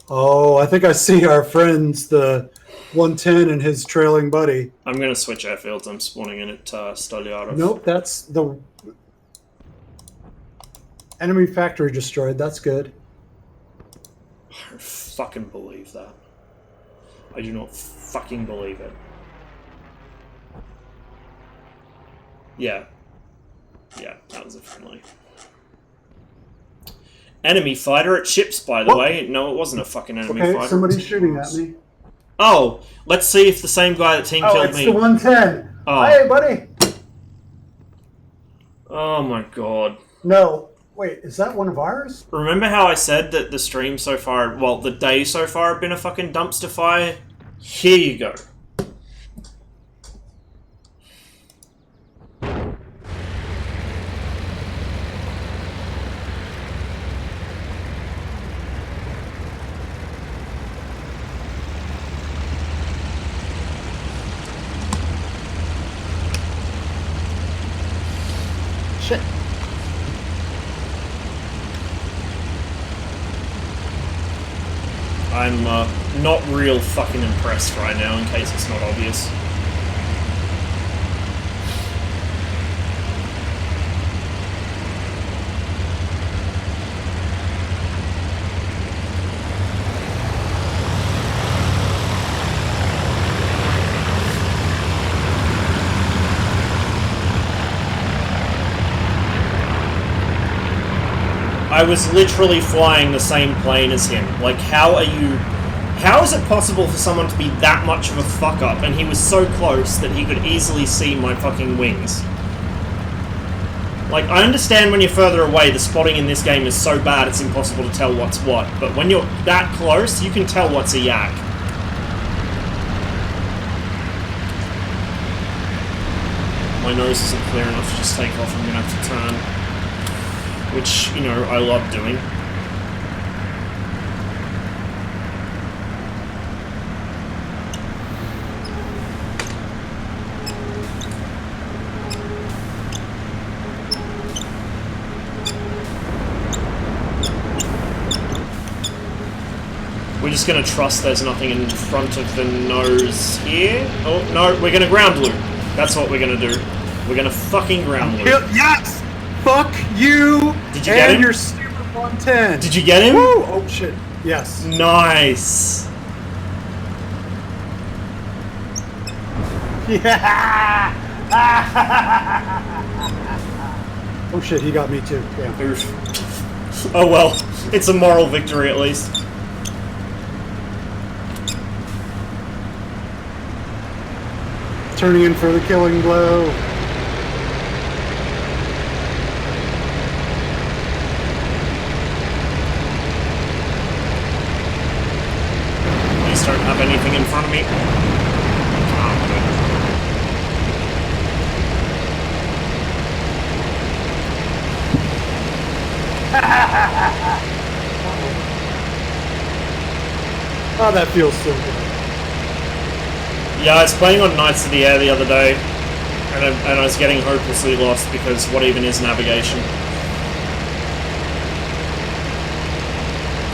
Oh, I think I see our friends, the 110 and his trailing buddy. I'm going to switch airfields. I'm spawning in at Stolyarov. Nope, that's the enemy factory destroyed. That's good. I fucking believe that. I do not fucking believe it. Yeah. Yeah, that was a friendly. Enemy fighter at ships, by the way. No, it wasn't a fucking enemy fighter. Okay, somebody's shooting at me. Oh, let's see if the same guy that team killed it's me. the 110. Oh. Hey, buddy. Oh my god. No. Wait, is that one of ours? Remember how I said that the stream so far, well, the day so far had been a fucking dumpster fire? Here you go. Shit. I'm not real fucking impressed right now, in case it's not obvious. I was literally flying the same plane as him. Like, how is it possible for someone to be that much of a fuck-up, and he was so close that he could easily see my fucking wings? Like, I understand when you're further away, the spotting in this game is so bad it's impossible to tell what's what, but when you're that close, you can tell what's a yak. My nose isn't clear enough to just take off, I'm gonna have to turn. Which, you know, I love doing. We're just gonna trust there's nothing in front of the nose here. Oh, no, we're gonna ground loop. That's what we're gonna do. We're gonna fucking ground loop. Yes! Fuck you! Did you get him? And your stupid 110. Did you get him? Woo! Oh shit. Yes. Nice. Yeah! Oh shit, he got me too. Damn. Oof. Oh well, it's a moral victory at least. Turning in for the killing blow. Please don't have anything in front of me. Oh, that feels so good. Yeah, I was playing on Knights of the Air the other day, and I was getting hopelessly lost because what even is navigation?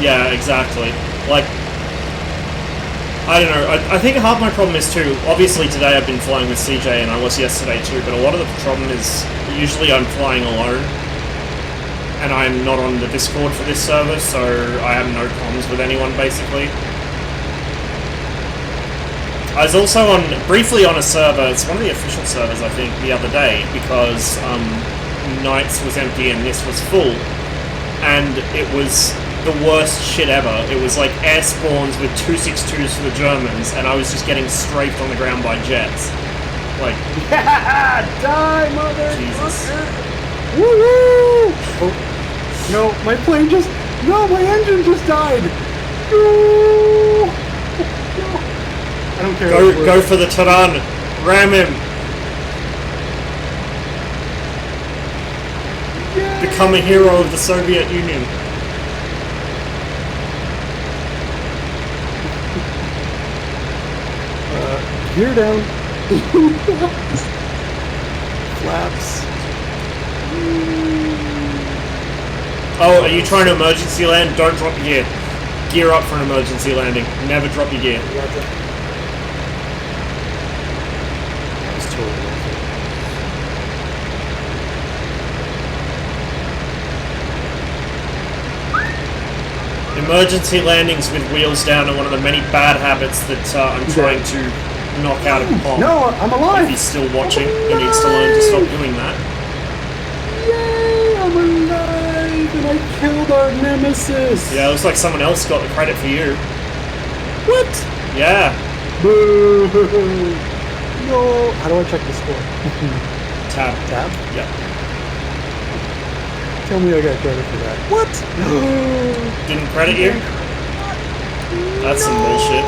Yeah, exactly. Like, I don't know, I think half my problem is too, obviously today I've been flying with CJ and I was yesterday too, but a lot of the problem is usually I'm flying alone, and I'm not on the Discord for this server, so I have no comms with anyone basically. I was also briefly on a server, it's one of the official servers I think, the other day, because Knights was empty and this was full, and it was the worst shit ever. It was like air spawns with 262s for the Germans, and I was just getting strafed on the ground by jets. Like, yeah, die, mother! Jesus. Woo-hoo! Oh, no, my plane just... No, my engine just died! No! No. I don't care. Go for the Turan! Ram him! Yay! Become a hero of the Soviet Union. Gear down. Flaps. Oh, are you trying to emergency land? Don't drop your gear. Gear up for an emergency landing. Never drop your gear. Roger. That was totally worth it. Emergency landings with wheels down are one of the many bad habits that I'm trying to knock out of Pong. No, I'm alive! If he's still watching, he needs to learn to stop doing that. Yay, I'm alive! And I killed our nemesis! Yeah, it looks like someone else got the credit for you. What? Yeah. Boo! No! How do I check the score? Tab. Tab? Yeah. Tell me I got credit for that. What? Didn't credit you? That's some bullshit.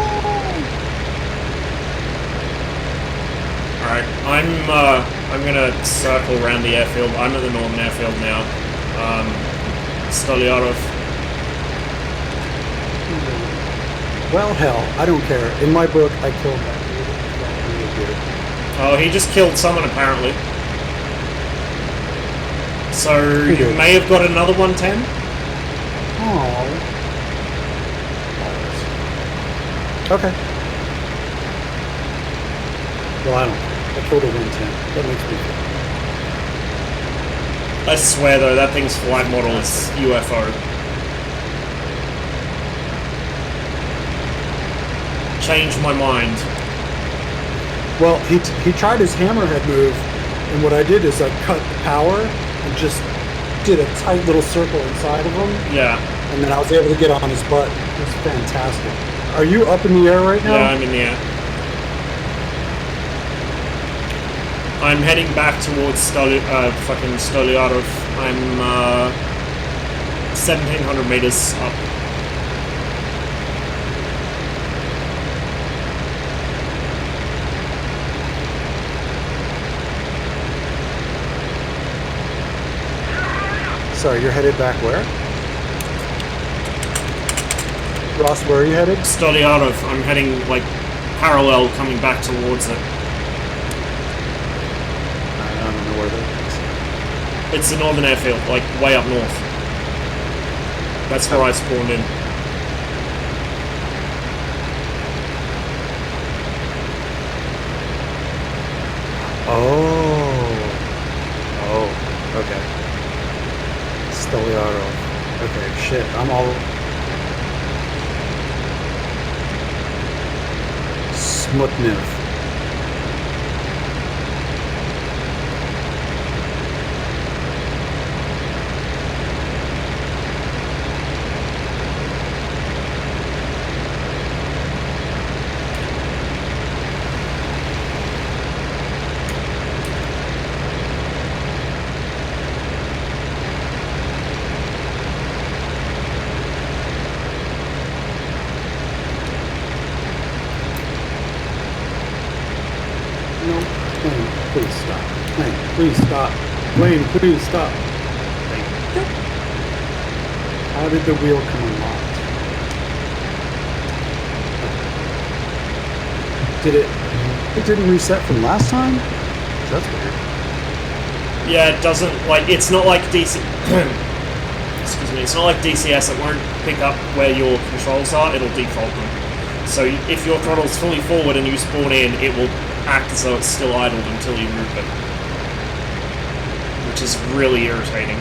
Alright, I'm gonna circle around the airfield. I'm at the Northern Airfield now. Stolyarov. Well, hell, I don't care. In my book, I killed that dude. Really good. Oh, he just killed someone apparently. So, you may have got another 110? Oh. Okay. Well, I don't care. I killed a 110. That makes me feel. I swear though, that thing's flight model is UFO. Changed my mind. Well, he tried his hammerhead move, and what I did is I cut the power and just did a tight little circle inside of him, Yeah. and then I was able to get on his butt. It was fantastic. Are you up in the air right now? Yeah, I'm in the air. I'm heading back towards fucking Stoliarov. I'm 1,700 meters up. Sorry, you're headed back where? Ross, where are you headed? Stoliarov. I'm heading like parallel, coming back towards it. I don't know where that is. It's the northern airfield, like way up north. That's where I spawned in. Oh, okay. Stoliarov. Okay, shit, I'm all... Smutnev. Please stop. Plane, please stop. Plane, please stop. How did the wheel come unlocked? It didn't reset from last time? That's weird. Yeah, it doesn't, like, it's not like DC... Excuse me, it's not like DCS. It won't pick up where your controls are, it'll default them. So if your throttle's fully forward and you spawn in, it will act as though it's still idled until you move it. Which is really irritating.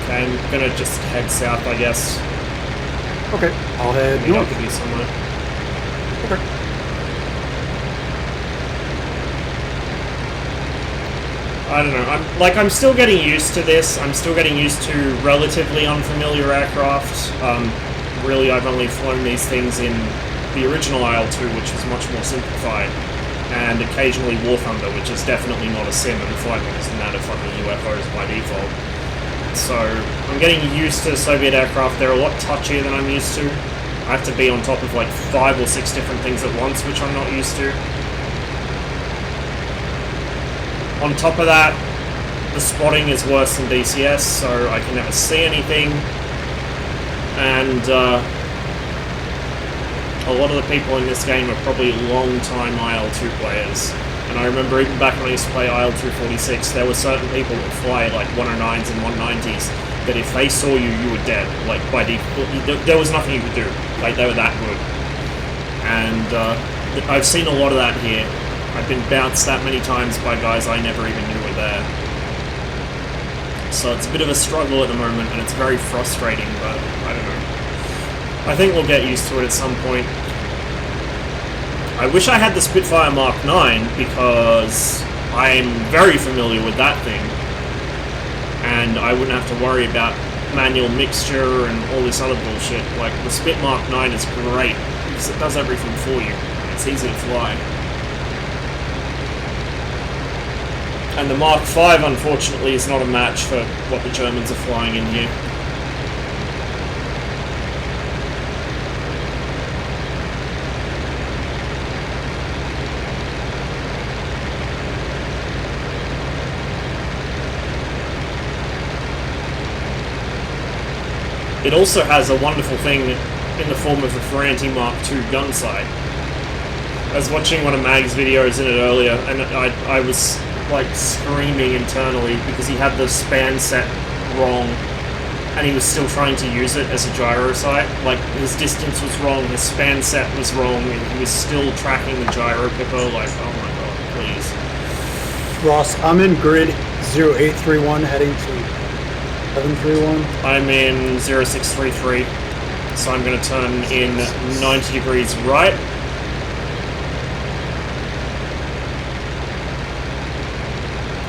Okay, I'm gonna just head south, I guess. Okay, I'll head Meet up north. with you somewhere. Okay. I don't know, I'm still getting used to this. I'm still getting used to relatively unfamiliar aircraft. Really, I've only flown these things in the original IL-2, which was much more simplified, and occasionally War Thunder, which is definitely not a sim, and flight models and that are fucking UFOs by default. So, I'm getting used to Soviet aircraft. They're a lot touchier than I'm used to. I have to be on top of like 5 or 6 different things at once, which I'm not used to. On top of that, the spotting is worse than DCS, so I can never see anything. And a lot of the people in this game are probably long-time IL-2 players. And I remember even back when I used to play IL-246, there were certain people that fly like 109s and 190s that if they saw you, you were dead. Like, by default, there was nothing you could do. Like, they were that good. And I've seen a lot of that here. I've been bounced that many times by guys I never even knew were there. So it's a bit of a struggle at the moment, and it's very frustrating, but I don't know. I think we'll get used to it at some point. I wish I had the Spitfire Mark 9, because I'm very familiar with that thing. And I wouldn't have to worry about manual mixture and all this other bullshit. Like, the Spit Mark 9 is great, because it does everything for you. It's easy to fly. And the Mark 5, unfortunately, is not a match for what the Germans are flying in here. It also has a wonderful thing in the form of a Ferranti Mark II gun sight. I was watching one of Mag's videos in it earlier, and I was like screaming internally because he had the span set wrong and he was still trying to use it as a gyro sight. Like, his distance was wrong, his span set was wrong, and he was still tracking the gyro pipper. Like, oh my god, please. Ross, I'm in grid 0831 heading to 731. I'm in 0633. So I'm going to turn in 90 degrees right.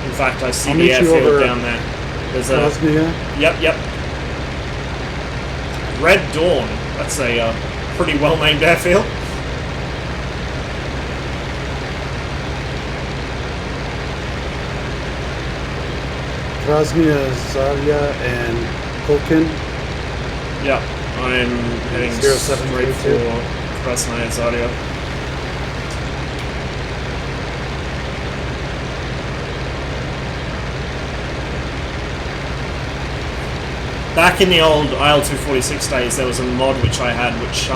In fact, I see the airfield down there. There's a... Yep. Red Dawn. That's a pretty well-named airfield. Krasnaya Zarya and Kulkin. Yep, I'm heading straight for Krasnaya Zarya. Back in the old IL-246 days, there was a mod which I had, which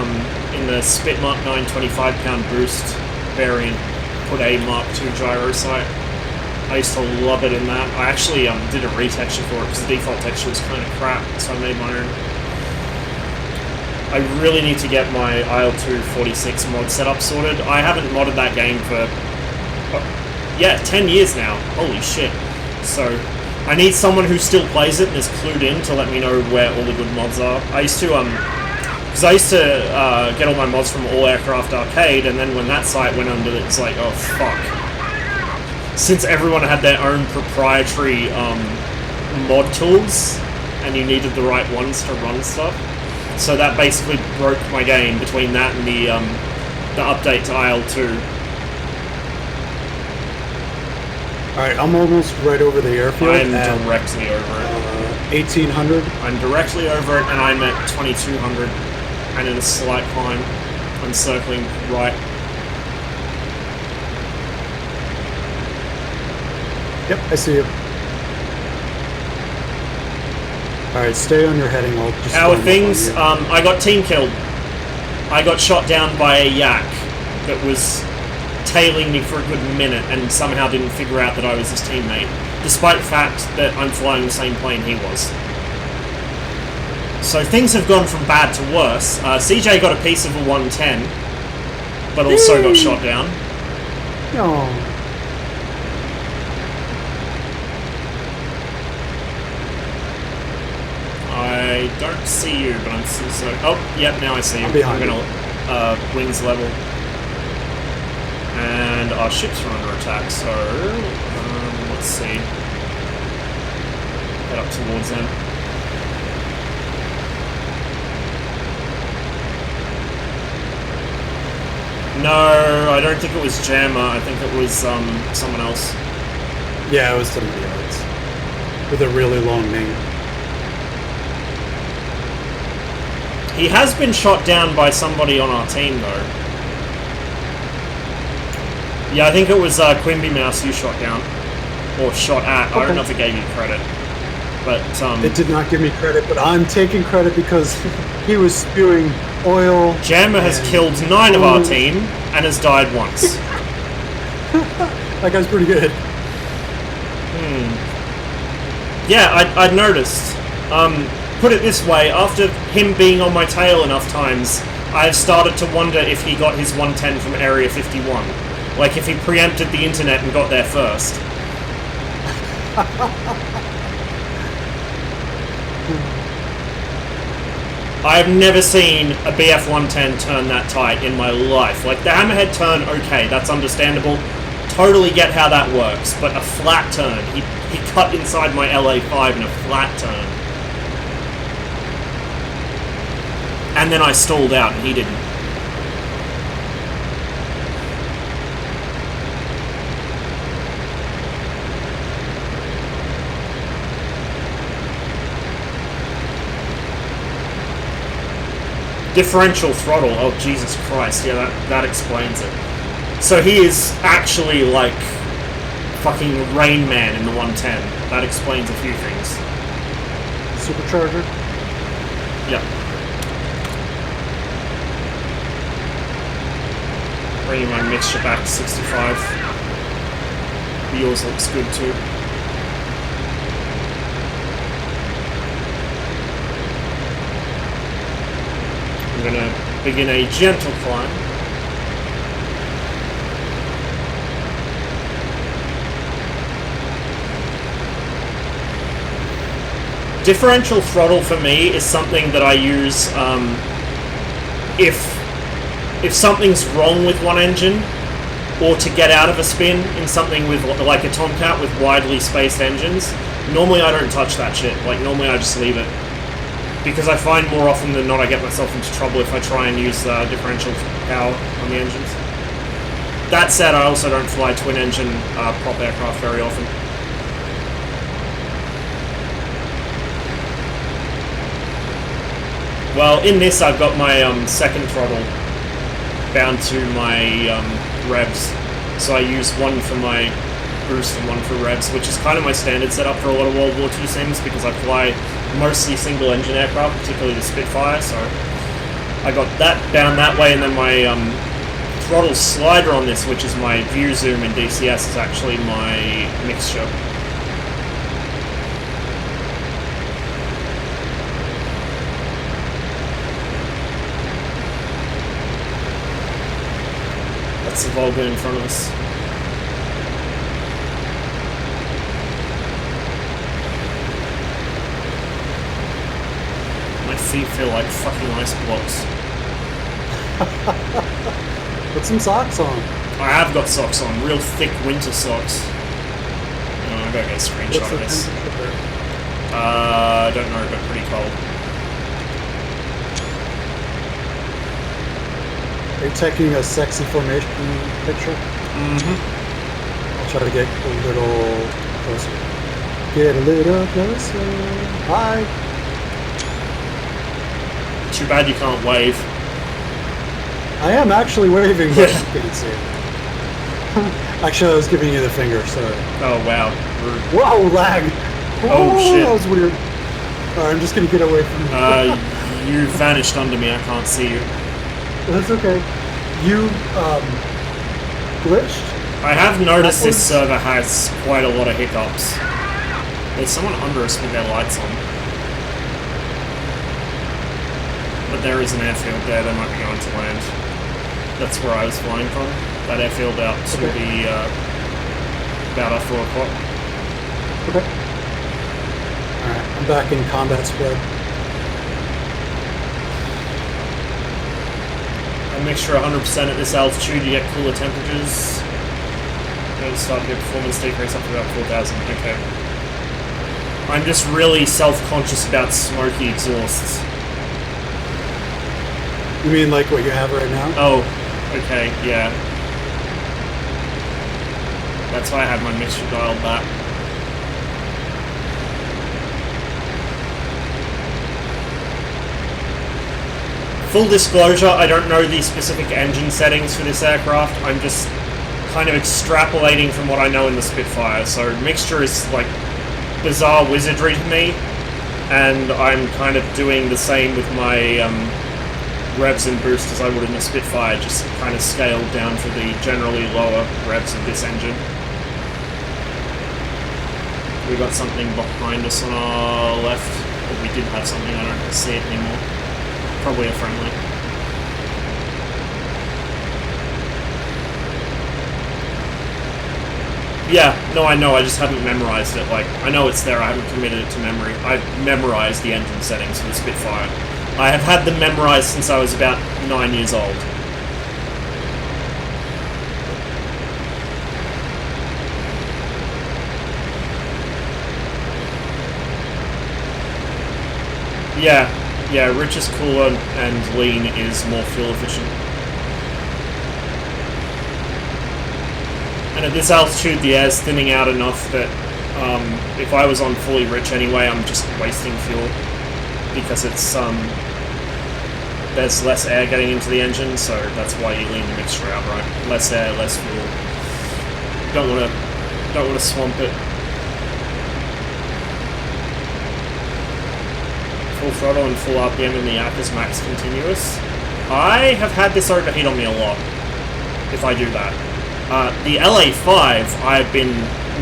in the Spit Mark 9 25-pound boost variant put a Mark II gyro sight. I used to love it in that. I actually did a retexture for it because the default texture was kind of crap, so I made my own. I really need to get my IL-246 mod setup sorted. I haven't modded that game for, 10 years now. Holy shit. So, I need someone who still plays it and is clued in to let me know where all the good mods are. I used to, because I used to get all my mods from All Aircraft Arcade, and then when that site went under, it's like, oh fuck. Since everyone had their own proprietary mod tools, and you needed the right ones to run stuff, so that basically broke my game between that and the update to IL-2. Alright, I'm almost right over the airfield. I'm directly over it. 1800. I'm directly over it, and I'm at 2200, and in a slight climb. I'm circling right. Yep, I see you. Alright, stay on your heading. I'll just How are things? I got team killed. I got shot down by a yak that was tailing me for a good minute and somehow didn't figure out that I was his teammate, despite the fact that I'm flying the same plane he was. So things have gone from bad to worse. CJ got a piece of a 110, but also got shot down. No. I don't see you, but I'm still so... Oh, yep, now I see you. I'm gonna wings level. And our ships are under attack, so... let's see. Head up towards them. No, I don't think it was Jammer. I think it was someone else. Yeah, it was somebody else. With a really long name. He has been shot down by somebody on our team, though. Yeah, I think it was Quimby Mouse you shot down. Or shot at. Okay. I don't know if it gave you credit. But, it did not give me credit, but I'm taking credit because he was spewing oil. Jammer has killed 9 of our team and has died once. That guy's pretty good. Yeah, I'd noticed. Put it this way, after him being on my tail enough times, I've started to wonder if he got his 110 from Area 51. Like, if he preempted the internet and got there first. I've never seen a BF-110 turn that tight in my life. Like, the hammerhead turn, okay, that's understandable. Totally get how that works, but a flat turn. He cut inside my LA-5 in a flat turn. And then I stalled out and he didn't. Differential throttle, oh Jesus Christ, yeah, that explains it. So he is actually like fucking Rain Man in the 110. That explains a few things. Supercharger? Yep. Bringing my mixture back to 65. Yours looks good too. I'm going to begin a gentle climb. Differential throttle for me is something that I use if something's wrong with one engine, or to get out of a spin in something with like a Tomcat with widely spaced engines, normally I don't touch that shit. Like normally I just leave it, because I find more often than not I get myself into trouble if I try and use differential power on the engines. That said, I also don't fly twin engine prop aircraft very often. Well, in this I've got my second throttle bound to my revs, so I use one for my boost and one for revs, which is kind of my standard setup for a lot of World War II sims, because I fly mostly single engine aircraft, particularly the Spitfire, so I got that bound that way, and then my throttle slider on this, which is my view zoom and DCS, is actually my mixture. That's the Volga in front of us. My feet feel like fucking ice blocks. Put some socks on. I have got socks on, real thick winter socks. Oh, I gotta get a screenshot of this. I don't know, but pretty cold. Are you taking a sexy formation picture? Mm-hmm. I'll try to get a little closer. Get a little closer. Hi. Too bad you can't wave. I am actually waving, but you can't see it. Actually, I was giving you the finger, sorry. Oh, wow. Rude. Whoa, lag! Oh, shit. That was weird. Alright, I'm just gonna get away from you. You vanished under me, I can't see you. That's okay. You, glitched? I have noticed this server has quite a lot of hiccups. There's someone under us with their lights on. But there is an airfield there, they might be going to land. That's where I was flying from. That airfield out to the, about after 4 o'clock. Okay. Alright, I'm back in combat spread. A mixture 100% at this altitude, you get cooler temperatures. It'll start to get performance decrease up to about 4,000. Okay. I'm just really self-conscious about smoky exhausts. You mean like what you have right now? Oh, okay, yeah. That's why I had my mixture dialed back. Full disclosure, I don't know the specific engine settings for this aircraft. I'm just kind of extrapolating from what I know in the Spitfire. So mixture is like bizarre wizardry to me, and I'm kind of doing the same with my revs and boost as I would in the Spitfire, just kind of scaled down for the generally lower revs of this engine. We got something behind us on our left. Or we did have something, I don't see it anymore. Probably a friendly. Yeah, no, I know, I just haven't memorized it. Like, I know it's there, I haven't committed it to memory. I've memorized the engine settings for the Spitfire. I have had them memorized since I was about 9 years old. Yeah, rich is cooler and lean is more fuel efficient. And at this altitude, the air's thinning out enough that if I was on fully rich anyway, I'm just wasting fuel. Because it's, there's less air getting into the engine, so that's why you lean the mixture out, right? Less air, less fuel. Don't wanna swamp it. Full throttle and full RPM in the app is max continuous. I have had this overheat on me a lot, if I do that. The LA5, I've been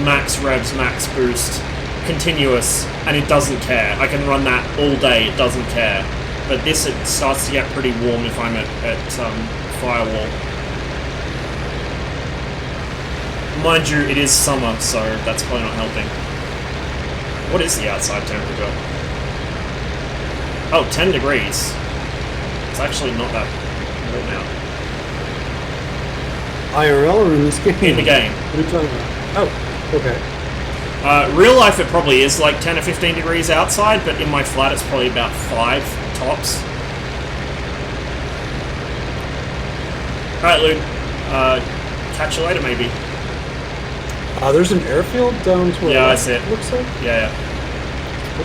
max revs, max boost, continuous, and it doesn't care. I can run that all day, it doesn't care. But this, it starts to get pretty warm if I'm at firewall. Mind you, it is summer, so that's probably not helping. What is the outside temperature? Oh, 10 degrees. It's actually not that more now. IRL or in this game? In the game. What are you talking about? Oh, okay. Real life, it probably is like 10 or 15 degrees outside, but in my flat, it's probably about 5 tops. Alright, Luke. Catch you later, maybe. There's an airfield down to where Yeah, I see it. Looks like. Yeah.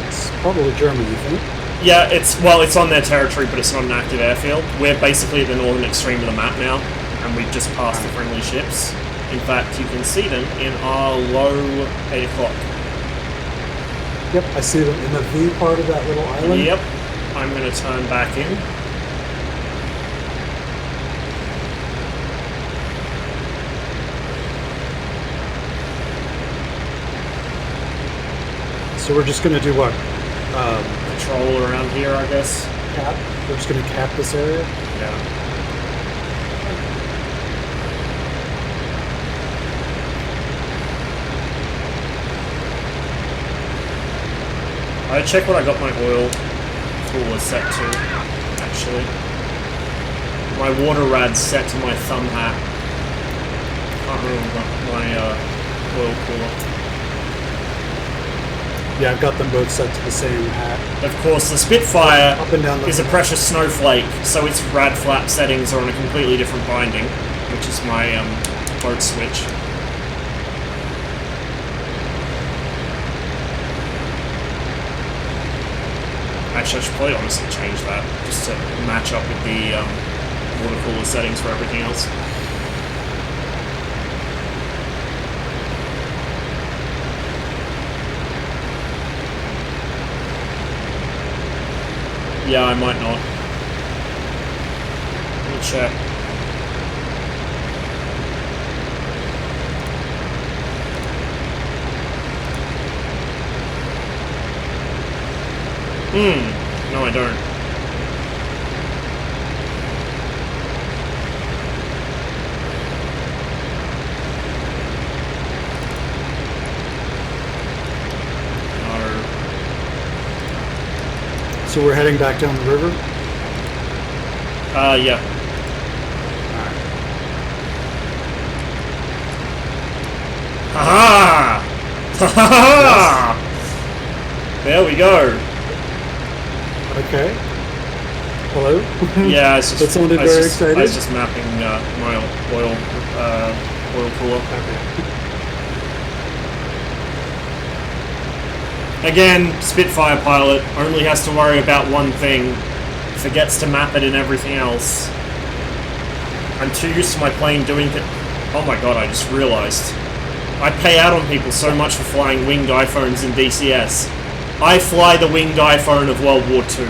It's probably German, you think? Yeah, it's on their territory, but it's not an active airfield. We're basically at the northern extreme of the map now, and we've just passed the friendly ships. In fact, you can see them in our low 8 o'clock. Yep, I see them in the V part of that little island. Yep. I'm going to turn back in. So we're just going to do what? Patrol around here, I guess. Cap? We're just going to cap this area? Yeah. I check what I got my oil cooler set to, actually. My water rad's set to my thumb hat. Can't remember my oil cooler. Yeah, I've got them both set to the same hat. Of course, the Spitfire Up and down the is a precious snowflake, so its rad flap settings are on a completely different binding, which is my boat switch. Actually, I should probably honestly change that, just to match up with the water cooler settings for everything else. Yeah, I might not. Let me check. No, I don't. So we're heading back down the river? Yeah. Alright. Ha-ha! Ha-ha-ha! There we go. Okay. Hello? Yeah, I was just, That sounded very exciting. I was just mapping my oil cooler. Okay. Again, Spitfire pilot only has to worry about one thing. Forgets to map it in everything else. I'm too used to my plane doing it. Oh my god, I just realized. I pay out on people so much for flying winged iPhones in DCS. I fly the winged iPhone of World War II.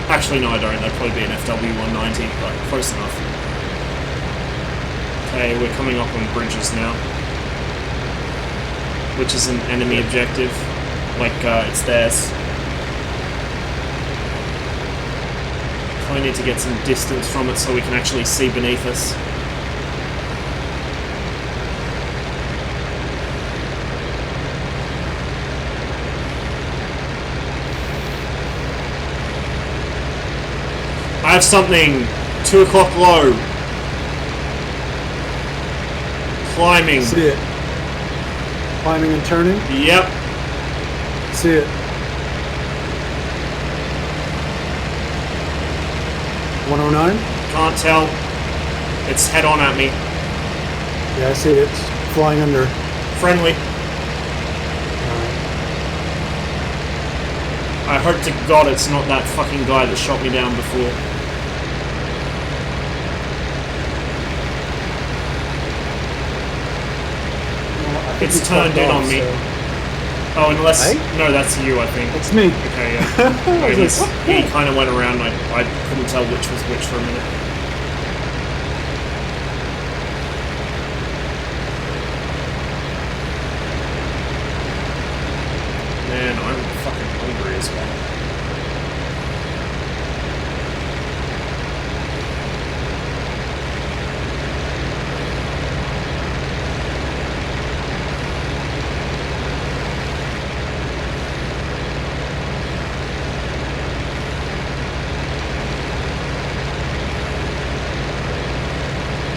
Actually, no, I don't. That'd probably be an FW-190, but close enough. Okay, we're coming up on bridges now. Which is an enemy objective. Like, it's theirs. Probably need to get some distance from it so we can actually see beneath us. I have something. 2 o'clock low. Climbing. See it. Climbing and turning? Yep. See it. 109? Can't tell. It's head on at me. Yeah, I see it. It's flying under. Friendly. I hope to God it's not that fucking guy that shot me down before. It's turned in on me. So. Oh, unless... Hey? No, that's you, I think. It's me. Okay, yeah. No, he kind of went around. I couldn't tell which was which for a minute. Man, I'm fucking hungry as well.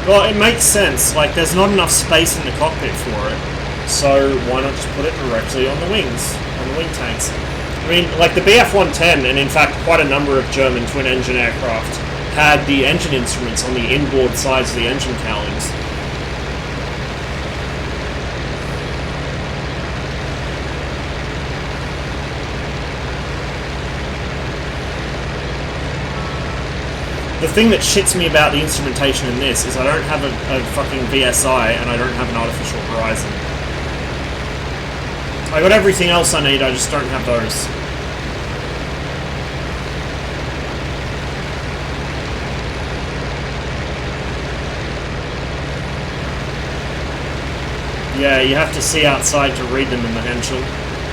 Well, it makes sense. Like, there's not enough space in the cockpit for it, so why not just put it directly on the wings, on the wing tanks? I mean, like the BF-110, and in fact quite a number of German twin-engine aircraft, had the engine instruments on the inboard sides of the engine cowlings. The thing that shits me about the instrumentation in this is I don't have a fucking VSI and I don't have an artificial horizon. I got everything else I need, I just don't have those. Yeah, you have to see outside to read them in the Henschel,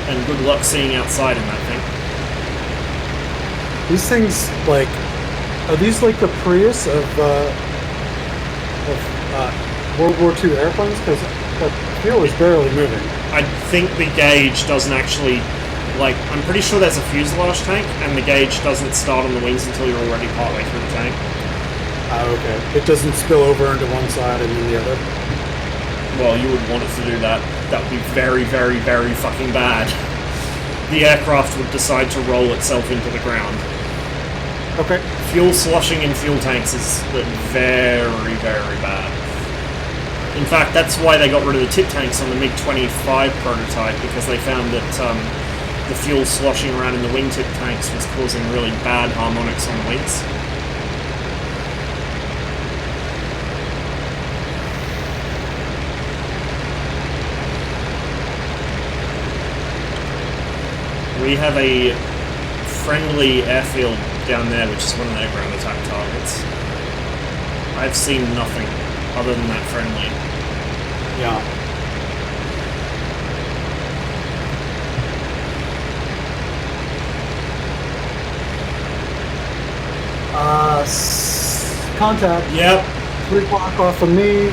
and good luck seeing outside in that thing. These things, like, are these like the Prius of World War II airplanes? Because the fuel is barely moving. I think the gauge doesn't actually, like, I'm pretty sure there's a fuselage tank, and the gauge doesn't start on the wings until you're already partway through the tank. Okay. It doesn't spill over into one side and then the other? Well, you would want it to do that. That would be very, very, very fucking bad. The aircraft would decide to roll itself into the ground. Okay. Fuel sloshing in fuel tanks is very, very bad. In fact, that's why they got rid of the tip tanks on the MiG-25 prototype, because they found that the fuel sloshing around in the wingtip tanks was causing really bad harmonics on the wings. We have a friendly airfield down there, which is one of their ground attack targets. I've seen nothing other than that friendly. Yeah. Contact. Yep. 3 o'clock off of me.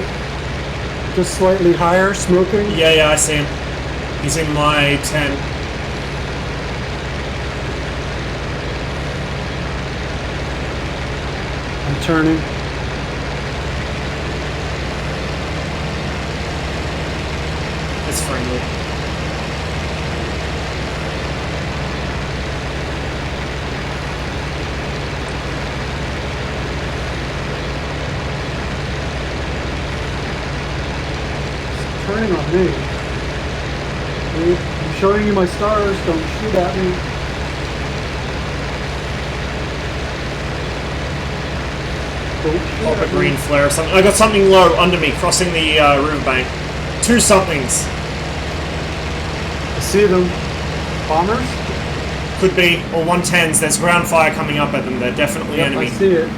Just slightly higher, smoking. Yeah, I see him. He's in my 10. I'm turning. It's friendly. It's turning on me. I'm showing you my stars. Don't shoot at me. Pop a green flare or something. I got something low under me, crossing the riverbank. 2 somethings. I see them. Bombers? Could be, or 110s. There's ground fire coming up at them. They're definitely enemy. I see it.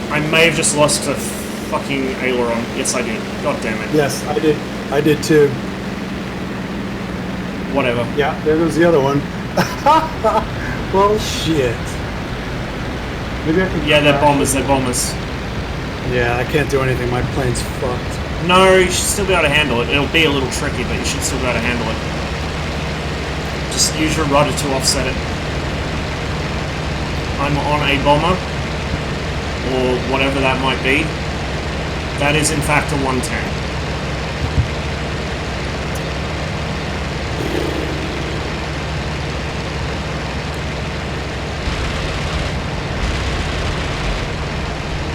I may have just lost a fucking aileron. Yes, I did. God damn it. Yes, I did. I did too. Whatever. Yeah, there goes the other one. Well, shit. Maybe I can. Yeah, they're bombers. They're bombers. Yeah, I can't do anything. My plane's fucked. No, you should still be able to handle it. It'll be a little tricky, but you should still be able to handle it. Just use your rudder to offset it. I'm on a bomber, or whatever that might be. That is in fact a 110.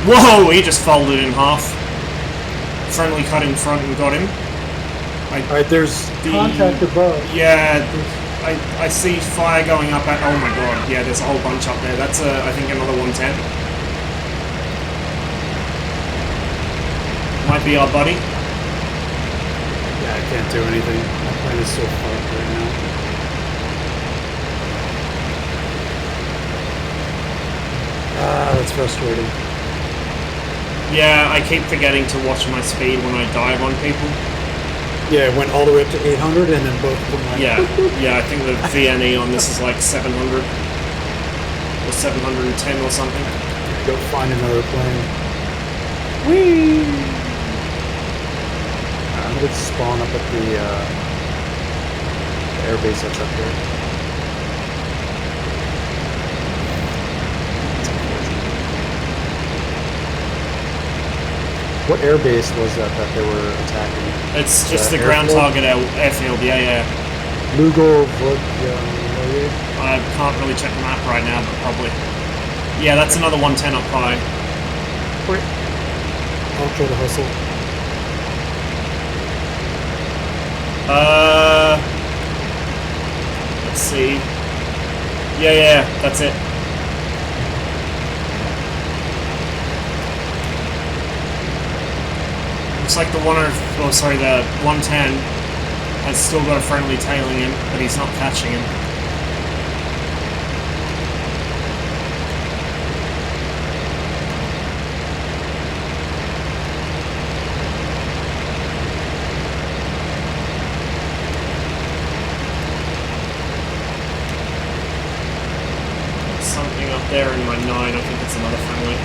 Whoa, he just folded in half. Friendly cut in front and got him. Alright, there's contact above. Yeah, I see fire going up at... Oh my god, yeah, there's a whole bunch up there. That's, I think, another 110. Might be our buddy. Yeah, I can't do anything. My plane is so fucked right now. Ah, that's frustrating. Yeah, I keep forgetting to watch my speed when I dive on people. Yeah, it went all the way up to 800 and then both of them like... Yeah, I think the VNE on this is like 700. Or 710 or something. Go find another plane. Whee! I'm gonna spawn up at the airbase that's up here. What airbase was that they were attacking? It's just the ground target airfield, yeah. Lugo, I can't really check the map right now, but probably. Yeah, that's another 110 up high. Wait. I'll try to hustle. Let's see. Yeah, that's it. Looks like the the 110 has still got a friendly tailing him, but he's not catching him. Something up there in my 9, I think it's another friendly.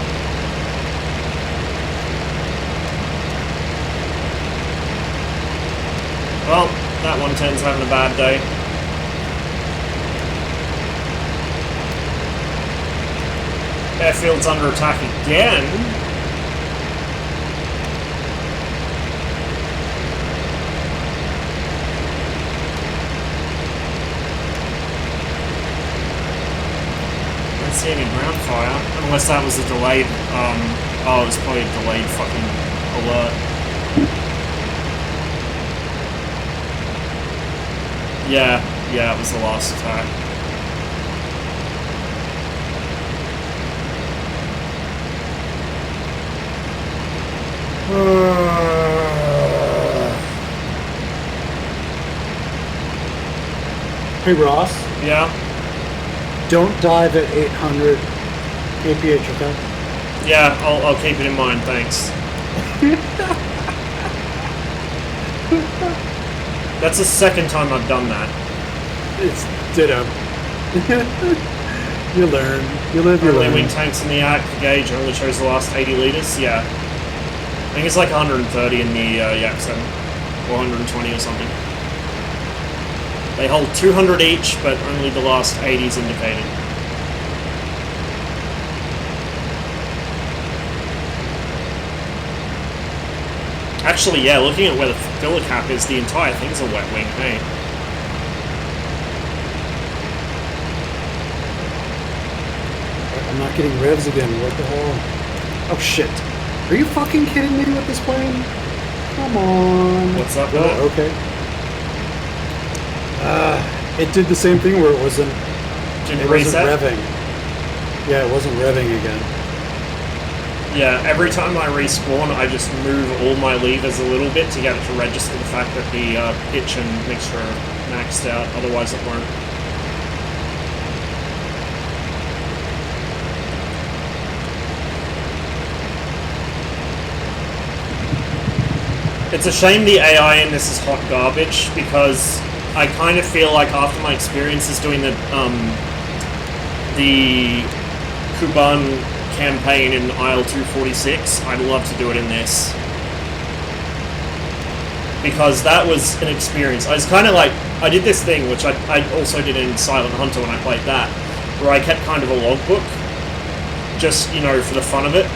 Well, that 110's having a bad day. Airfield's under attack again. Don't see any ground fire, unless that was a delayed, oh, it was probably a delayed fucking alert. Yeah, it was the last attack. Hey Ross. Yeah? Don't dive at 800 kph, okay? Yeah, I'll keep it in mind, thanks. That's the second time I've done that. It's ditto. You learn. You live, you learn. Wing tanks in the ARC gauge only shows the last 80 litres, yeah. I think it's like 130 in the Yak 7. Or 120 or something. They hold 200 each, but only the last 80 is indicated. Actually, yeah, looking at where the filler cap is, the entire thing's a wet wing, hey? I'm not getting revs again, what the hell? Oh shit. Are you fucking kidding me with this plane? Come on. What's up with it? Okay. It did the same thing where it wasn't revving. Yeah, it wasn't revving again. Yeah, every time I respawn, I just move all my levers a little bit to get it to register the fact that the pitch and mixture are maxed out, otherwise it won't. It's a shame the AI in this is hot garbage, because I kind of feel like after my experiences doing the Kuban campaign in IL-246, I'd love to do it in this. Because that was an experience. I was kind of like, I did this thing, which I also did in Silent Hunter when I played that, where I kept kind of a logbook, just, you know, for the fun of it.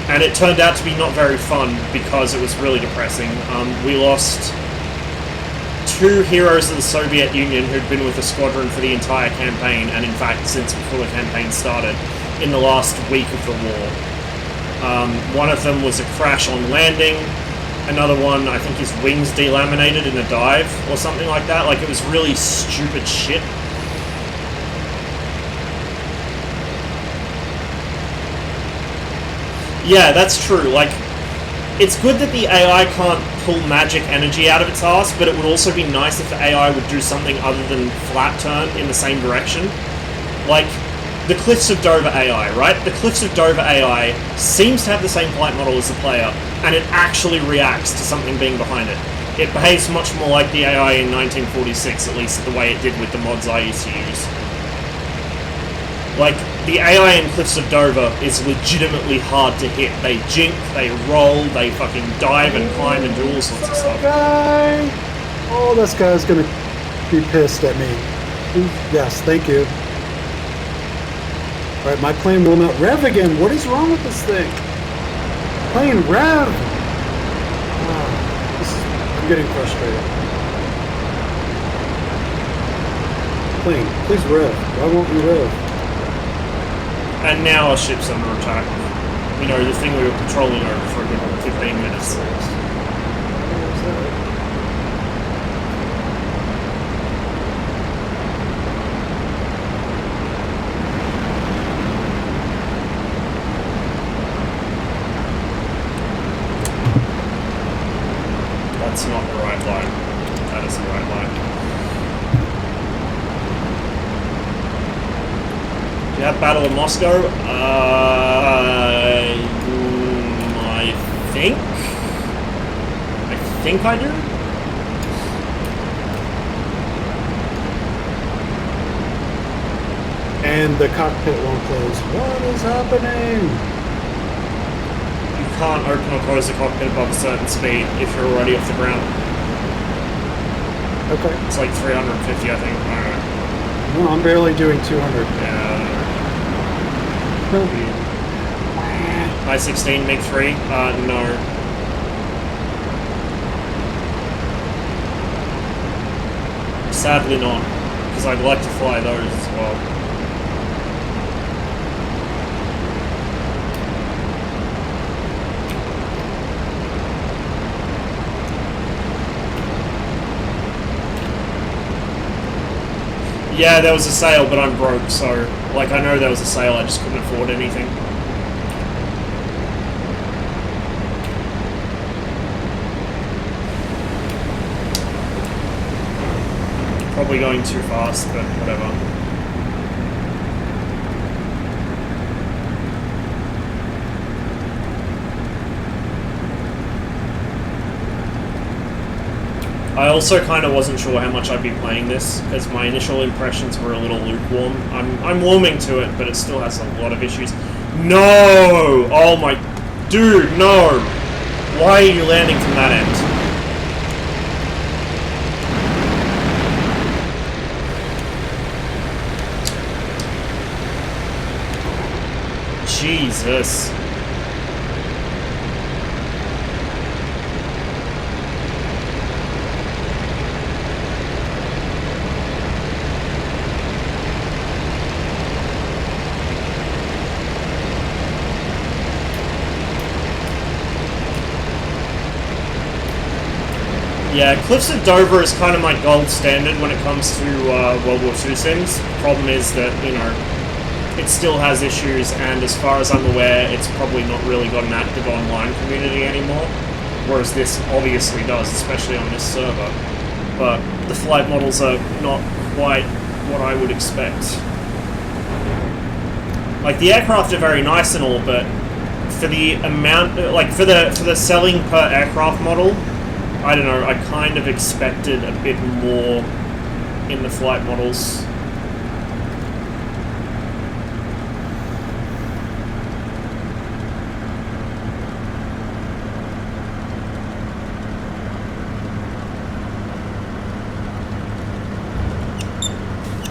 And it turned out to be not very fun, because it was really depressing. We lost 2 heroes of the Soviet Union who'd been with the squadron for the entire campaign, and in fact since before the campaign started, in the last week of the war. One of them was a crash on landing, another one, I think his wings delaminated in a dive, or something like that. Like, it was really stupid shit. Yeah, that's true. Like, it's good that the AI can't pull magic energy out of its ass, but it would also be nice if the AI would do something other than flat turn in the same direction. Like, the Cliffs of Dover AI, right? The Cliffs of Dover AI seems to have the same flight model as the player, and it actually reacts to something being behind it. It behaves much more like the AI in 1946, at least the way it did with the mods I used to use. Like, the AI in Cliffs of Dover is legitimately hard to hit. They jink, they roll, they fucking dive and climb and do all sorts of stuff. Guy. Oh, this guy's gonna be pissed at me. Yes, thank you. All right, my plane will not rev again. What is wrong with this thing? Plane rev. I'm getting frustrated. Plane, please rev. Why won't you rev? And now our ship's under attack. You know, the thing we were patrolling over for a good 15 minutes. That's not the right line. That is the right line. Do you have Battle of Moscow? I think I do? And the cockpit won't close. What is happening? You can't open or close the cockpit above a certain speed if you're already off the ground. Okay. It's like 350, I think. I don't know. No, I'm barely doing 200. Yeah. I-16, MiG-3? No. Sadly not, because I'd like to fly those as well. Yeah, there was a sale, but I'm broke, so, like, I know there was a sale, I just couldn't afford anything. Probably going too fast, but whatever. I also kind of wasn't sure how much I'd be playing this, because my initial impressions were a little lukewarm. I'm warming to it, but it still has a lot of issues. No! Oh my... Dude, no! Why are you landing from that end? Jesus. Yeah, Cliffs of Dover is kind of my gold standard when it comes to World War II sims. Problem is that, you know, it still has issues, and as far as I'm aware, it's probably not really got an active online community anymore, whereas this obviously does, especially on this server. But the flight models are not quite what I would expect. Like, the aircraft are very nice and all, but for the amount, like, for the selling per aircraft model, I don't know, I kind of expected a bit more in the flight models.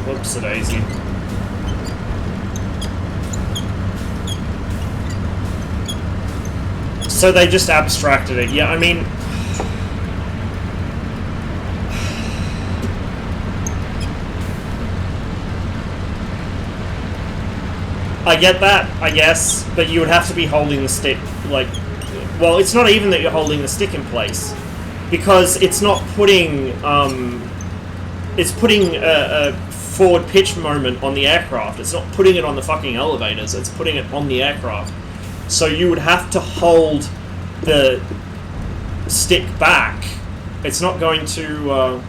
Whoops-a-daisy. So they just abstracted it. Yeah, I mean... I get that, I guess, but you would have to be holding the stick, like... Well, it's not even that you're holding the stick in place, because it's not putting, it's putting a forward pitch moment on the aircraft. It's not putting it on the fucking elevators, it's putting it on the aircraft. So you would have to hold the stick back. It's not going to,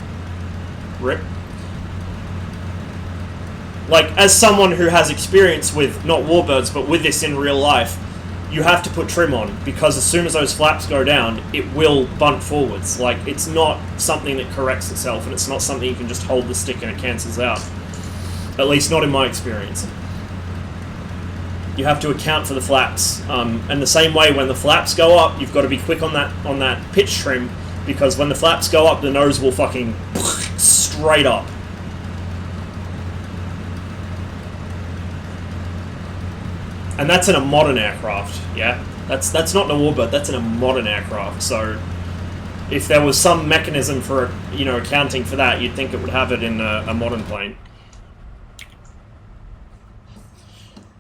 rip. Like, as someone who has experience with, not warbirds, but with this in real life, you have to put trim on, because as soon as those flaps go down, it will bunt forwards. Like, it's not something that corrects itself, and it's not something you can just hold the stick and it cancels out. At least not in my experience. You have to account for the flaps. And the same way, when the flaps go up, you've got to be quick on that pitch trim, because when the flaps go up, the nose will fucking straight up. And that's in a modern aircraft, yeah? That's not in a warbird, that's in a modern aircraft, so if there was some mechanism for, you know, accounting for that, you'd think it would have it in a modern plane.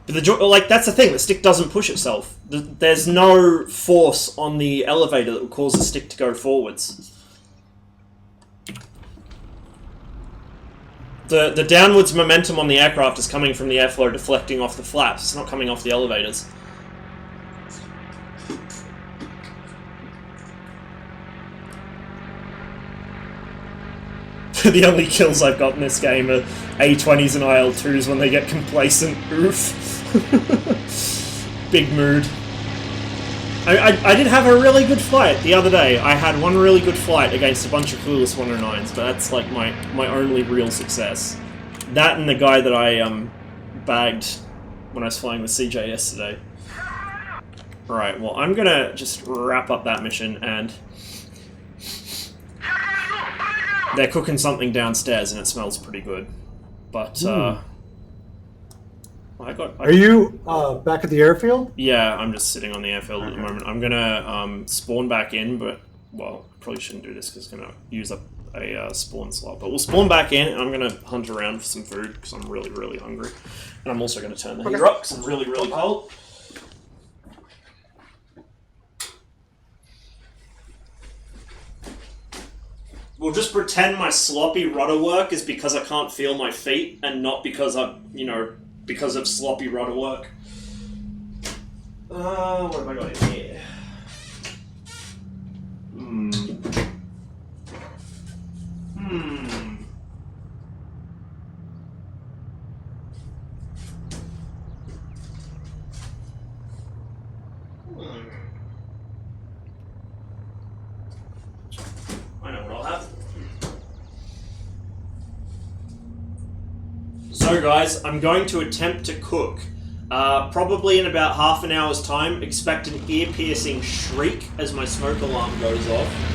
But like, that's the thing, the stick doesn't push itself. There's no force on the elevator that would cause the stick to go forwards. The downwards momentum on the aircraft is coming from the airflow deflecting off the flaps. It's not coming off the elevators. The only kills I've got in this game are A20s and IL-2s when they get complacent. Oof. Big mood. I did have a really good flight the other day. I had one really good flight against a bunch of clueless 109s, but that's like my only real success. That and the guy that I bagged when I was flying with CJ yesterday. Alright, well, I'm gonna just wrap up that mission, and they're cooking something downstairs and it smells pretty good. But Are you back at the airfield? Yeah, I'm just sitting on the airfield at the moment. I'm gonna spawn back in, but, well, probably shouldn't do this because it's gonna use up a spawn slot. But we'll spawn back in, and I'm gonna hunt around for some food because I'm really, really hungry. And I'm also gonna turn the heater up because I'm really, really cold. We'll just pretend my sloppy rudder work is because I can't feel my feet, and not because because of sloppy rudder work. What have I got in here? I know what I'll have. So guys, I'm going to attempt to cook. Probably in about half an hour's time. Expect an ear-piercing shriek as my smoke alarm goes off.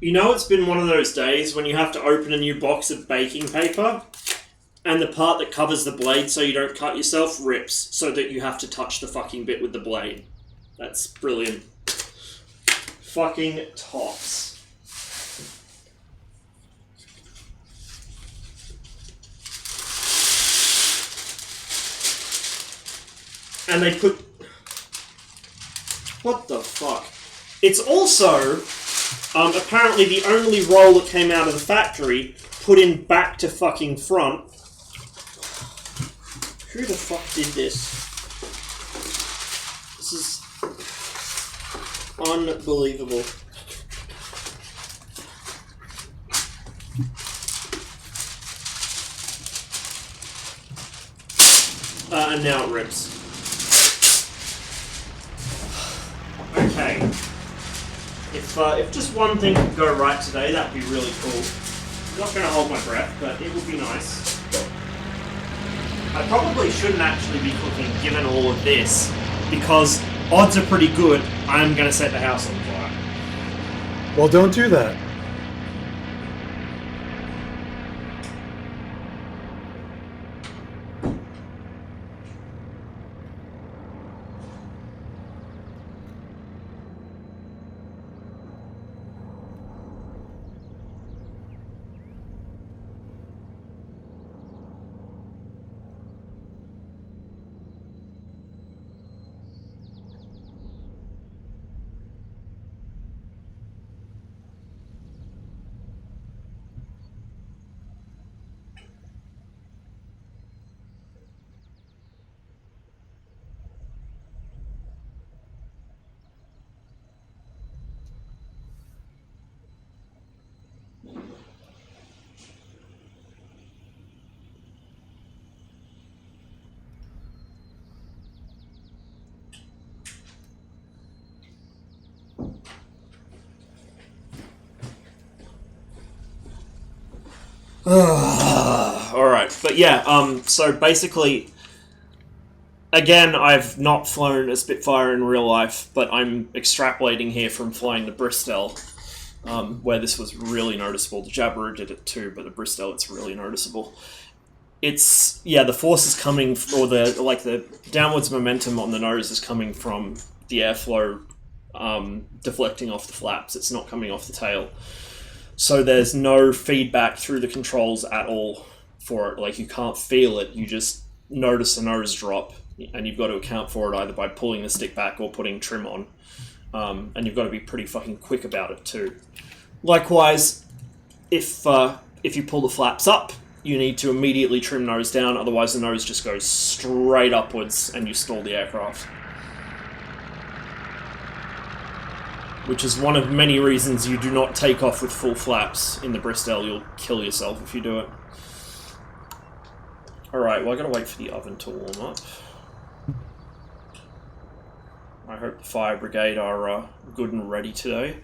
You know, it's been one of those days when you have to open a new box of baking paper and the part that covers the blade so you don't cut yourself rips so that you have to touch the fucking bit with the blade. That's brilliant. Fucking tops. And they put... What the fuck? It's also... apparently the only roll that came out of the factory put in back to fucking front. Who the fuck did this? This is unbelievable. And now it rips. Okay. If just one thing could go right today, that'd be really cool. I'm not going to hold my breath, but it would be nice. I probably shouldn't actually be cooking, given all of this, because odds are pretty good I'm going to set the house on fire. Well, don't do that. Alright, but yeah, so basically, again, I've not flown a Spitfire in real life, but I'm extrapolating here from flying the Bristol, where this was really noticeable. The Jabiru did it too, but the Bristol, it's really noticeable. It's, yeah, the force is coming, or the downwards momentum on the nose is coming from the airflow deflecting off the flaps. It's not coming off the tail. So there's no feedback through the controls at all for it. Like, you can't feel it, you just notice the nose drop, and you've got to account for it either by pulling the stick back or putting trim on. And you've got to be pretty fucking quick about it too. Likewise, if you pull the flaps up, you need to immediately trim nose down, otherwise the nose just goes straight upwards and you stall the aircraft. Which is one of many reasons you do not take off with full flaps in the Bristol. You'll kill yourself if you do it. Alright, well I gotta wait for the oven to warm up. I hope the fire brigade are good and ready today.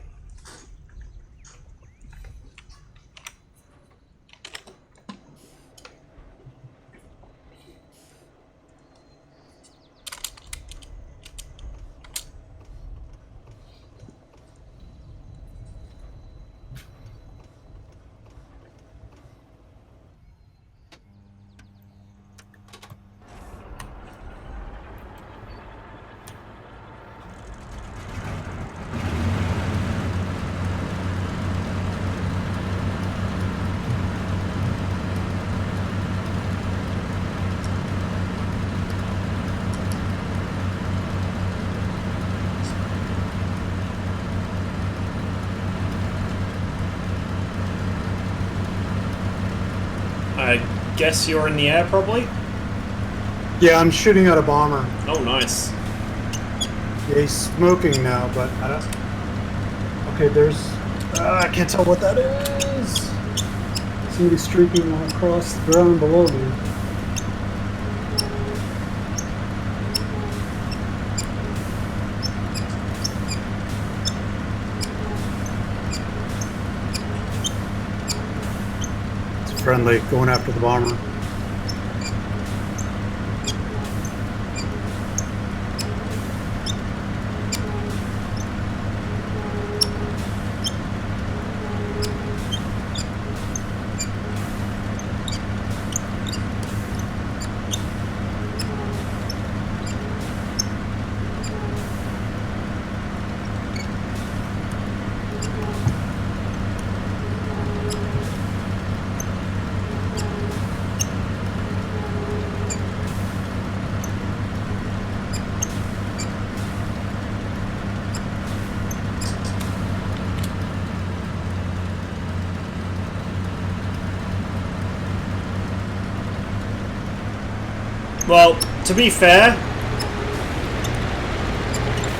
I guess you're in the air, probably? Yeah, I'm shooting at a bomber. Oh, nice. Yeah, he's smoking now, but I don't... Okay, there's... I can't tell what that is! Somebody streaking across the ground below me. It's friendly, going after the bomber. Well, to be fair,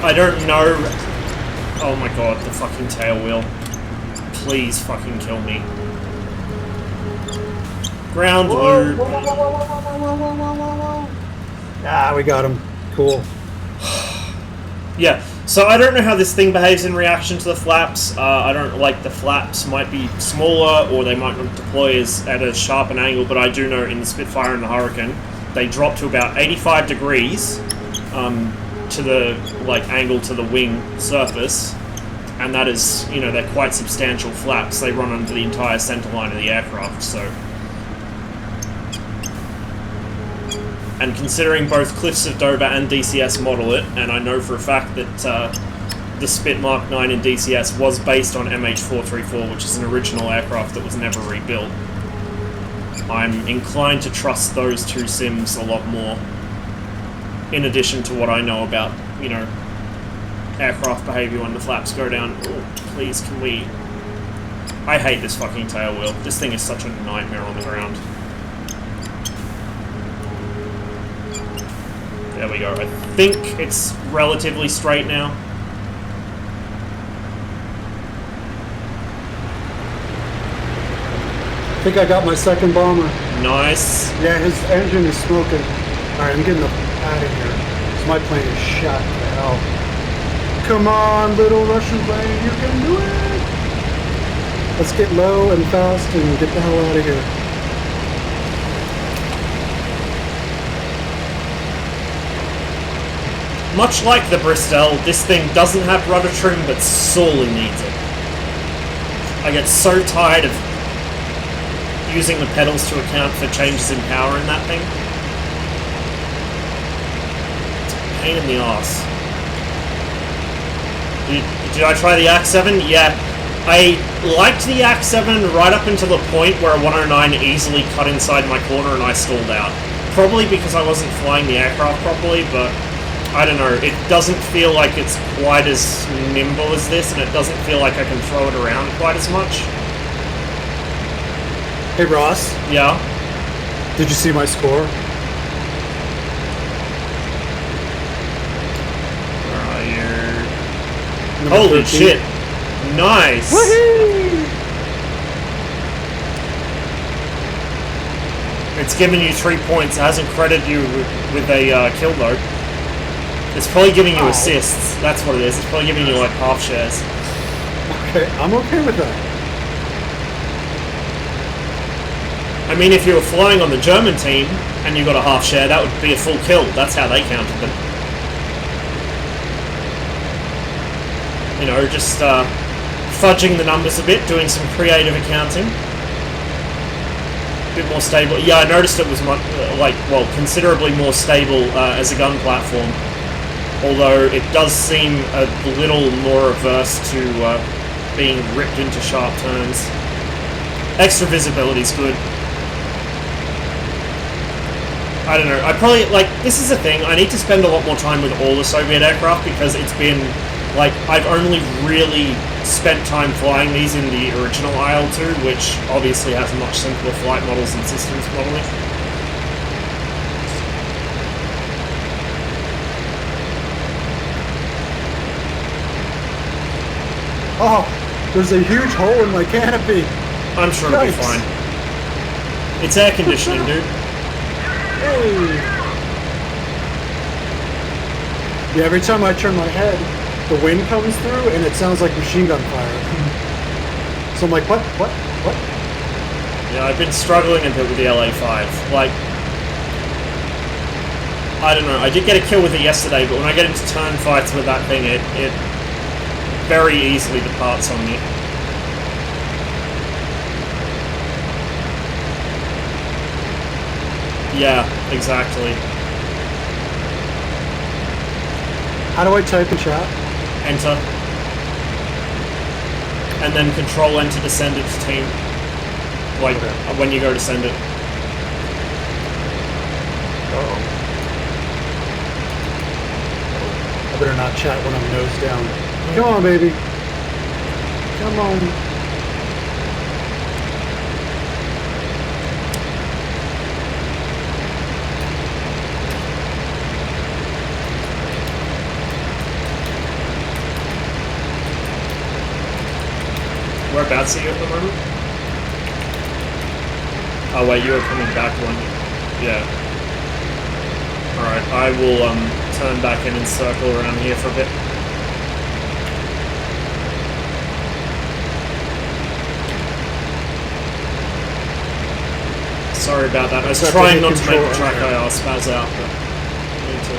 I don't know... Oh my god, the fucking tail wheel. Please fucking kill me. Ground loop. Ah, we got him. Cool. Yeah, so I don't know how this thing behaves in reaction to the flaps. I don't like the flaps might be smaller or they might not deploy at a sharp an angle, but I do know in the Spitfire and the Hurricane they drop to about 85 degrees to the angle to the wing surface, and that is, you know, they're quite substantial flaps. They run under the entire center line of the aircraft, so. And considering both Cliffs of Dover and DCS model it, and I know for a fact that the Spit Mark 9 in DCS was based on MH434, which is an original aircraft that was never rebuilt, I'm inclined to trust those two sims a lot more, in addition to what I know about, you know, aircraft behavior when the flaps go down. Oh, please, can we... I hate this fucking tail wheel. This thing is such a nightmare on the ground. There we go. I think it's relatively straight now. I think I got my second bomber. Nice. Yeah, his engine is smoking. Alright, I'm getting out of here. Because my plane is shot to hell. Come on, little Russian plane, you can do it! Let's get low and fast and get the hell out of here. Much like the Bristol, this thing doesn't have rudder trim, but sorely needs it. I get so tired of using the pedals to account for changes in power in that thing. It's a pain in the arse. Did I try the Act 7? Yeah. I liked the Act 7 right up until the point where a 109 easily cut inside my corner and I stalled out. Probably because I wasn't flying the aircraft properly, but I don't know. It doesn't feel like it's quite as nimble as this, and it doesn't feel like I can throw it around quite as much. Hey, Ross. Yeah? Did you see my score? Where are you? Number Holy 13. shit! Nice! Woohoo! It's given you 3 points. It hasn't credited you with a kill though. It's probably giving you assists. That's what it is. It's probably giving you like half shares. Okay, I'm okay with that. I mean, if you were flying on the German team and you got a half share, that would be a full kill. That's how they counted them. You know, just fudging the numbers a bit, doing some creative accounting. A bit more stable. Yeah, I noticed it was considerably more stable as a gun platform. Although it does seem a little more averse to being ripped into sharp turns. Extra visibility is good. I don't know, I probably, this is the thing, I need to spend a lot more time with all the Soviet aircraft because it's been, I've only really spent time flying these in the original IL-2, which obviously has much simpler flight models and systems modeling. Oh, there's a huge hole in my canopy. I'm sure it'll be fine. It's air conditioning, dude. Hey. Yeah, every time I turn my head, the wind comes through and it sounds like machine gun fire. So I'm like, what? Yeah, I've been struggling a bit with the LA-5. I don't know, I did get a kill with it yesterday, but when I get into turn fights with that thing, it very easily departs on me. Yeah, exactly. How do I type in chat? Enter. And then Control Enter to send it to team. When you go to send it. Uh-oh. I better not chat when I'm nose down. Come on, baby. Come on. Whereabouts are you at the moment? Oh wait, you are coming back one. Yeah. Alright, I will turn back in and circle around here for a bit. Sorry about that. I was trying not to make the track IR spaz out, but I need to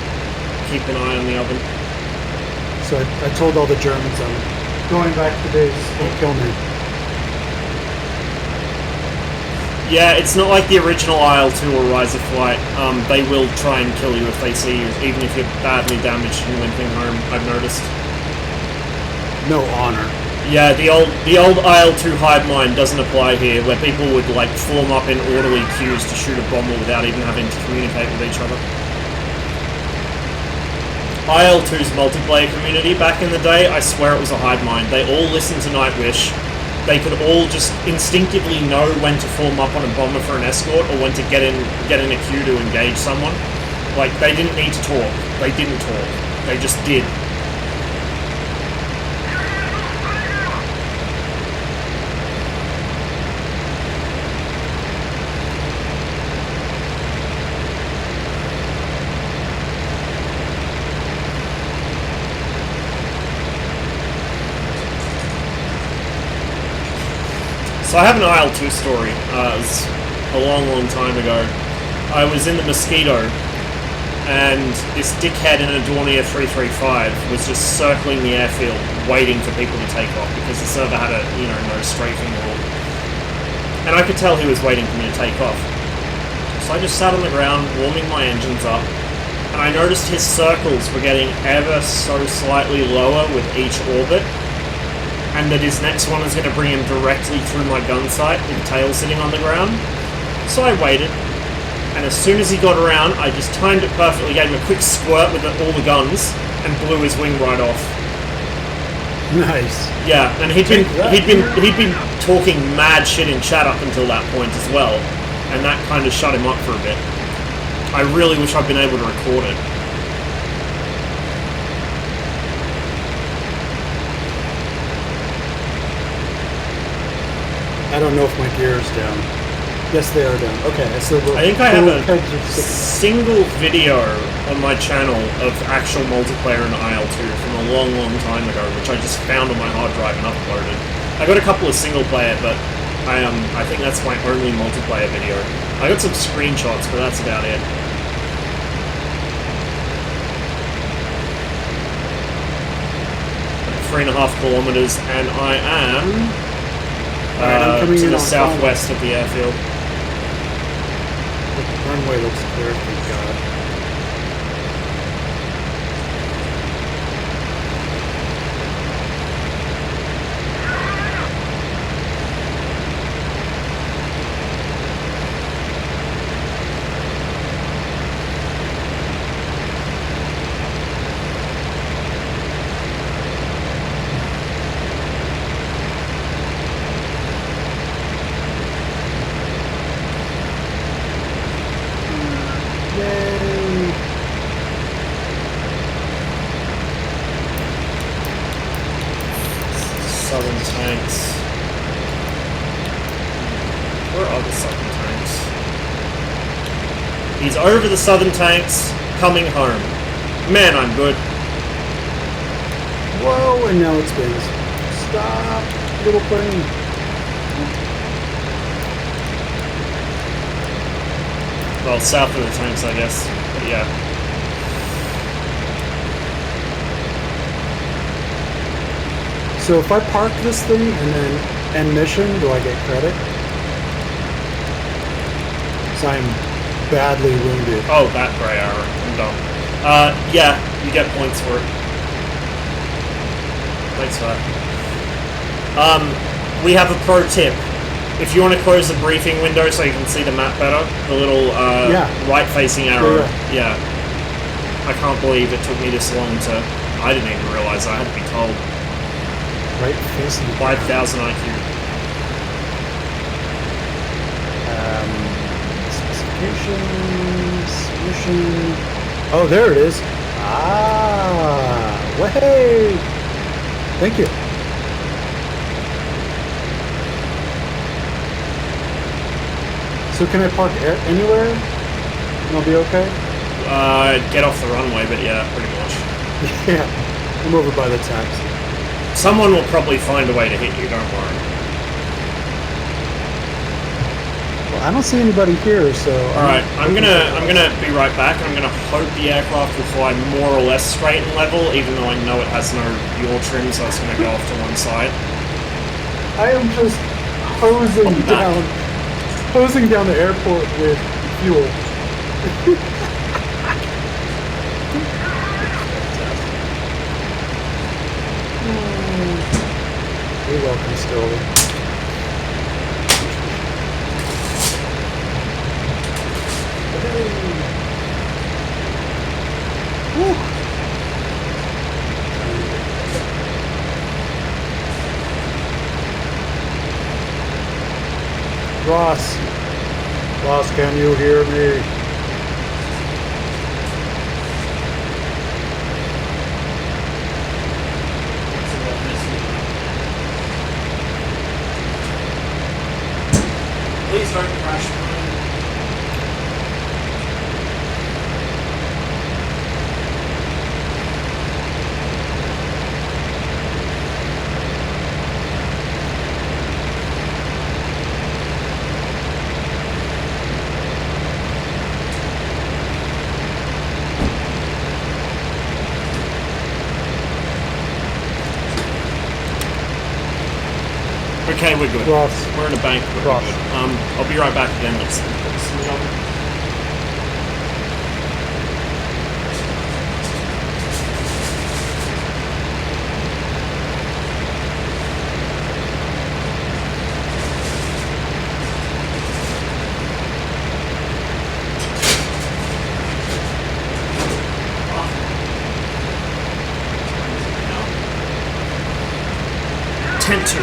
keep an eye on the oven. So I told all the Germans I'm going back to base. Don't kill me. Yeah, it's not like the original IL-2 or Rise of Flight. They will try and kill you if they see you, even if you're badly damaged and limping home, I've noticed. No honor. Yeah, the old IL-2 hive mind doesn't apply here, where people would form up in orderly queues to shoot a bomber without even having to communicate with each other. IL-2's multiplayer community back in the day, I swear it was a hive mind. They all listened to Nightwish. They could all just instinctively know when to form up on a bomber for an escort or when to get in a queue to engage someone. They didn't need to talk. They didn't talk. They just did. So I have an IL-2 story. It was a long time ago. I was in the Mosquito, and this dickhead in a Dornier 335 was just circling the airfield, waiting for people to take off, because the server had a, no strafing rule. And I could tell he was waiting for me to take off. So I just sat on the ground, warming my engines up, and I noticed his circles were getting ever so slightly lower with each orbit, and that his next one was going to bring him directly through my gun sight with the tail sitting on the ground. So I waited, and as soon as he got around, I just timed it perfectly, gave him a quick squirt with all the guns, and blew his wing right off. Nice. Yeah, and he'd been talking mad shit in chat up until that point as well, and that kind of shut him up for a bit. I really wish I'd been able to record it. I don't know if my gear is down. Yes, they are down. Okay, I think I have a single video on my channel of actual multiplayer in IL-2 from a long time ago, which I just found on my hard drive and uploaded. I got a couple of single player, but I think that's my only multiplayer video. I got some screenshots, but that's about it. Like 3.5 kilometers, and I am to the southwest of the airfield. The runway looks clear, thank God. Southern tanks. Where are the southern tanks? He's over the southern tanks, coming home. Man, I'm good. Whoa, and now it spins. Stop, little plane. Well, south of the tanks, I guess. But yeah. So if I park this thing and then end mission, do I get credit? So I'm badly wounded. Oh, that grey arrow. I'm dumb. Yeah, you get points for it. Thanks for that. We have a pro tip. If you want to close the briefing window so you can see the map better, the little right-facing arrow. Yeah. I can't believe it took me this long to... I didn't even realise I had to be told. Right facing 5,000 IQ. Specifications, mission. Oh, there it is. Ah, way. Thank you. So can I park anywhere? And I'll be okay? Get off the runway, but yeah, pretty much. Yeah, I'm over by the taxi. Someone will probably find a way to hit you, don't worry. Well, I don't see anybody here, so... Alright, I'm gonna be right back. I'm gonna hope the aircraft will fly more or less straight and level, even though I know it has no yaw trim, so it's gonna go off to one side. I am just hosing down the airport with fuel. You're welcome, Stoli. Ross, can you hear me? Please don't crash mine. Okay, we're good. Ross. We're in a bank. We're Ross. good. I'll be right back again. Let's put this in the oven. Tent 2.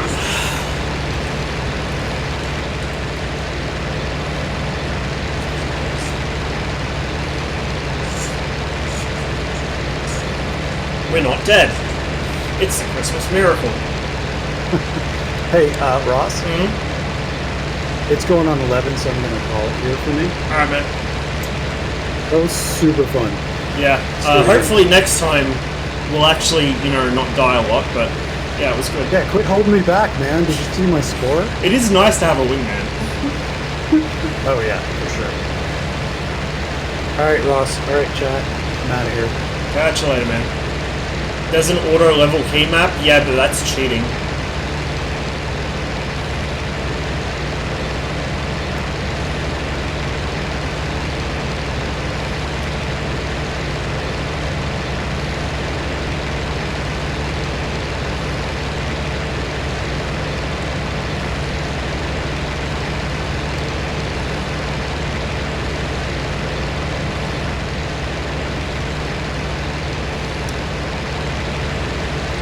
We're not dead. It's the Christmas miracle. Hey, Ross. Mm-hmm. It's going on 11, so I'm going to call it here for me. Alright, man. That was super fun. Yeah. Hopefully next time we'll actually, not die a lot, but yeah, it was good. Yeah, quit holding me back, man. Did you see my score? It is nice to have a wingman. Oh, yeah, for sure. Alright, Ross. Alright, chat. I'm out of here. Catch you later, man. There's an auto level key map? Yeah, but that's cheating.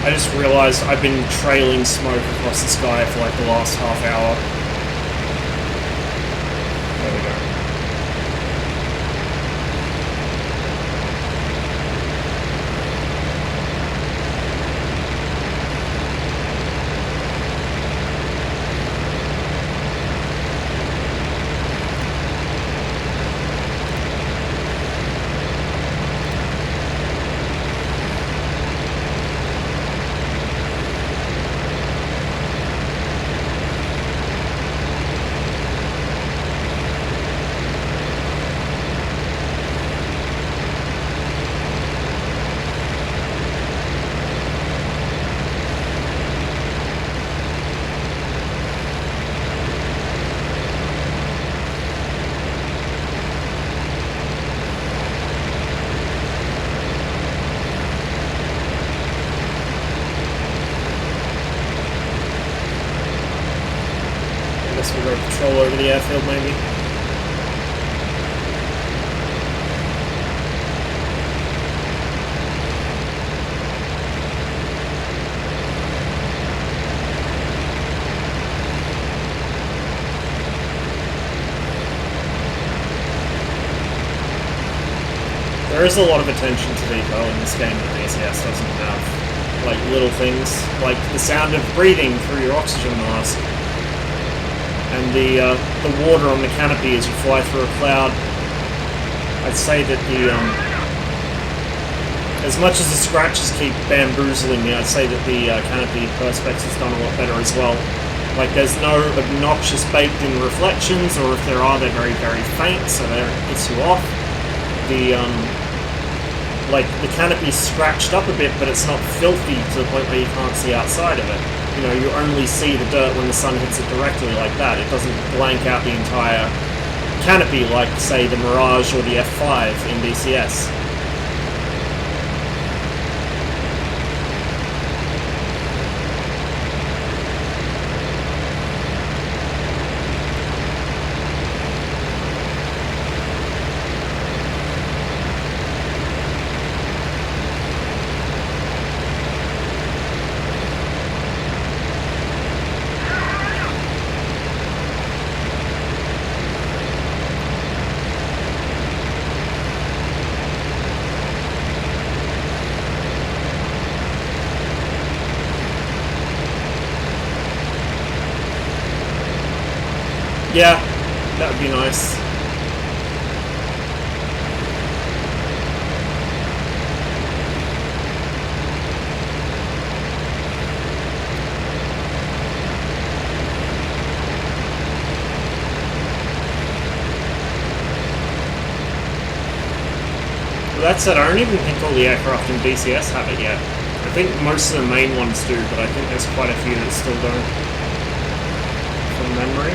I just realised I've been trailing smoke across the sky for like the last half hour. There we go. I guess we'll go patrol over the airfield, maybe. There is a lot of attention to detail in this game that DCS doesn't have. Like little things, like the sound of breathing through your oxygen mask. And the water on the canopy as you fly through a cloud. I'd say that as much as the scratches keep bamboozling me, I'd say that the canopy perspex has done a lot better as well. Like there's no obnoxious baked-in reflections, or if there are, they're very, very faint, so they don't piss you off. The canopy's scratched up a bit, but it's not filthy to the point where you can't see outside of it. You only see the dirt when the sun hits it directly like that. It doesn't blank out the entire canopy like, say, the Mirage or the F5 in DCS. Yeah, that would be nice. Well, that said, I don't even think all the aircraft in DCS have it yet. I think most of the main ones do, but I think there's quite a few that still don't. from memory.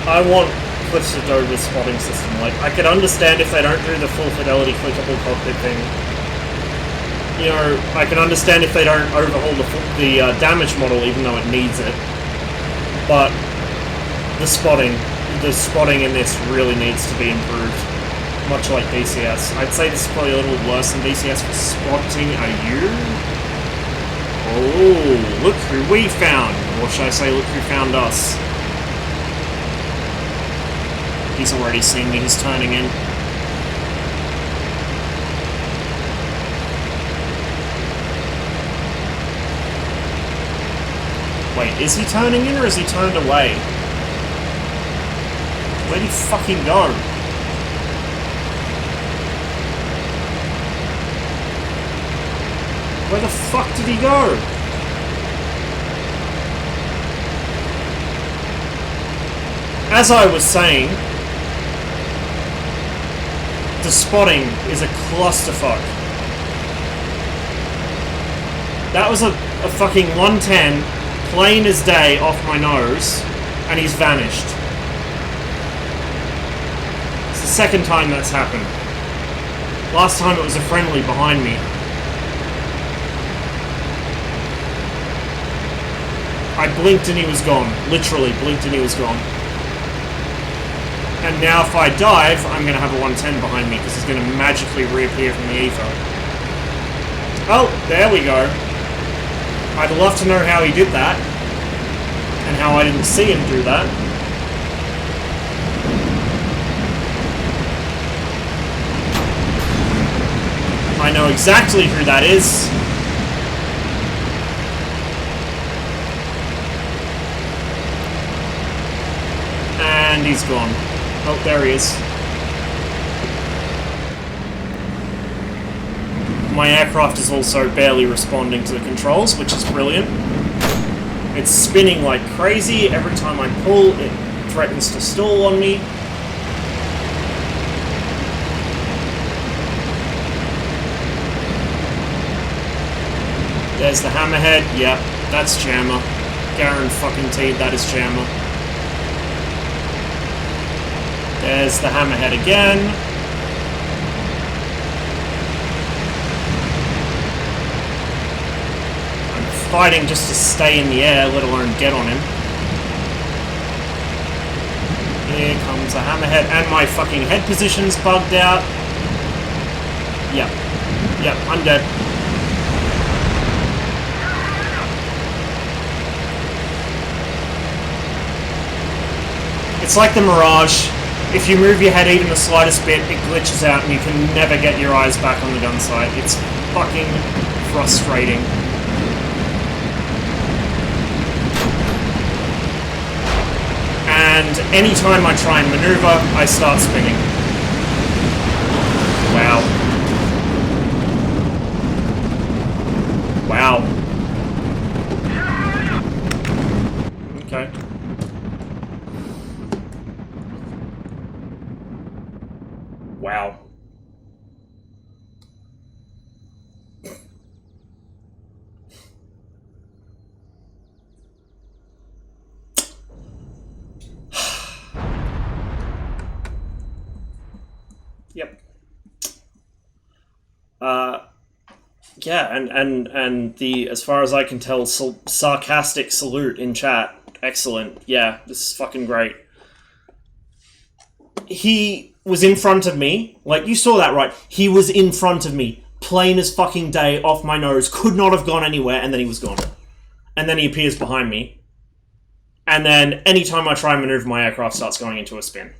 I want Cliffs to go with spotting system. Like, I could understand if they don't do the full fidelity clickable cockpit thing. You know, I can understand if they don't overhaul the damage model, even though it needs it. But the spotting in this really needs to be improved, much like DCS. I'd say this is probably a little worse than DCS for spotting. Are you? Oh, look who we found, or should I say, look who found us. He's already seen me, he's turning in. Wait, is he turning in or is he turned away? Where'd he fucking go? Where the fuck did he go? As I was saying, the spotting is a clusterfuck. That was a fucking 110, plain as day, off my nose, and he's vanished. It's the second time that's happened. Last time it was a friendly behind me. I blinked and he was gone. Literally blinked and he was gone. And now if I dive, I'm going to have a 110 behind me because he's going to magically reappear from the ether. Oh, there we go. I'd love to know how he did that. And how I didn't see him do that. I know exactly who that is. And he's gone. Oh, there he is. My aircraft is also barely responding to the controls, which is brilliant. It's spinning like crazy. Every time I pull, it threatens to stall on me. There's the hammerhead. Yep, that's Jammer. Guaranteed that is Jammer. There's the hammerhead again. I'm fighting just to stay in the air, let alone get on him. Here comes the hammerhead, and my fucking head position's bugged out. Yep. Yep, I'm dead. It's like the Mirage. If you move your head even the slightest bit, it glitches out and you can never get your eyes back on the gun sight. It's fucking frustrating. And anytime I try and maneuver, I start spinning. Wow. Wow. Okay. Wow. Yep. Yeah, and the, as far as I can tell, sarcastic salute in chat. Excellent. Yeah, this is fucking great. He was in front of me. Like, you saw that, right? He was in front of me. Plain as fucking day, off my nose. Could not have gone anywhere, and then he was gone. And then he appears behind me. And then, anytime I try and maneuver, my aircraft starts going into a spin.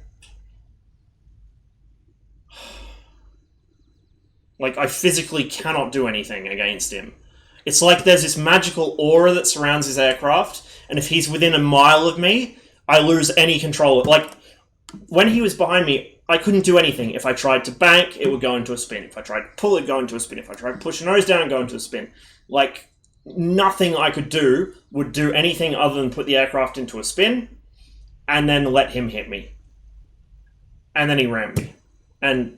Like, I physically cannot do anything against him. It's like there's this magical aura that surrounds his aircraft, and if he's within a mile of me, I lose any control. Like, when he was behind me, I couldn't do anything. If I tried to bank, it would go into a spin. If I tried to pull, it would go into a spin. If I tried to push the nose down, it would go into a spin. Like, nothing I could do would do anything other than put the aircraft into a spin, and then let him hit me. And then he rammed me. And...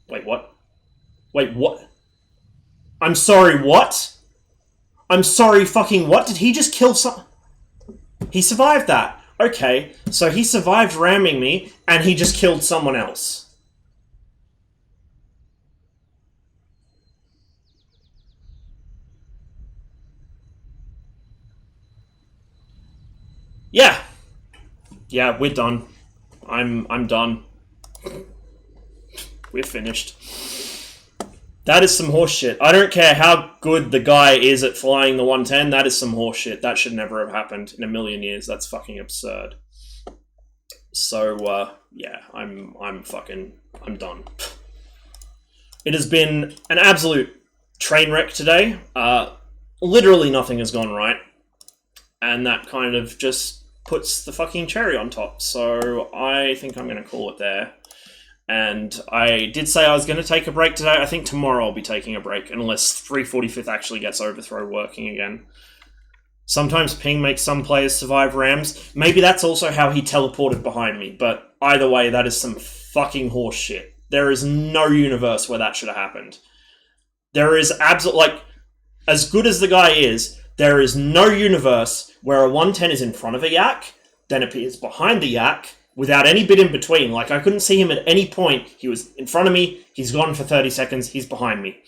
Wait, what? Wait, what? I'm sorry, what? I'm sorry, fucking what? Did he just kill some... He survived that. Okay, so he survived ramming me, and he just killed someone else. Yeah. Yeah, we're done. I'm done. We're finished. That is some horseshit. I don't care how good the guy is at flying the 110, that is some horseshit. That should never have happened in a million years. That's fucking absurd. So, yeah, I'm done. It has been an absolute train wreck today. Literally nothing has gone right. And that kind of just puts the fucking cherry on top. So I think I'm going to call it there. And I did say I was going to take a break today. I think tomorrow I'll be taking a break, unless 345th actually gets Overthrow working again. Sometimes ping makes some players survive rams. Maybe that's also how he teleported behind me. But either way, that is some fucking horse shit. There is no universe where that should have happened. There is absolutely... Like, as good as the guy is, there is no universe where a 110 is in front of a yak, then appears behind the yak, without any bit in between. Like, I couldn't see him at any point. He was in front of me, he's gone for 30 seconds, he's behind me.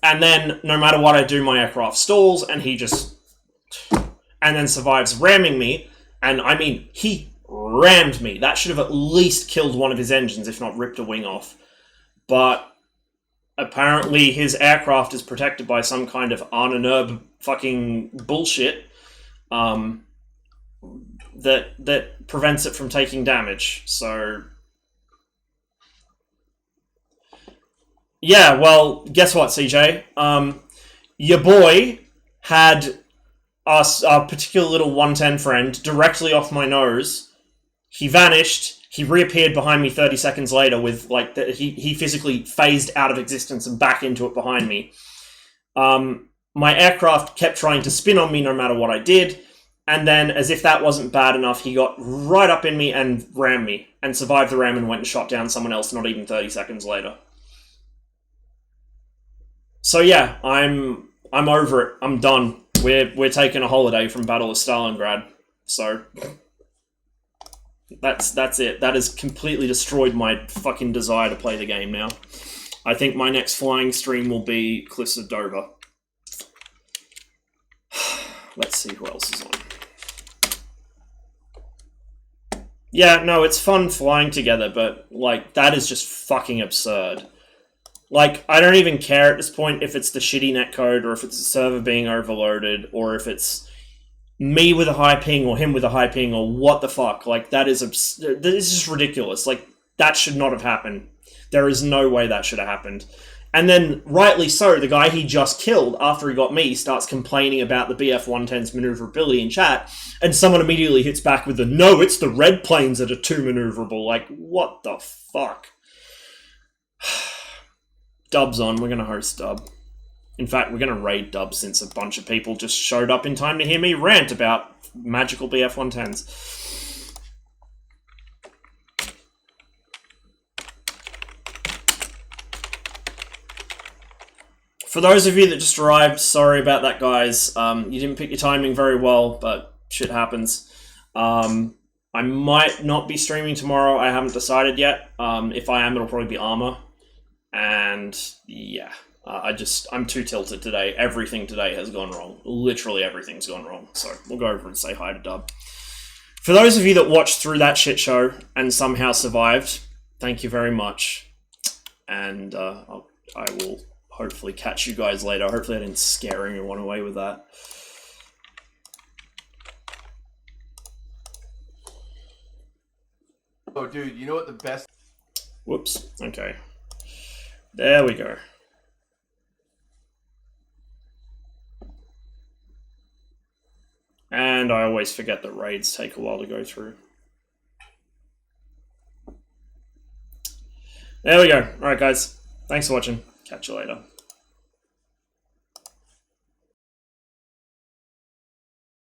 And then, no matter what I do, my aircraft stalls, and he just... And then survives ramming me, and I mean, he rammed me. That should have at least killed one of his engines, if not ripped a wing off. But apparently his aircraft is protected by some kind of Arnanurb fucking bullshit. That prevents it from taking damage, so... Yeah, well, guess what, CJ? Your boy had a particular little 110 friend directly off my nose. He vanished, he reappeared behind me 30 seconds later with, like, he physically phased out of existence and back into it behind me. My aircraft kept trying to spin on me no matter what I did. And then, as if that wasn't bad enough, he got right up in me and rammed me, and survived the ram and went and shot down someone else not even 30 seconds later. So yeah, I'm over it. I'm done. We're taking a holiday from Battle of Stalingrad. So that's it. That has completely destroyed my fucking desire to play the game now. I think my next flying stream will be Cliffs of Dover. Let's see who else is on. Yeah, no, it's fun flying together, but, like, that is just fucking absurd. Like, I don't even care at this point if it's the shitty netcode, or if it's the server being overloaded, or if it's me with a high ping, or him with a high ping, or what the fuck. Like, that is absurd. This is just ridiculous. Like, that should not have happened. There is no way that should have happened. And then, rightly so, the guy he just killed, after he got me, starts complaining about the BF-110's maneuverability in chat, and someone immediately hits back with the, no, it's the red planes that are too maneuverable. Like, what the fuck? Dub's on, we're going to host Dub. In fact, we're going to raid Dub since a bunch of people just showed up in time to hear me rant about magical BF-110s. For those of you that just arrived, sorry about that, guys. You didn't pick your timing very well, but shit happens. I might not be streaming tomorrow. I haven't decided yet. If I am, it'll probably be Armor. And yeah, I'm too tilted today. Everything today has gone wrong. Literally everything's gone wrong. So we'll go over and say hi to Dub. For those of you that watched through that shit show and somehow survived, thank you very much. And I will hopefully catch you guys later. Hopefully I didn't scare anyone away with that. Oh, dude, you know what the best... Whoops. Okay. There we go. And I always forget that raids take a while to go through. There we go. Alright guys, thanks for watching. Catch you later.